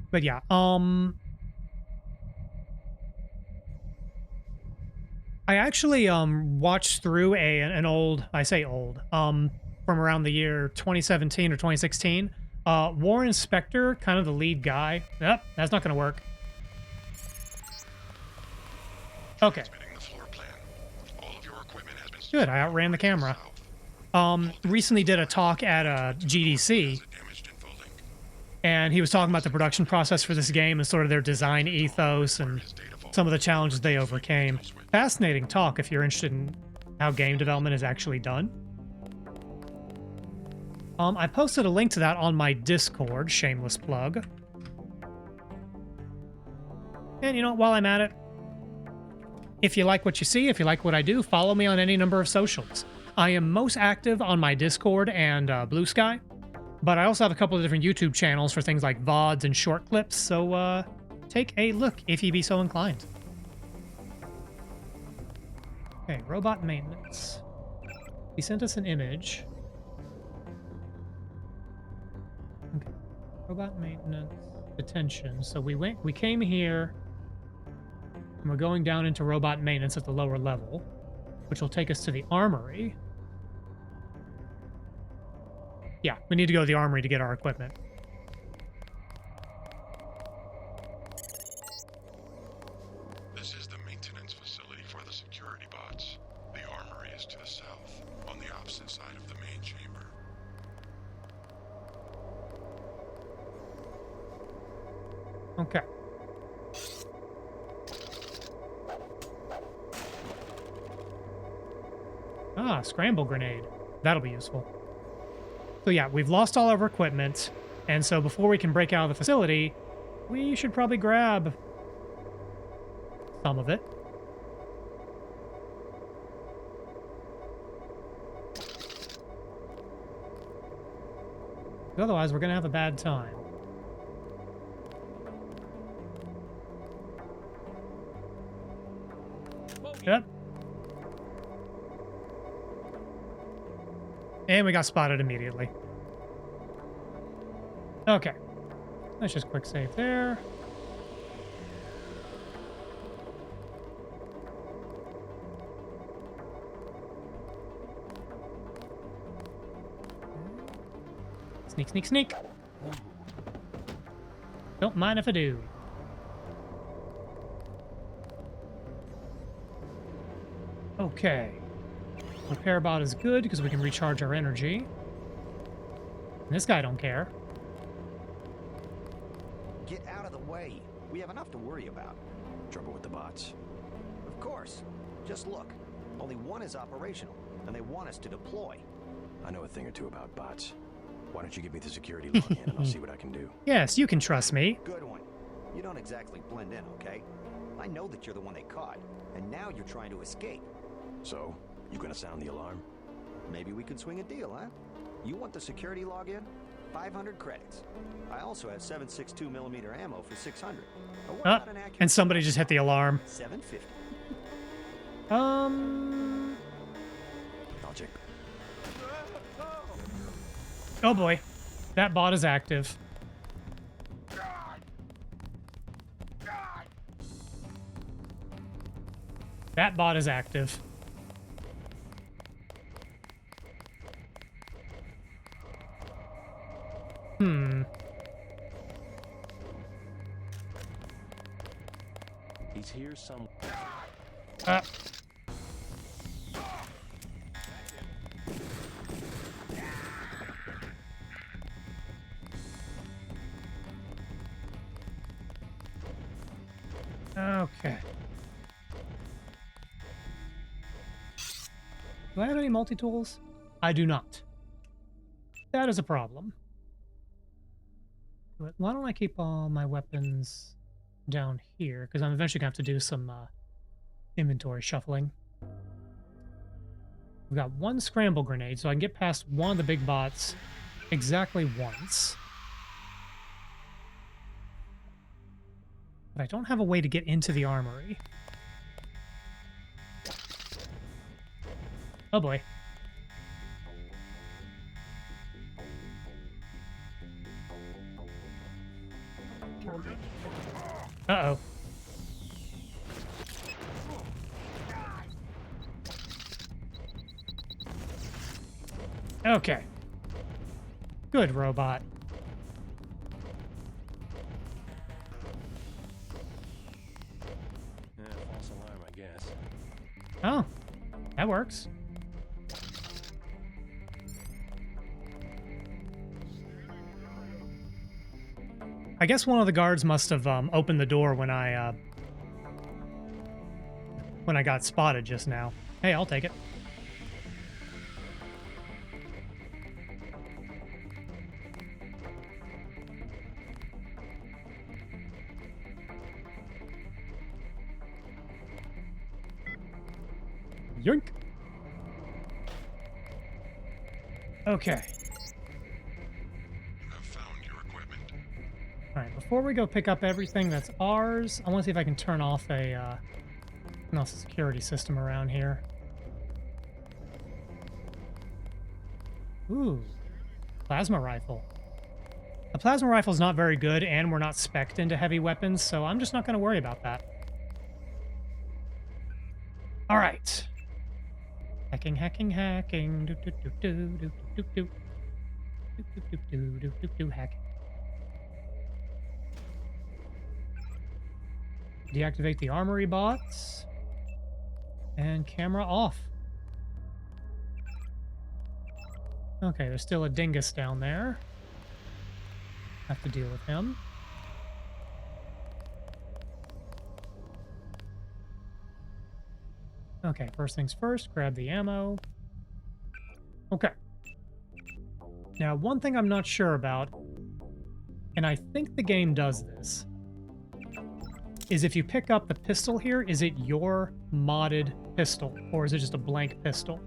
But yeah, I actually watched through an old, I say old, from around the year 2017 or 2016. Warren Spector, kind of the lead guy. Yep, that's not going to work. Okay. Good, I outran the camera. Recently did a talk at GDC, and he was talking about the production process for this game and sort of their design ethos and some of the challenges they overcame. Fascinating talk if you're interested in how game development is actually done. I posted a link to that on my Discord, shameless plug. And you know, while I'm at it, if you like what you see, if you like what I do, follow me on any number of socials. I am most active on my Discord and Blue Sky, but I also have a couple of different YouTube channels for things like VODs and short clips, so take a look if you be so inclined. Okay, robot maintenance. He sent us an image. Okay, robot maintenance, detention. So we came here, and we're going down into robot maintenance at the lower level, which will take us to the armory. Yeah, we need to go to the armory to get our equipment. This is the maintenance facility for the security bots. The armory is to the south, on the opposite side of the main chamber. Okay. Ah, scramble grenade. That'll be useful. So yeah, we've lost all of our equipment, and so before we can break out of the facility, we should probably grab some of it. Otherwise, we're gonna have a bad time. Yep. And we got spotted immediately. Okay. Let's just quick save there. Sneak, sneak, sneak. Don't mind if I do. Okay. Repair bot is good because we can recharge our energy. And this guy don't care. Get out of the way. We have enough to worry about. Trouble with the bots? Of course. Just look. Only one is operational, and they want us to deploy. I know a thing or two about bots. Why don't you give me the security login and I'll see what I can do. Yes, you can trust me. Good one. You don't exactly blend in, okay? I know that you're the one they caught, and now you're trying to escape. So, you gonna sound the alarm? Maybe we can swing a deal, huh? You want the security login? 500 credits. I also have 7.62mm ammo for 600. But what about an accurate And somebody just hit the alarm. 750. I'll check. Oh boy. That bot is active. That bot is active. He's here somewhere. Okay. Do I have any multi-tools? I do not. That is a problem. But why don't I keep all my weapons down here? Because I'm eventually going to have to do some inventory shuffling. We've got one scramble grenade, so I can get past one of the big bots exactly once. But I don't have a way to get into the armory. Oh boy. Uh-oh. Okay. Good, robot. False alarm, I guess. Oh, that works. I guess one of the guards must have opened the door when I got spotted just now. Hey, I'll take it. Yoink. Okay. I've found your equipment. Alright, before we go pick up everything that's ours, I want to see if I can turn off a security system around here. Ooh. Plasma rifle. A plasma rifle is not very good, and we're not spec'd into heavy weapons, so I'm just not going to worry about that. Alright. Hacking, hacking, hacking. Do, do, do, do, do, do, do. Do, do, do, do, do, do, do, hacking. Deactivate the armory bots. And camera off. Okay, there's still a dingus down there. Have to deal with him. Okay, first things first, grab the ammo. Okay. Now, one thing I'm not sure about, and I think the game does this, is if you pick up the pistol here, is it your modded pistol, or is it just a blank pistol?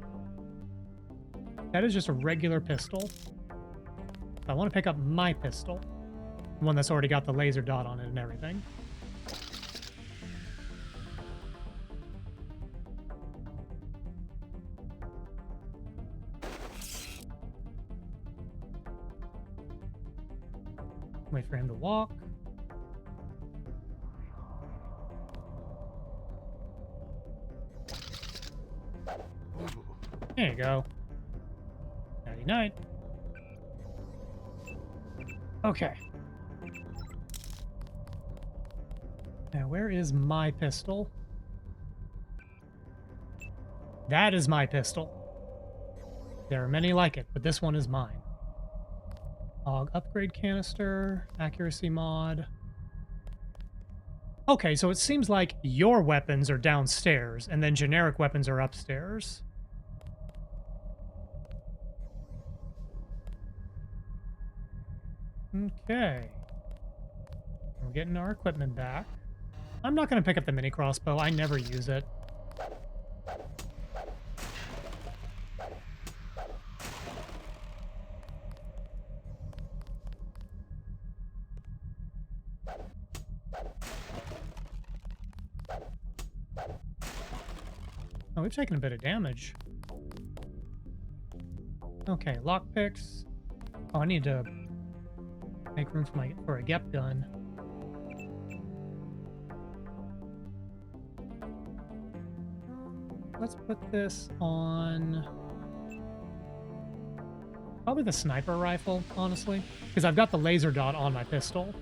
That is just a regular pistol. I want to pick up my pistol, one that's already got the laser dot on it and everything. Wait for him to walk. There you go. Nighty night. Okay. Now, where is my pistol? That is my pistol. There are many like it, but this one is mine. AUG upgrade canister, accuracy mod. Okay, so it seems like your weapons are downstairs, and then generic weapons are upstairs. Okay. We're getting our equipment back. I'm not going to pick up the mini crossbow. I never use it. Oh, we've taken a bit of damage. Okay, lockpicks. Oh, I need to make room for a Gep gun. Let's put this on probably the sniper rifle, honestly, because I've got the laser dot on my pistol.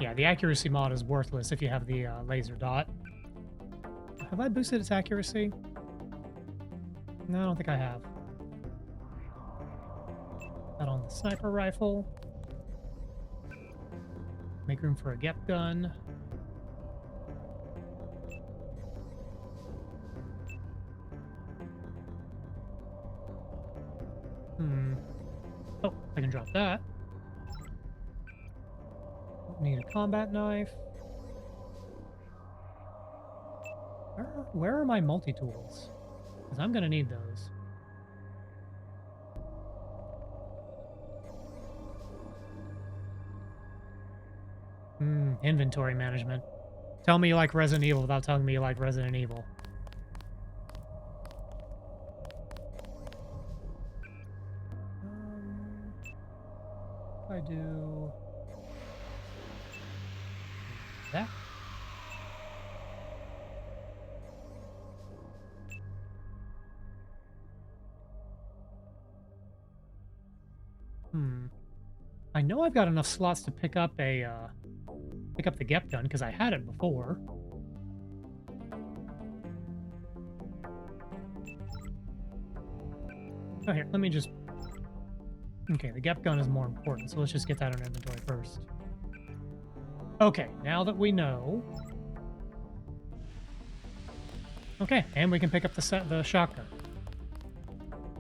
Yeah, the accuracy mod is worthless if you have the laser dot. Have I boosted its accuracy? No, I don't think I have. That on the sniper rifle. Make room for a Gep gun. Oh, I can drop that. Need a combat knife. Where are my multi-tools? Because I'm going to need those. Inventory management. Tell me you like Resident Evil without telling me you like Resident Evil. If I do that. I know I've got enough slots to pick up the Gep gun because I had it before. Oh, here, let me just... Okay, the Gep gun is more important, so let's just get that in inventory first. Okay, now that we know... Okay, and we can pick up the shotgun.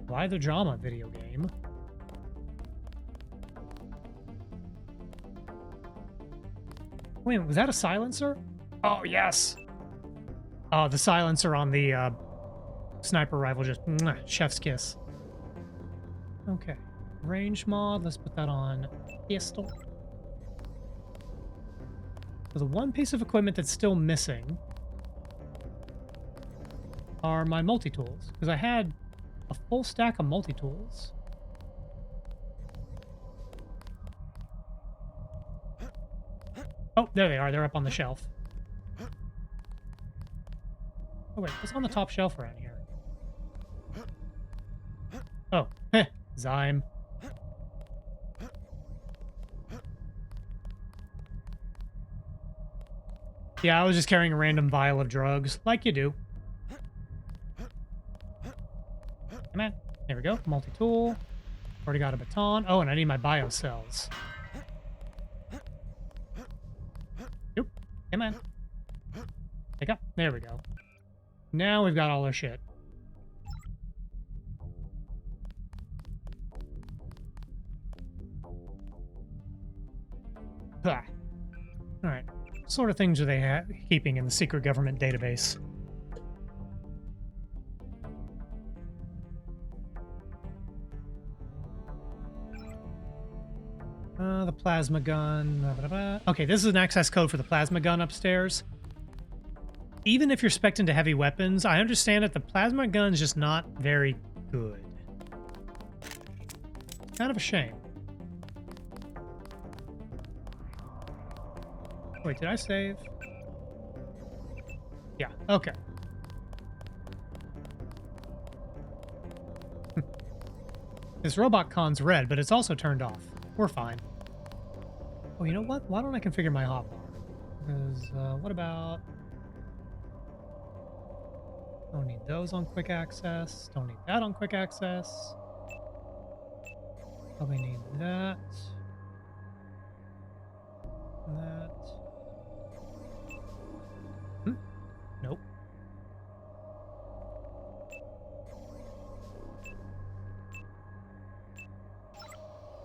Why the drama video game? Wait, was that a silencer? Oh, yes! Oh, the silencer on the sniper rifle just... chef's kiss. Okay. Range mod, let's put that on pistol. So the one piece of equipment that's still missing are my multi-tools, because I had a full stack of multi-tools. Oh, there they are. They're up on the shelf. Oh, wait. What's on the top shelf around here? Oh, Zyme. Yeah, I was just carrying a random vial of drugs, like you do. Come on. There we go. Multi-tool. Already got a baton. Oh, and I need my biocells. Nope. Come on. Pick up. There we go. Now we've got all our shit. Bah. Alright. What sort of things are they keeping in the secret government database? The plasma gun. Blah, blah, blah. Okay, this is an access code for the plasma gun upstairs. Even if you're spec'd into heavy weapons, I understand that the plasma gun's just not very good. Kind of a shame. Wait, did I save? Yeah, okay. This robot con's red, but it's also turned off. We're fine. Oh, you know what? Why don't I configure my hotbar? Because, what about... Don't need those on quick access. Don't need that on quick access. Probably need that. That. Nope.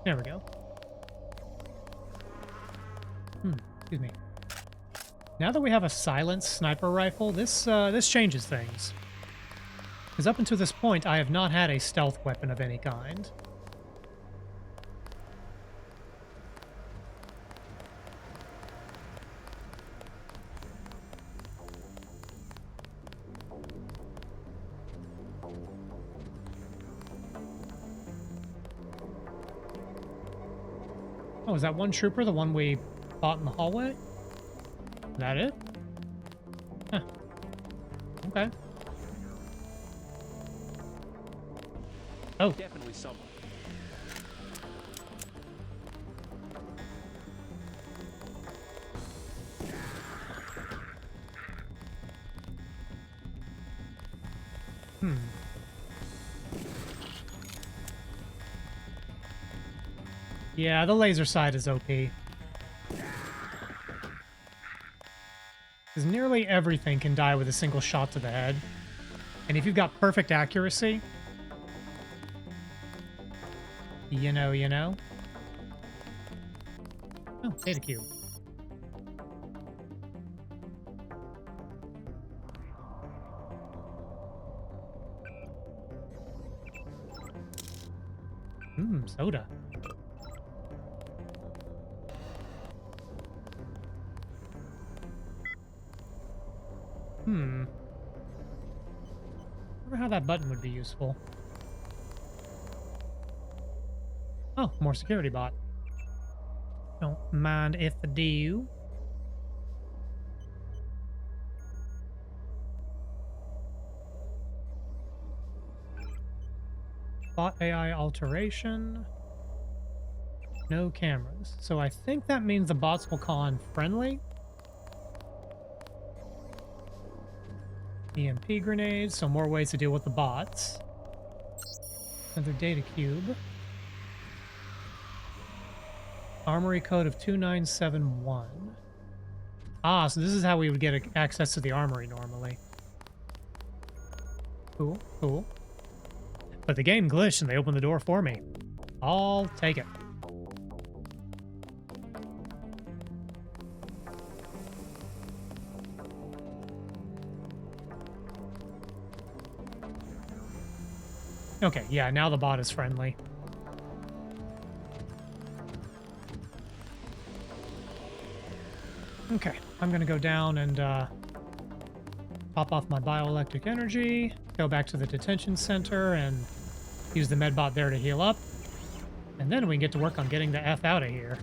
There we go. Excuse me. Now that we have a silenced sniper rifle, this changes things. Because up until this point, I have not had a stealth weapon of any kind. Oh, is that one trooper, the one we fought in the hallway? Is that it? Huh. Okay. Oh. Definitely someone. Yeah, the laser side is OP. Because nearly everything can die with a single shot to the head. And if you've got perfect accuracy, you know. Oh, data cube. Soda. I wonder how that button would be useful. Oh, more security bot. Don't mind if I do. Bot AI alteration. No cameras. So I think that means the bots will call on friendly. EMP grenades, so more ways to deal with the bots. Another data cube. Armory code of 2971. Ah, so this is how we would get access to the armory normally. Cool, cool. But the game glitched and they opened the door for me. I'll take it. Okay, yeah, now the bot is friendly. Okay, I'm gonna go down and pop off my bioelectric energy, go back to the detention center and use the medbot there to heal up. And then we can get to work on getting the F out of here.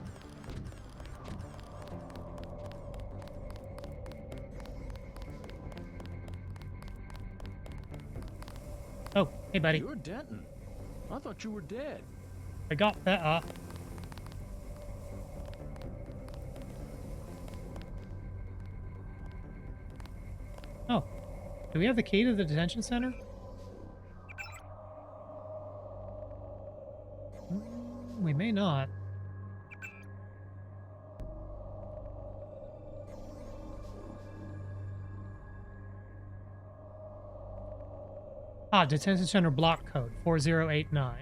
Oh, hey buddy. You're Denton. I thought you were dead. I got better. Oh, do we have the key to the detention center? We may not. Ah, detention center block code 4089.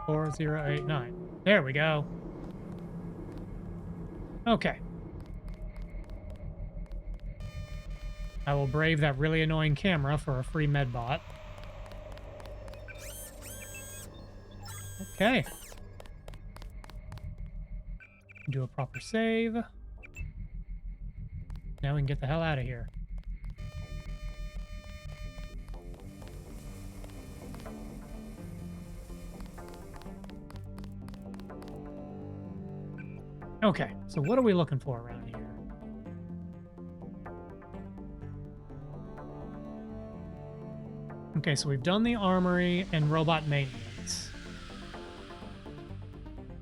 4089. There we go. Okay. I will brave that really annoying camera for a free medbot. Okay. Do a proper save. Now we can get the hell out of here. Okay, so what are we looking for around here? Okay, so we've done the armory and robot maintenance.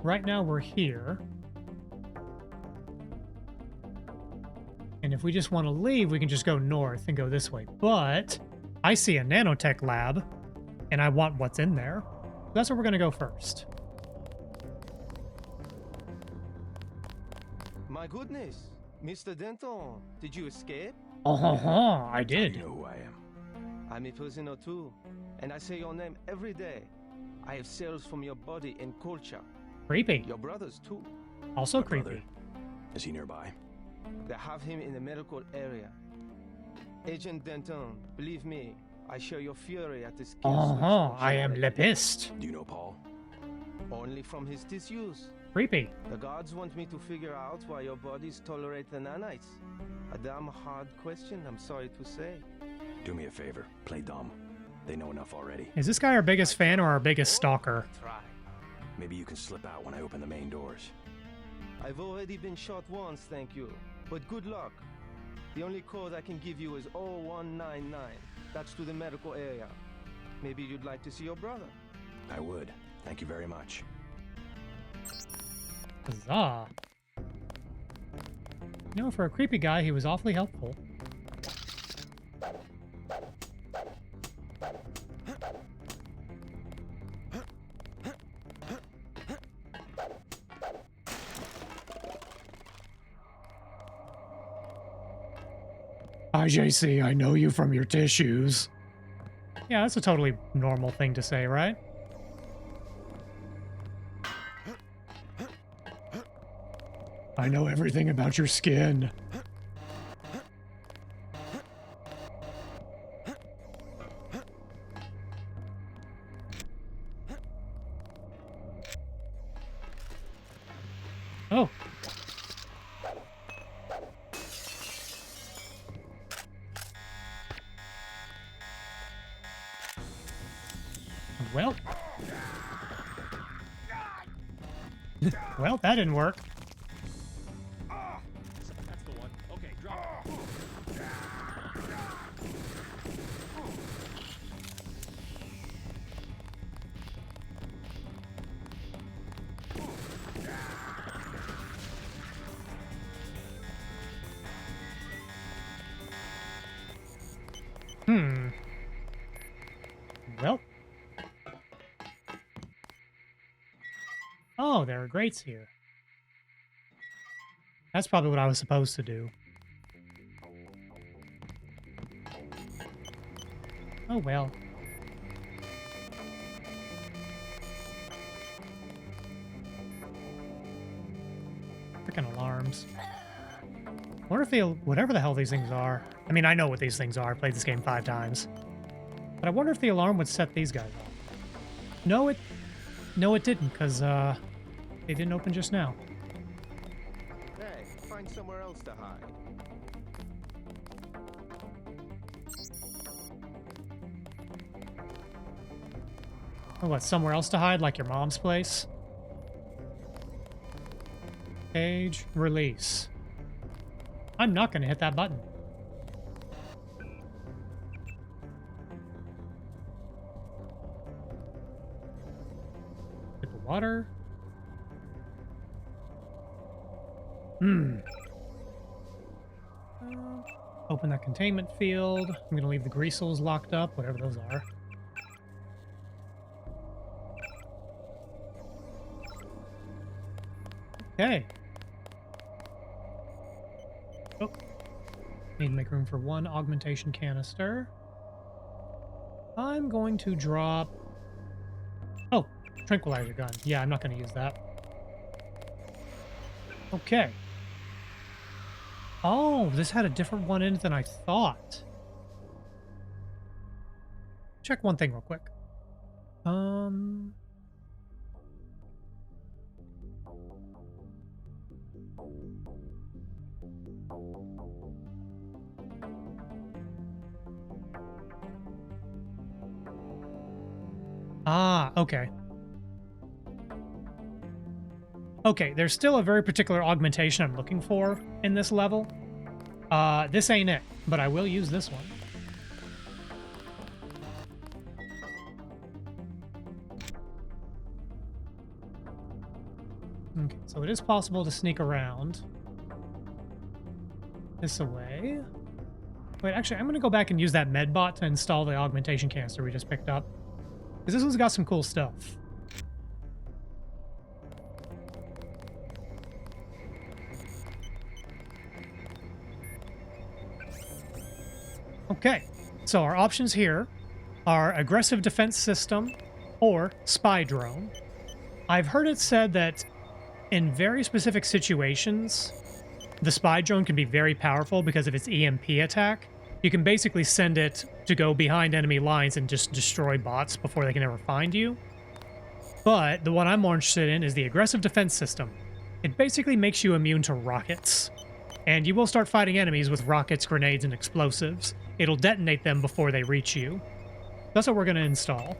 Right now we're here. And if we just want to leave, we can just go north and go this way. But I see a nanotech lab, and I want what's in there. That's where we're going to go first. My goodness, Mr. Denton, did you escape? I did. You know who I am. I'm a prisoner too, and I say your name every day. I have cells from your body and culture. Creepy. Your brothers too. Also My creepy. brother. Is he nearby? They have him in the medical area. Agent Denton, believe me, I share your fury at this kill switch I am le pissed. Do you know Paul? Only from his disuse. Creepy. The gods want me to figure out why your bodies tolerate the nanites. A damn hard question, I'm sorry to say. Do me a favor. Play dumb. They know enough already. Is this guy our biggest fan or our biggest stalker? Try. Maybe you can slip out when I open the main doors. I've already been shot once, thank you. But good luck. The only code I can give you is 0199. That's to the medical area. Maybe you'd like to see your brother. I would. Thank you very much. Huzzah. You know, for a creepy guy, he was awfully helpful. Hi, JC. I know you from your tissues. Yeah, that's a totally normal thing to say, right? I know everything about your skin. Oh. Well. Well, that didn't work. That's the one. Okay, drop it. Well. Oh, there are grates here. That's probably what I was supposed to do. Oh, well. Freaking alarms. Wonder if they, whatever the hell these things are. I mean, I know what these things are. I've played this game 5 times. But I wonder if the alarm would set these guys off. No, it didn't, because, they didn't open just now. Hey, find somewhere else to hide. Oh, what, somewhere else to hide, like your mom's place? Page, release. I'm not going to hit that button. Hit the water. Open that containment field. I'm going to leave the greasels locked up, whatever those are. Okay. Oh. Need to make room for 1 augmentation canister. I'm going to drop... Oh, tranquilizer gun. Yeah, I'm not going to use that. Okay. Oh, this had a different one in it than I thought. Check one thing real quick. Ah, okay. Okay, there's still a very particular augmentation I'm looking for in this level. This ain't it, but I will use this one. Okay, so it is possible to sneak around this away. Wait, actually, I'm going to go back and use that medbot to install the augmentation canister we just picked up. Because this one's got some cool stuff. Okay, so our options here are aggressive defense system or spy drone. I've heard it said that in very specific situations, the spy drone can be very powerful because of its EMP attack. You can basically send it to go behind enemy lines and just destroy bots before they can ever find you. But the one I'm more interested in is the aggressive defense system. It basically makes you immune to rockets. And you will start fighting enemies with rockets, grenades, and explosives. It'll detonate them before they reach you. That's what we're going to install.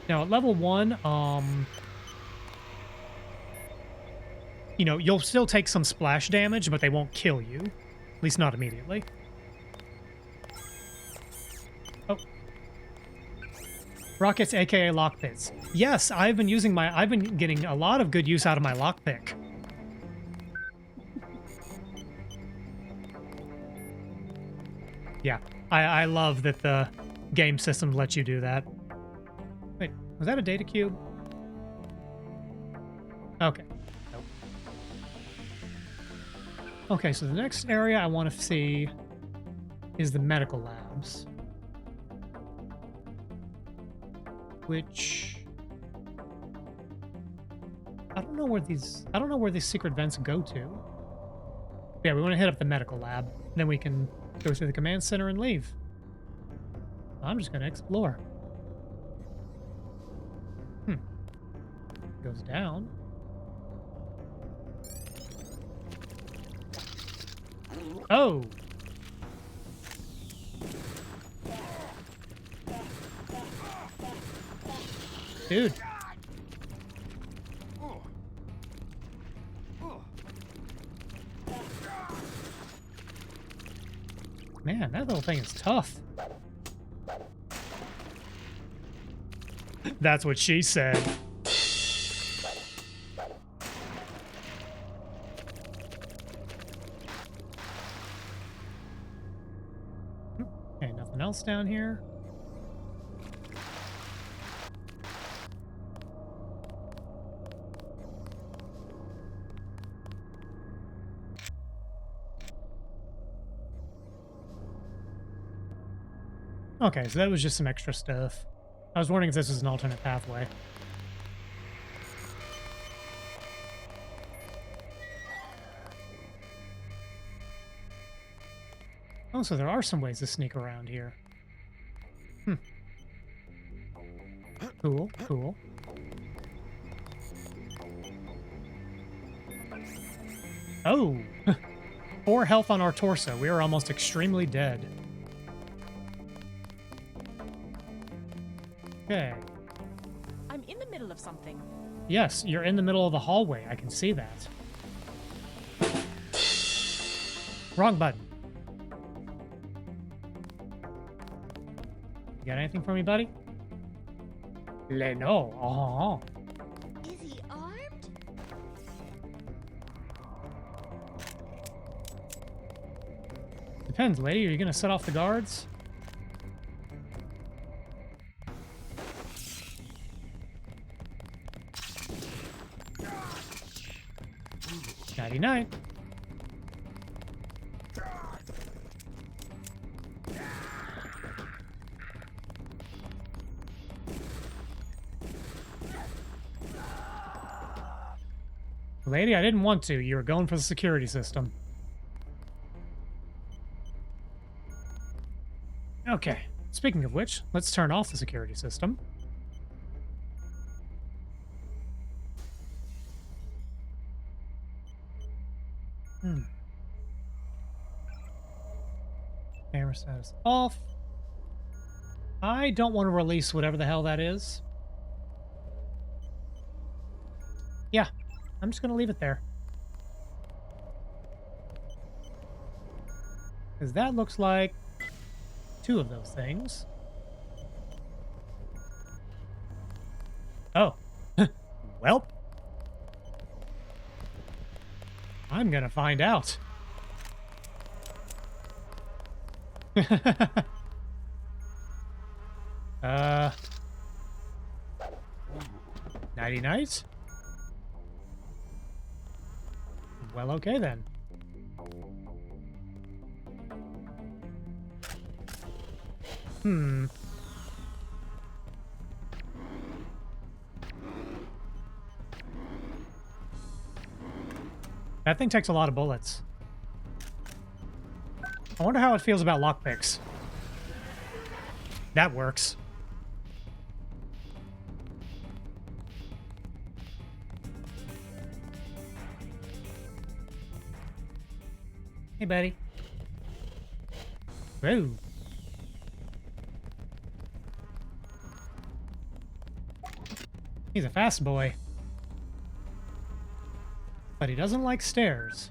Now, at level 1, you know, you'll still take some splash damage, but they won't kill you. At least not immediately. Oh. Rockets, aka lockpicks. Yes, I've been getting a lot of good use out of my lockpick. Yeah, I love that the game system lets you do that. Wait, was that a data cube? Okay. Nope. Okay, so the next area I want to see is the medical labs. Which I don't know where these secret vents go to. Yeah, we want to hit up the medical lab. Then we can go through the command center and leave. I'm just going to explore. Goes down. Oh! Dude. Man, that little thing is tough. That's what she said. Okay, nothing else down here. Okay, so that was just some extra stuff. I was wondering if this was an alternate pathway. Oh, so there are some ways to sneak around here. Cool, cool. Oh! 4 health on our torso. We are almost extremely dead. Okay. I'm in the middle of something. Yes, you're in the middle of the hallway. I can see that. Wrong button. You got anything for me, buddy? No. Oh. Is he armed? Depends, lady. Are you gonna set off the guards? Night. Lady, I didn't want to. You were going for the security system. Okay. Speaking of which, let's turn off the security system. Camera status off. I don't want to release whatever the hell that is. Yeah, I'm just gonna leave it there. Because that looks like 2 of those things. Oh. Welp. I'm gonna find out. Nighty night? Well, okay then. That thing takes a lot of bullets. I wonder how it feels about lockpicks. That works. Hey, buddy. Whoa. He's a fast boy. But he doesn't like stairs.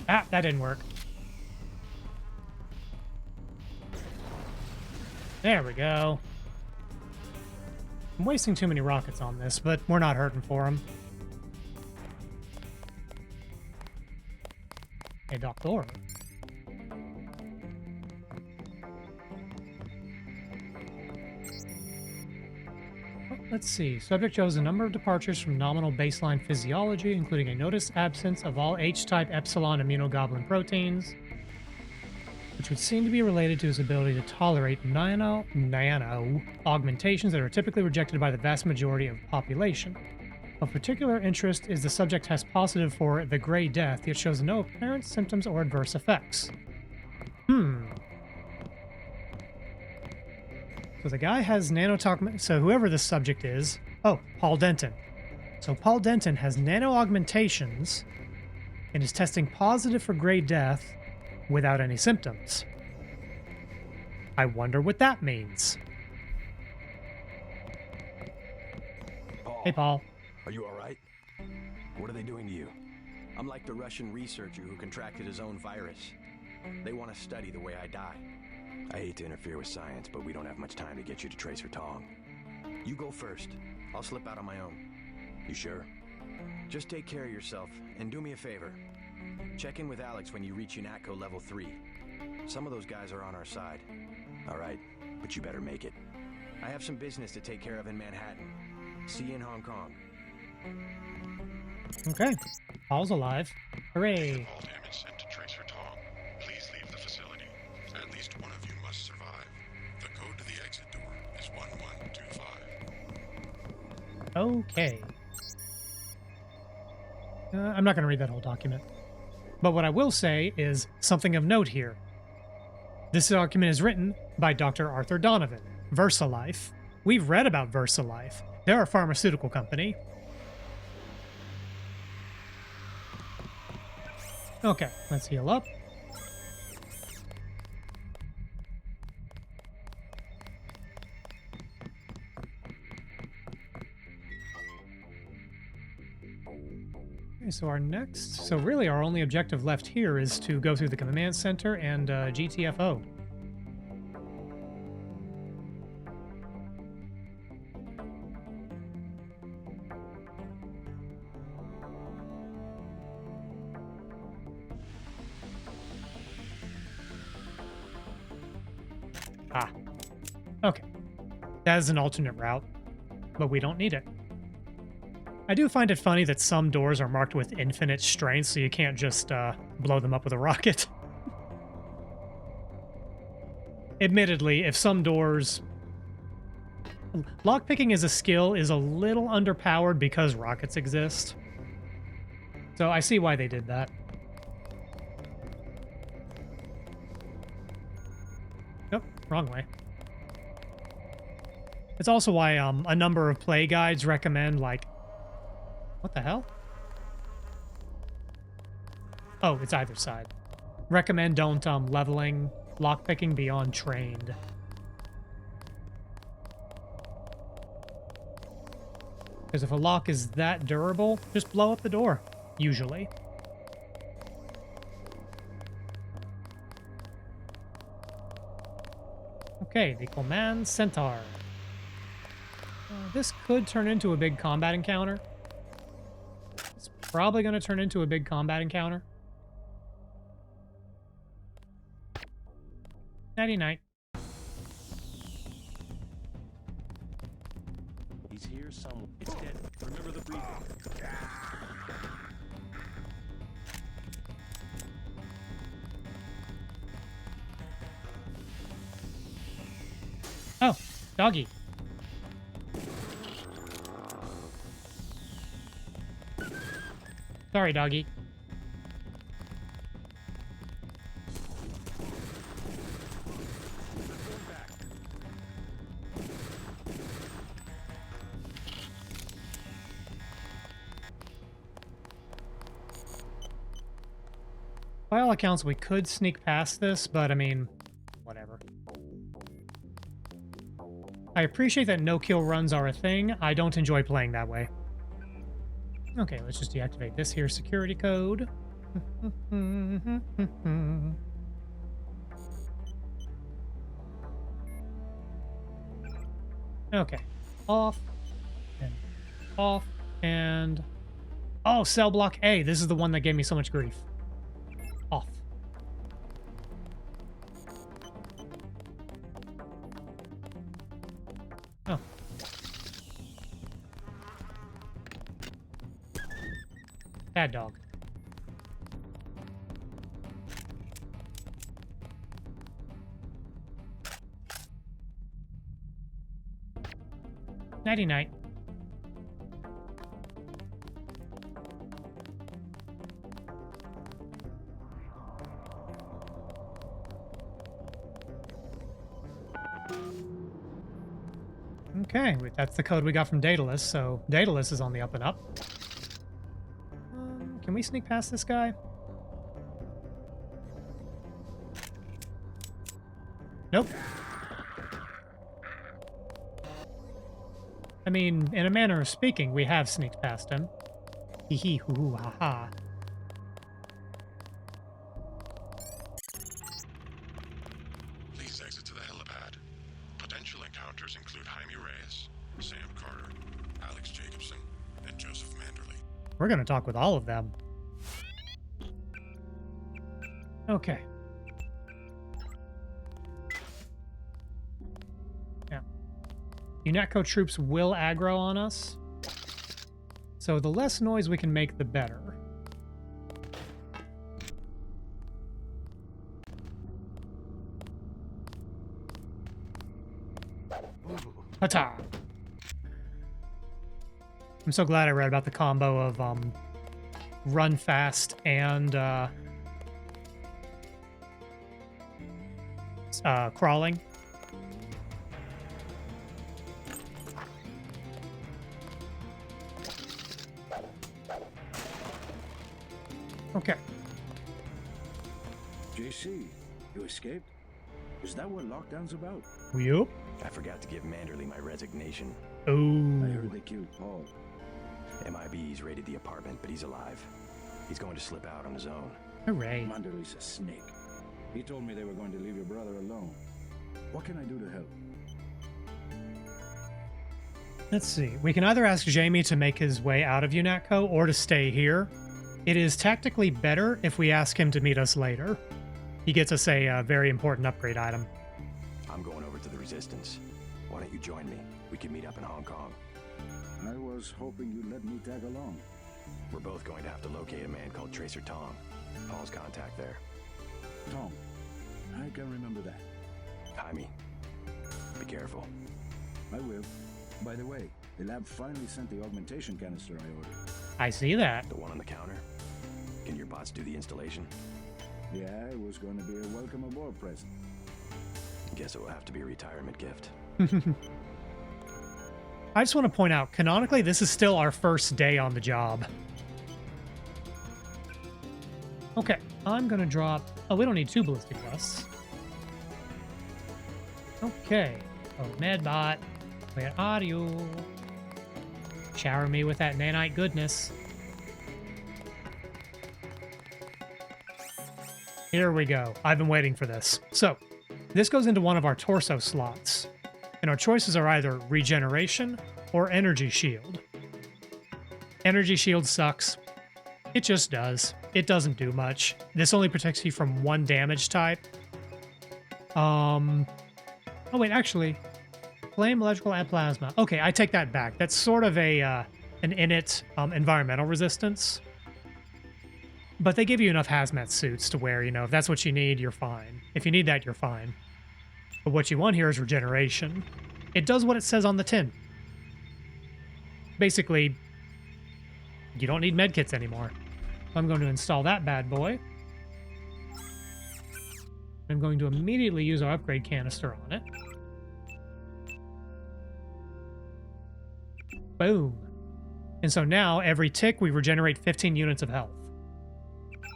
Ah, that didn't work. There we go. I'm wasting too many rockets on this, but we're not hurting for him. Hey, Doctor. Let's see. Subject shows a number of departures from nominal baseline physiology, including a noticed absence of all H-type epsilon immunoglobulin proteins, which would seem to be related to his ability to tolerate nano augmentations that are typically rejected by the vast majority of the population. Of particular interest is the subject test positive for the Gray Death, yet shows no apparent symptoms or adverse effects. So the guy has nanotox. So whoever this subject is, oh, Paul Denton. So Paul Denton has nano augmentations and is testing positive for Gray Death without any symptoms. I wonder what that means. Paul. Hey, Paul. Are you all right? What are they doing to you? I'm like the Russian researcher who contracted his own virus. They want to study the way I die. I hate to interfere with science, but we don't have much time to get you to Tracer Tong. You go first. I'll slip out on my own. You sure? Just take care of yourself, and do me a favor. Check in with Alex when you reach UNATCO level 3. Some of those guys are on our side. All right, but you better make it. I have some business to take care of in Manhattan. See you in Hong Kong. Okay. Paul's alive. Hooray. All damage sent to Tracer Tong. Please leave the facility. At least one of you must survive. The code to the exit door is 1125. Okay. I'm not going to read that whole document. But what I will say is something of note here. This document is written by Dr. Arthur Donovan, VersaLife. We've read about VersaLife. They're a pharmaceutical company. Okay, let's heal up. Okay, so really our only objective left here is to go through the command center and GTFO. Ah, okay. That is an alternate route, but we don't need it. I do find it funny that some doors are marked with infinite strength, so you can't just blow them up with a rocket. Admittedly, if some doors... Lockpicking as a skill is a little underpowered because rockets exist. So I see why they did that. Nope, wrong way. It's also why a number of play guides recommend, like... What the hell? Oh, it's either side. Recommend don't leveling lockpicking beyond trained. Because if a lock is that durable, just blow up the door, usually. Okay, the command centaur. This could turn into a big combat encounter. It's probably going to turn into a big combat encounter. 99. He's here somewhere. It's dead. Remember the briefing. Oh, doggy. Sorry, doggy. By all accounts, we could sneak past this, but I mean, whatever. I appreciate that no-kill runs are a thing. I don't enjoy playing that way. Okay, let's just deactivate this here security code. Okay. Off. And off. And... Oh, cell block A. This is the one that gave me so much grief. Off. Oh. Bad dog. Nighty-night. Okay, that's the code we got from Daedalus, so Daedalus is on the up and up. Can we sneak past this guy? Nope. I mean, in a manner of speaking, we have sneaked past him. Hee hee hoo hoo ha ha. Please exit to the helipad. Potential encounters include Jaime Reyes, Sam Carter, Alex Jacobson, and Joseph Manderley. We're going to talk with all of them. Okay. Yeah. UNATCO troops will aggro on us. So the less noise we can make, the better. Ta-ta! I'm so glad I read about the combo of run fast and crawling. Okay. JC, you escaped? Is that what lockdown's about? Yup. I forgot to give Manderley my resignation. Oh. I heard they killed Paul. MIB's raided the apartment, but he's alive. He's going to slip out on his own. Hooray. Manderley's a snake. He told me they were going to leave your brother alone. What can I do to help? Let's see. We can either ask Jamie to make his way out of UNATCO or to stay here. It is tactically better if we ask him to meet us later. He gets us a very important upgrade item. I'm going over to the Resistance. Why don't you join me? We can meet up in Hong Kong. I was hoping you'd let me tag along. We're both going to have to locate a man called Tracer Tong. Paul's contact there. Tom, I can remember that. Jaime, be careful. I will. By the way, the lab finally sent the augmentation canister I ordered. I see that. The one on the counter? Can your bots do the installation? Yeah, it was going to be a welcome aboard present. Guess it will have to be a retirement gift. I just want to point out, canonically, this is still our first day on the job. Okay, I'm going to drop... Oh, we don't need 2 ballistic vests. Okay. Oh, Medbot. Where are you? Shower me with that nanite goodness. Here we go. I've been waiting for this. So, this goes into one of our torso slots. And our choices are either regeneration or energy shield. Energy shield sucks. It just does. It doesn't do much. This only protects you from one damage type. Oh wait, actually, flame, electrical, and plasma. Okay, I take that back. That's sort of a an innate environmental resistance. But they give you enough hazmat suits to where, you know, if that's what you need, you're fine. If you need that, you're fine. But what you want here is regeneration. It does what it says on the tin. Basically, you don't need medkits anymore. I'm going to install that bad boy. I'm going to immediately use our upgrade canister on it. Boom. And so now, every tick, we regenerate 15 units of health.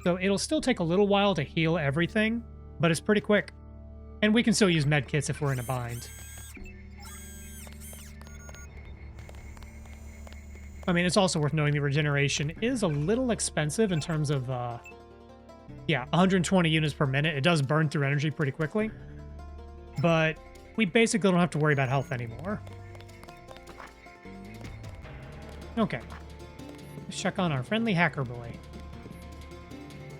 So it'll still take a little while to heal everything, but it's pretty quick. And we can still use medkits if we're in a bind. I mean, it's also worth knowing the regeneration is a little expensive in terms of, yeah, 120 units per minute. It does burn through energy pretty quickly. But we basically don't have to worry about health anymore. Okay. Let's check on our friendly hacker boy.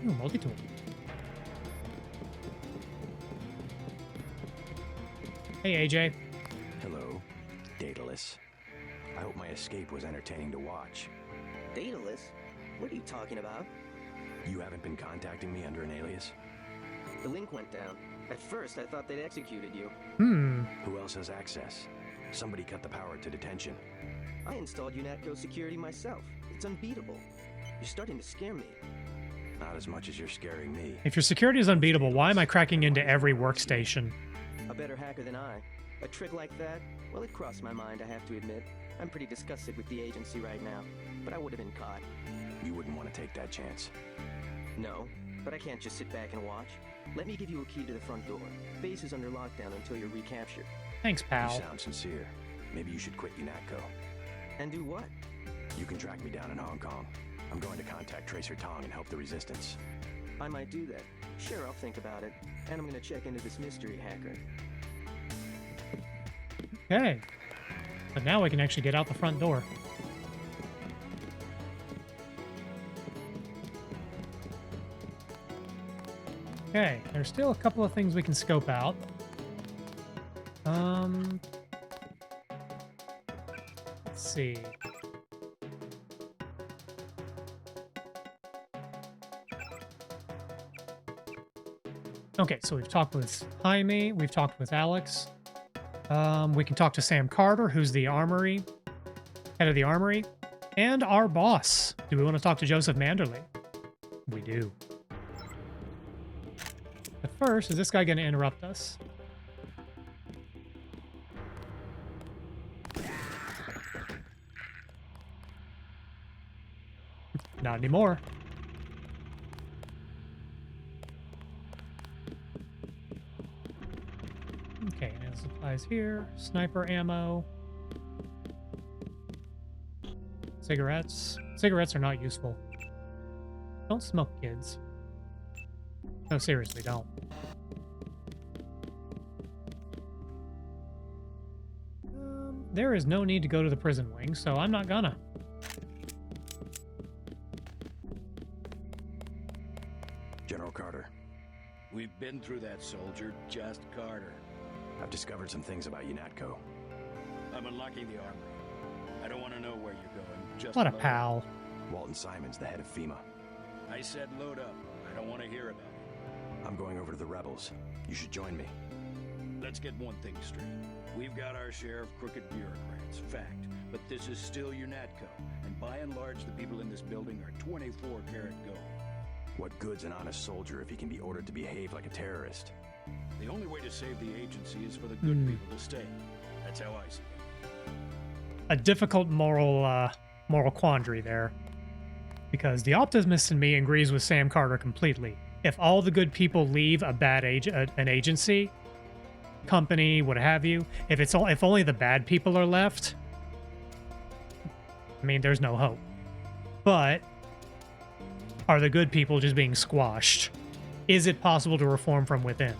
Ooh, multi-tool. Hey, AJ. Hello, Daedalus. I hope my escape was entertaining to watch. Daedalus? What are you talking about? You haven't been contacting me under an alias? The link went down. At first, I thought they'd executed you. Who else has access? Somebody cut the power to detention. I installed UNATCO security myself. It's unbeatable. You're starting to scare me. Not as much as you're scaring me. If your security is unbeatable, why am I cracking into every workstation? A better hacker than I. A trick like that? Well, it crossed my mind, I have to admit. I'm pretty disgusted with the agency right now, but I would have been caught. You wouldn't want to take that chance. No, but I can't just sit back and watch. Let me give you a key to the front door. Base is under lockdown until you're recaptured. Thanks, pal. You sound sincere. Maybe you should quit UNATCO. And do what? You can track me down in Hong Kong. I'm going to contact Tracer Tong and help the resistance. I might do that. Sure, I'll think about it. And I'm gonna check into this mystery hacker. Okay. But now we can actually get out the front door. Okay, there's still a couple of things we can scope out. Let's see. Okay, so we've talked with Jaime, we've talked with Alex. We can talk to Sam Carter, who's the armory, head of the armory, and our boss. Do we want to talk to Joseph Manderley? We do. But first, is this guy going to interrupt us? Not anymore. Okay, and supplies here. Sniper ammo. Cigarettes. Cigarettes are not useful. Don't smoke, kids. No, seriously, don't. There is no need to go to the prison wing, so I'm not gonna. General Carter. We've been through that, soldier. Just Carter. I've discovered some things about UNATCO. I'm unlocking the armory. I don't want to know where you're going. Just What a load pal. up. Walton Simon's the head of FEMA. I said load up. I don't want to hear about it. I'm going over to the rebels. You should join me. Let's get one thing straight. We've got our share of crooked bureaucrats, fact. But this is still UNATCO, and by and large, the people in this building are 24-karat gold. What good's an honest soldier if he can be ordered to behave like a terrorist? The only way to save the agency is for the good people to stay. That's how I see it. A difficult moral quandary there. Because the optimist in me agrees with Sam Carter completely. If all the good people leave an agency, company, what have you, if only the bad people are left, I mean, there's no hope. But are the good people just being squashed? Is it possible to reform from within?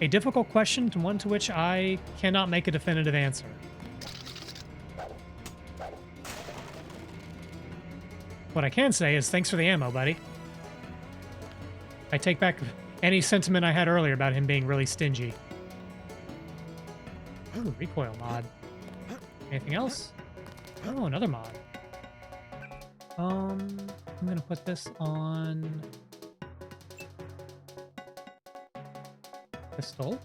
A difficult question, one to which I cannot make a definitive answer. What I can say is thanks for the ammo, buddy. I take back any sentiment I had earlier about him being really stingy. Ooh, recoil mod. Anything else? Oh, another mod. I'm gonna put this on pistol.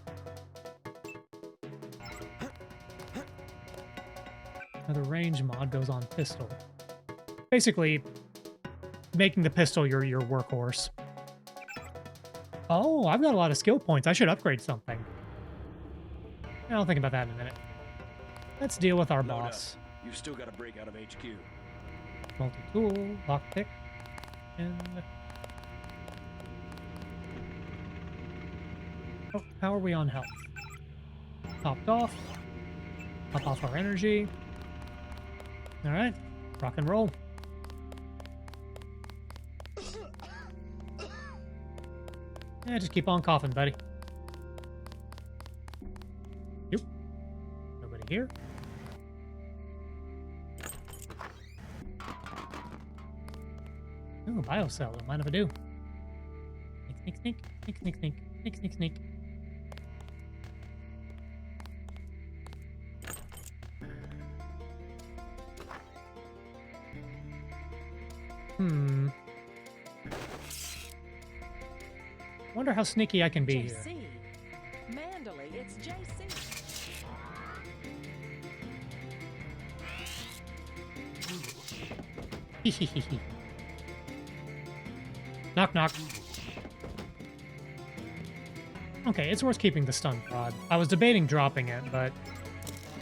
Another range mod goes on pistol. Basically, making the pistol your workhorse. Oh, I've got a lot of skill points. I should upgrade something. I'll think about that in a minute. Let's deal with our boss. You've still got to break out of HQ. Multi-tool, lockpick, and... Oh, how are we on health? Topped off. Top off our energy. Alright, rock and roll. Yeah, just keep on coughing, buddy. Yep. Nobody here. Ooh, biocell. Don't mind if I do. Sneak, sneak, sneak, sneak, sneak, sneak, sneak, sneak. Wonder how sneaky I can be here. JC. Mandalay, it's JC. Knock, knock. Okay, it's worth keeping the stun prod. I was debating dropping it, but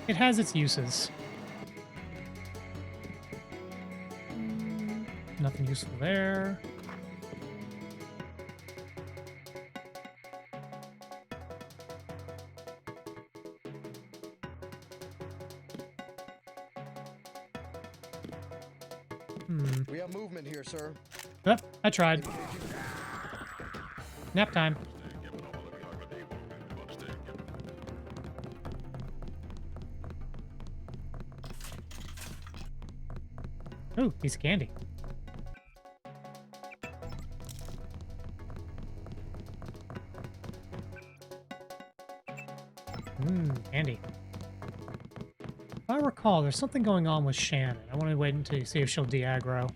it has its uses. Nothing useful there. We have movement here, sir. Yep, I tried. Nap time. Ooh, piece of candy. Candy. If I recall, there's something going on with Shannon. I want to wait until see if she'll de-aggro.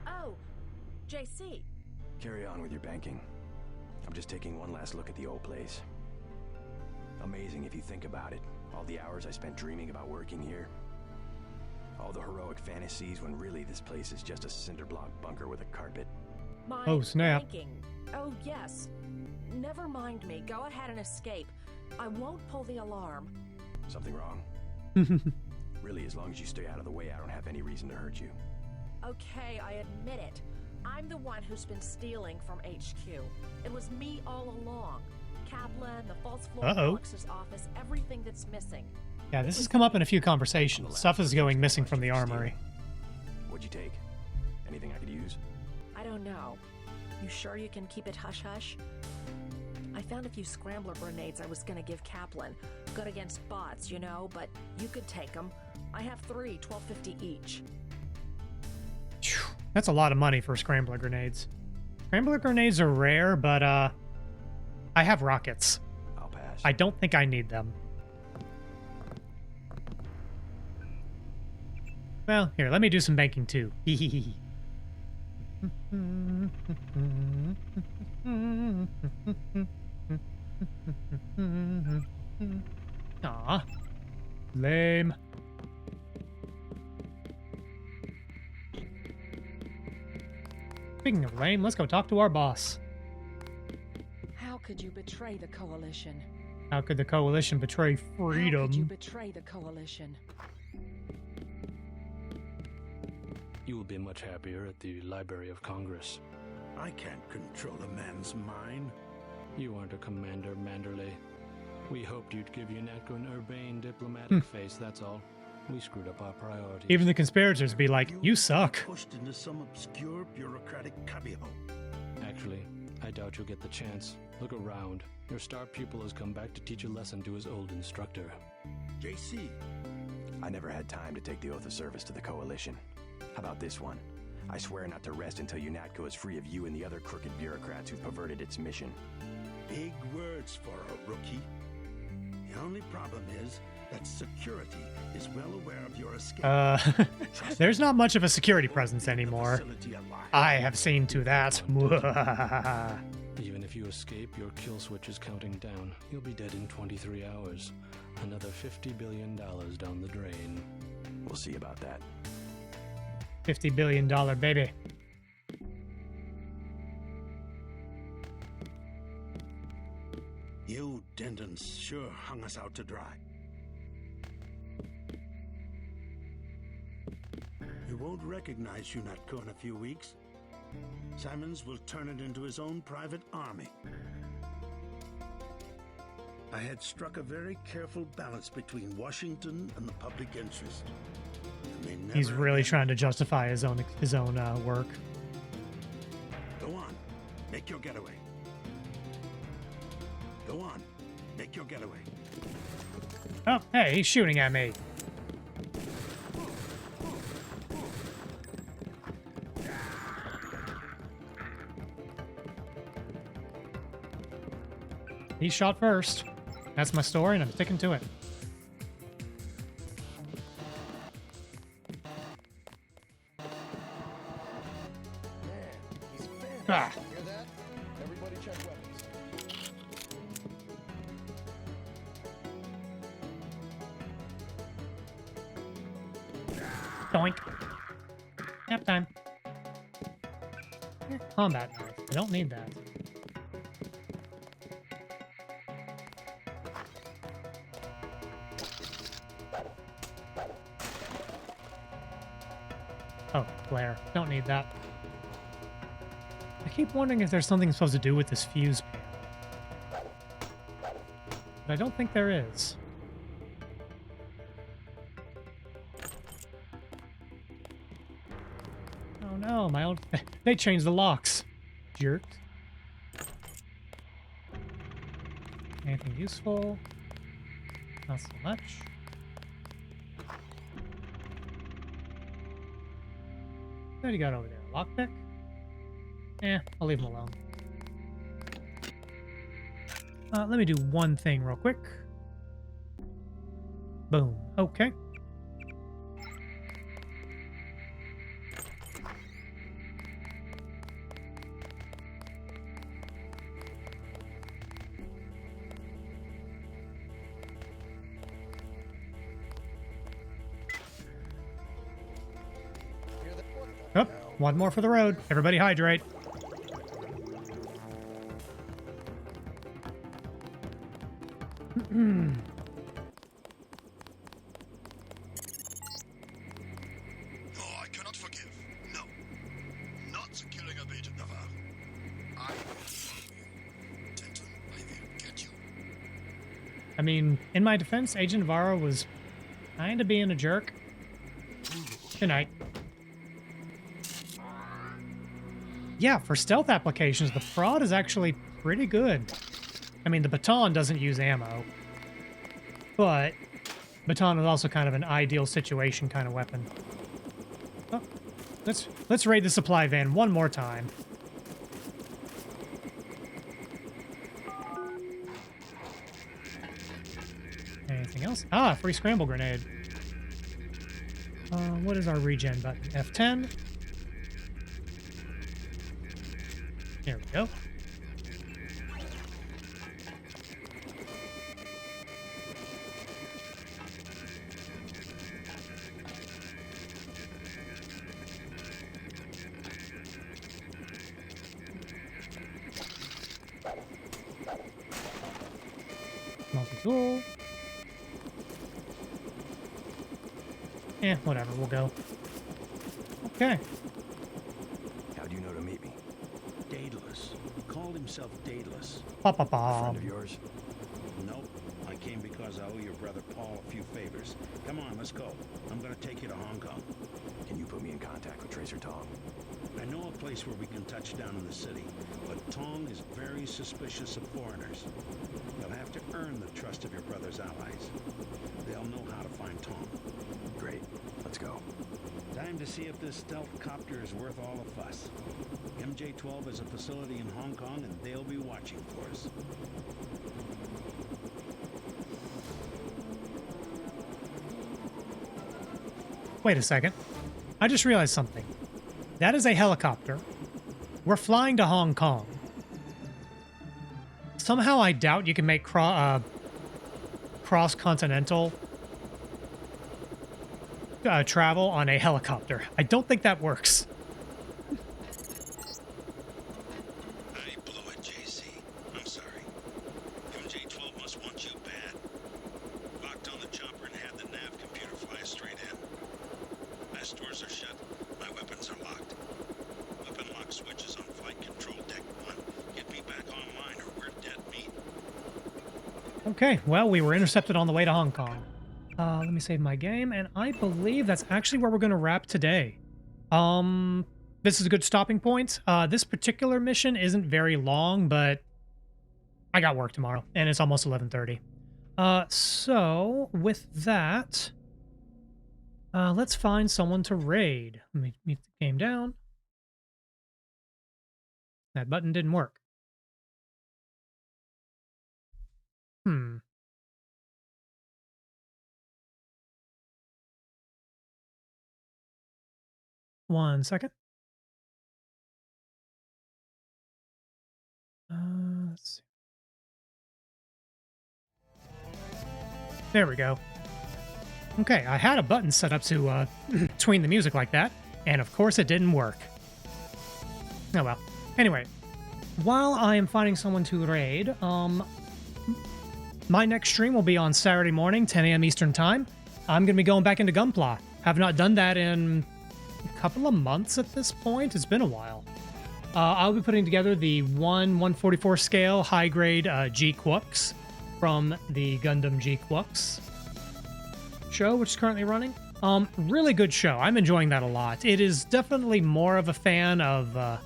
Oh, JC. Carry on with your banking. I'm just taking one last look at the old place. Amazing if you think about it. All the hours I spent dreaming about working here. All the heroic fantasies when really this place is just a cinder block bunker with a carpet. My Oh, snap. banking. Oh, yes. Never mind me. Go ahead and escape. I won't pull the alarm. Something wrong? Really, as long as you stay out of the way, I don't have any reason to hurt you. Okay, I admit it. I'm the one who's been stealing from HQ. It was me all along. Kaplan, the false floor box's office, everything that's missing. Yeah, this has come up in a few conversations. Stuff is going missing from the armory. What'd you take? Anything I could use? I don't know. You sure you can keep it hush-hush? I found a few scrambler grenades I was gonna give Kaplan. Good against bots, you know, but you could take them. I have 3, $12.50 each. That's a lot of money for scrambler grenades. Scrambler grenades are rare, but I have rockets. I'll pass. I don't think I need them. Well, here, let me do some banking too. Aw. Lame. Speaking of lame, let's go talk to our boss. How could you betray the Coalition? How could the Coalition betray freedom? How could you betray the Coalition? You will be much happier at the Library of Congress. I can't control a man's mind. You aren't a commander, Manderley. We hoped you'd give Unatco an urbane diplomatic face, that's all. We screwed up our priorities. Even the conspirators be like, you suck. Pushed into some obscure bureaucratic cubbyhole. Actually, I doubt you'll get the chance. Look around. Your star pupil has come back to teach a lesson to his old instructor. JC. I never had time to take the oath of service to the Coalition. How about this one? I swear not to rest until UNATCO is free of you and the other crooked bureaucrats who've perverted its mission. Big words for a rookie. The only problem is that security is well aware of your escape. There's not much of a security presence anymore. I have seen to that. Even if you escape, your kill switch is counting down. You'll be dead in 23 hours. Another $50 billion down the drain. We'll see about that. $50 billion baby. You Dentons sure hung us out to dry. You won't recognize UNATCO in a few weeks. Simons will turn it into his own private army. I had struck a very careful balance between Washington and the public interest. He's really trying to justify his own work. Go on, make your getaway. Go on, make your getaway. Oh, hey, he's shooting at me. He shot first. That's my story, and I'm sticking to it. Ah. Hear that? Everybody check weapons. Doink. Nap time. Combat knife. I don't need that. Oh, flare. Don't need that. I keep wondering if there's something supposed to do with this fuse pan. But I don't think there is. Oh no, my old... They changed the locks. Jerk. Anything useful? Not so much. What do you got over there? Lockpick? I'll leave him alone. Let me do one thing real quick. Boom. Okay. Oh, one more for the road. Everybody hydrate. No, I cannot forgive. No. Not the killing of Agent Navarre. I will follow you. Denton, I will get you. I mean, in my defense, Agent Navarro was kind of being a jerk. Good night. Yeah, for stealth applications, the Prod is actually pretty good. I mean, the baton doesn't use ammo, but baton is also kind of an ideal situation kind of weapon. Oh, let's raid the supply van one more time. Anything else? Ah, free scramble grenade. What is our regen button? F10. There we go. Multi-tool. Whatever, we'll go. Okay. How do you know to meet me? Daedalus. He called himself Daedalus. Pa-pa-pa. A friend of yours? Nope. My came because I owe your brother Paul a few favors. Come on, let's go. I'm gonna take you to Hong Kong. Can you put me in contact with Tracer Tong? I know a place where we can touch down in the city, but Tong is very suspicious of foreigners. You'll have to earn the trust of your brother's allies. They'll know how to find Tong. Great. Let's go. Time to see if this stealth copter is worth all the fuss. MJ-12 is a facility in Hong Kong, and they'll be watching for us. Wait a second. I just realized something. That is a helicopter. We're flying to Hong Kong. Somehow I doubt you can make cross-continental travel on a helicopter. I don't think that works. I blew it, JC. I'm sorry. MJ-12 must want you bad. Locked on the chopper and had the nav computer fly straight in. Last doors are shut. My weapons are locked. Weapon lock switch is on flight control deck 1. Get me back online or we're dead meat. Okay, well, we were intercepted on the way to Hong Kong. Let me save my game, and I believe that's actually where we're going to wrap today. This is a good stopping point. This particular mission isn't very long, but I got work tomorrow, and it's almost 11:30. So, with that, let's find someone to raid. Let me mute the game down. That button didn't work. One second. Let's see. There we go. Okay, I had a button set up to tween the music like that, and of course it didn't work. Oh well. Anyway, while I am finding someone to raid, my next stream will be on Saturday morning, 10 a.m. Eastern Time. I'm going to be going back into Gunpla. Have not done that in a couple of months at this point. It's been a while. I'll be putting together the 1/144 scale high-grade G-Quux from the Gundam G-Quux show, which is currently running. Really good show. I'm enjoying that a lot. It is definitely more of a fan of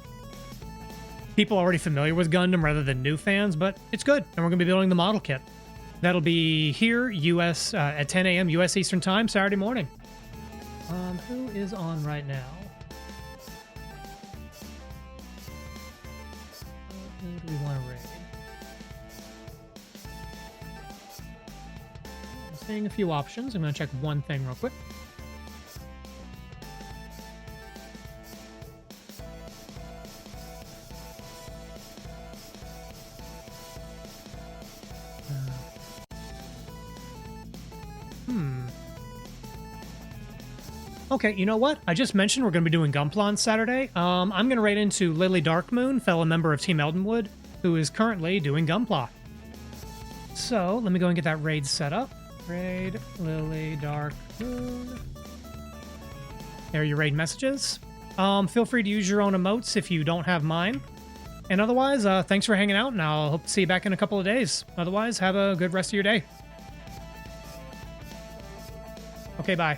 people already familiar with Gundam rather than new fans, but it's good. And we're going to be building the model kit. That'll be here, US, at 10 a.m. U.S. Eastern Time, Saturday morning. Who is on right now? Who do we want to raid? I'm seeing a few options. I'm going to check one thing real quick. Okay, you know what? I just mentioned we're going to be doing Gunpla on Saturday. I'm going to raid into Lily Darkmoon, fellow member of Team Eldenwood, who is currently doing Gunpla. So, let me go and get that raid set up. Raid Lily Darkmoon. There are your raid messages. Feel free to use your own emotes if you don't have mine. And otherwise, thanks for hanging out, and I'll hope to see you back in a couple of days. Otherwise, have a good rest of your day. Okay, bye.